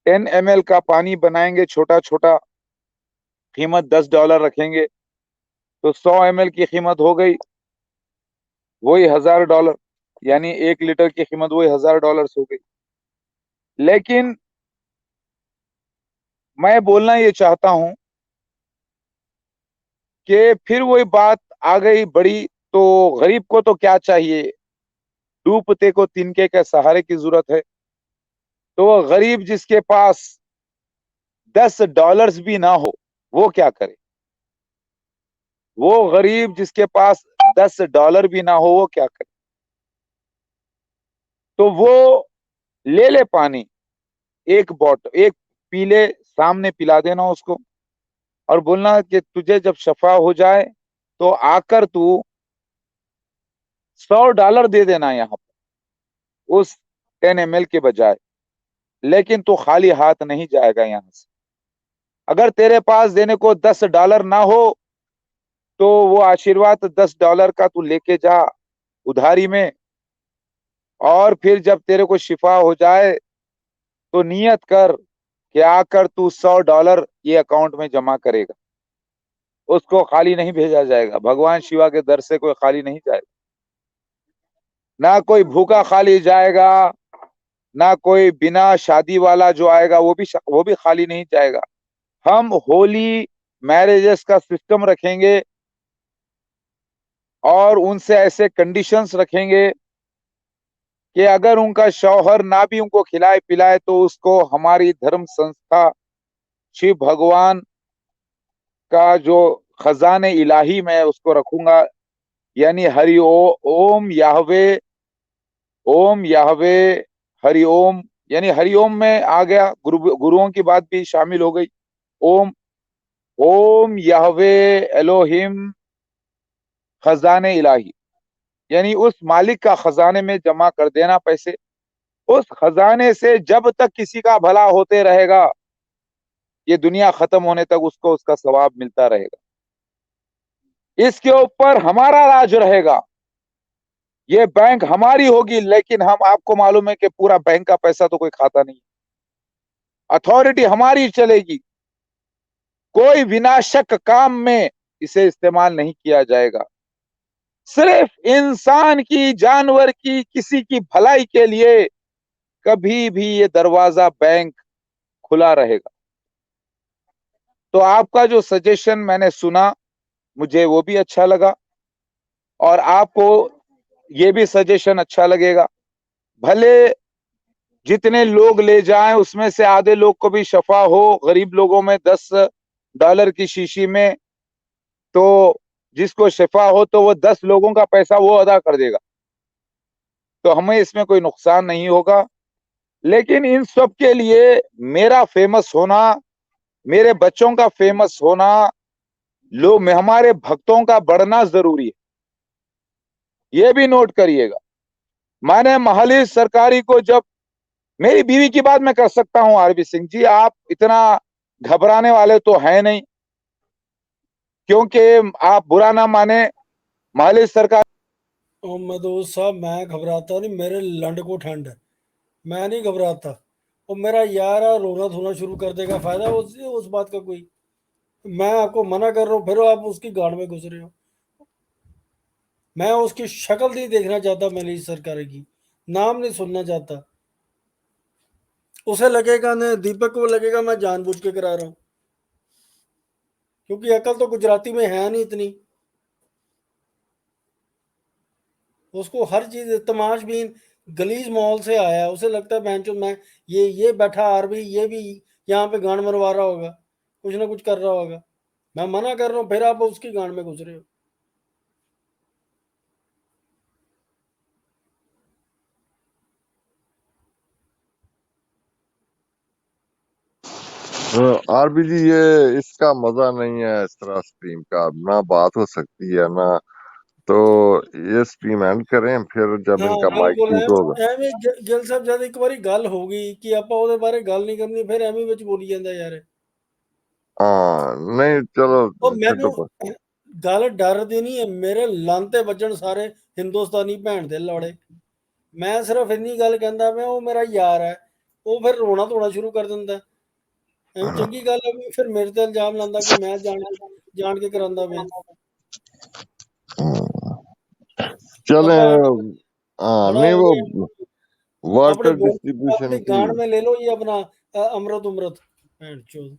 10 ml का पानी बनाएंगे छोटा छोटा, कीमत $10 रखेंगे, तो 100 ml की कीमत हो गई वही $1000, यानी 1 लीटर की कीमत वही $1000 हो गई। लेकिन मैं बोलना ये चाहता हूं कि फिर वही बात आ गई बड़ी, तो गरीब को तो क्या चाहिए, डूबते को तिनके के सहारे की जरूरत है। तो वो गरीब जिसके पास $10 भी ना हो, वो क्या करे? वो गरीब जिसके पास $10 भी ना हो, वो क्या करे? तो वो ले ले पानी, एक बॉटल, एक पीले, सामने पिला देना उसको, और बोलना कि तुझे जब शफा हो जाए तो आकर तू $100 दे देना यहाँ पर उस 10 ml के बजाय, लेकिन तू खाली हाथ नहीं जाएगा यहाँ से। अगर तेरे पास देने को $10 ना हो तो वो आशीर्वाद $10 का तू लेके जा उधारी में, और फिर जब तेरे को शिफा हो जाए तो नियत कर कि आकर तू $100 ये अकाउंट में जमा करेगा। उसको खाली नहीं भेजा जाएगा, भगवान शिवा के दर से कोई खाली नहीं जाएगा, ना कोई भूखा खाली जाएगा, ना कोई बिना शादी वाला जो आएगा वो भी खाली नहीं जाएगा। हम होली मैरिजेस का सिस्टम रखेंगे और उनसे ऐसे कंडीशंस रखेंगे कि अगर उनका शौहर ना भी उनको खिलाए पिलाए तो उसको हमारी धर्म संस्था शिव भगवान का जो खजाने इलाही मैं उसको रखूंगा, यानी ओम याहवे, ओम याहवे, हरि ओम, यानी हरि ओम में आ गया, गुरुओं की बात भी शामिल हो गई। ओम, ओम याहवे एलोहिम खजाने इलाही, यानी उस मालिक का खजाने में जमा कर देना पैसे। उस खजाने से जब तक किसी का भला होते रहेगा, ये दुनिया खत्म होने तक उसको उसका सवाब मिलता रहेगा। इसके ऊपर हमारा राज रहेगा, ये बैंक हमारी होगी, लेकिन हम, आपको मालूम है कि पूरा बैंक का पैसा तो कोई खाता नहीं, अथॉरिटी हमारी चलेगी, कोई विनाशक काम में इसे इस्तेमाल नहीं किया जाएगा, सिर्फ इंसान की, जानवर की, किसी की भलाई के लिए कभी भी ये दरवाजा बैंक खुला रहेगा। तो आपका जो सजेशन मैंने सुना, मुझे वो भी अच्छा लगा, और आपको ये भी सजेशन अच्छा लगेगा। भले जितने लोग ले जाएं उसमें से आधे लोग को भी शफा हो, गरीब लोगों में $10 की शीशी में, तो जिसको शफा हो तो वो 10 लोगों का पैसा वो अदा कर देगा, तो हमें इसमें कोई नुकसान नहीं होगा। लेकिन इन सब के लिए मेरा फेमस होना, मेरे बच्चों का फेमस होना, लोग, हमारे भक्तों का बढ़ना जरूरी है, ये भी नोट करिएगा। मैंने महली सरकारी को, जब मेरी बीवी की बात मैं कर सकता हूं, आरबी सिंह जी, आप इतना घबराने वाले तो है नहीं, क्योंकि आप बुरा ना माने, मालिश सरकार ओ मदोद साहब, मैं घबराता नहीं, मेरे लंड को ठंड है, मैं नहीं घबराता। वो मेरा यार है, रोना धोना शुरू कर देगा, फायदा उस बात का कोई। मैं आपको मना कर रहा हूँ, फिर आप उसकी गाड़ में घुस रहे हो। मैं उसकी शक्ल नहीं देखना चाहता, मनीष सरकार की नाम नहीं सुनना चाहता। उसे लगेगा ना, दीपक को लगेगा मैं जानबूझ के करा रहा हूँ, क्योंकि अकल तो गुजराती में है नहीं इतनी। उसको हर चीज तमाशबीन गलीज माहौल से आया है, उसे लगता है बेंचो मैं ये बैठा आरबी, ये भी यहाँ पे गांड मरवा रहा होगा, कुछ ना कुछ कर रहा होगा। मैं मना कर रहा हूँ, फिर आप उसकी गांड में घुस रहे हो। आरबी जी, ये इसका मजा नहीं है इस तरह स्ट्रीम का, ना बात हो सकती है ना। तो ये स्ट्रीम एंड करें, फिर जब हाँ इनका माइक बिल्कुल म्यूट होगा। ਐਵੇਂ ਗਿੱਲ ਸਾਹਿਬ, ਜਦ ਇੱਕ ਵਾਰੀ ਗੱਲ ਹੋ ਗਈ ਕਿ ਆਪਾਂ ਉਹਦੇ ਬਾਰੇ ਗੱਲ ਨਹੀਂ ਕਰਨੀ, ਫਿਰ ਐਵੇਂ ਵਿੱਚ ਬੋਲੀ ਜਾਂਦਾ ਯਾਰ। हाँ नहीं चलो, ਉਹ छड्डो ਮੈਨੂੰ पर। ਗੱਲ ਡਰ ਦੀ ਨਹੀਂ ਹੈ, ਮੇਰੇ ਲੰਨ ਤੇ ਵੱਜਣ ਸਾਰੇ ਹਿੰਦੁਸਤਾਨੀ ਭੈਣ ਦੇ ਲੌੜੇ। ਮੈਂ ਸਿਰਫ ਇੰਨੀ ਗੱਲ ਕਹਿੰਦਾ ਮੈਂ, ਉਹ ਮੇਰਾ ਯਾਰ ਹੈ। ਉਹ ਫਿਰ ਰੋਣਾ ਧੋਣਾ ਸ਼ੁਰੂ ਕਰ ਦਿੰਦਾ। ਐਵੇਂ ਚੰਗੀ ਗੱਲ ਹੈ ਵੀ ਫਿਰ ਮੇਰੇ ਤੇ ਇਲਜ਼ਾਮ ਲਾਉਂਦਾ ਕਿ ਮੈਂ ਜਾਣ ਕੇ ਕਰਾਉਂਦਾ ਪਿਆ। चले। ਆਪਾਂ हाँ बड़ा नहीं, हो वो गया। अपने वाटर गोल डिस्ट्रीब्यूशन अपनी की। गांड में ले लो ये अपना अमृत उमृत भैन चोद।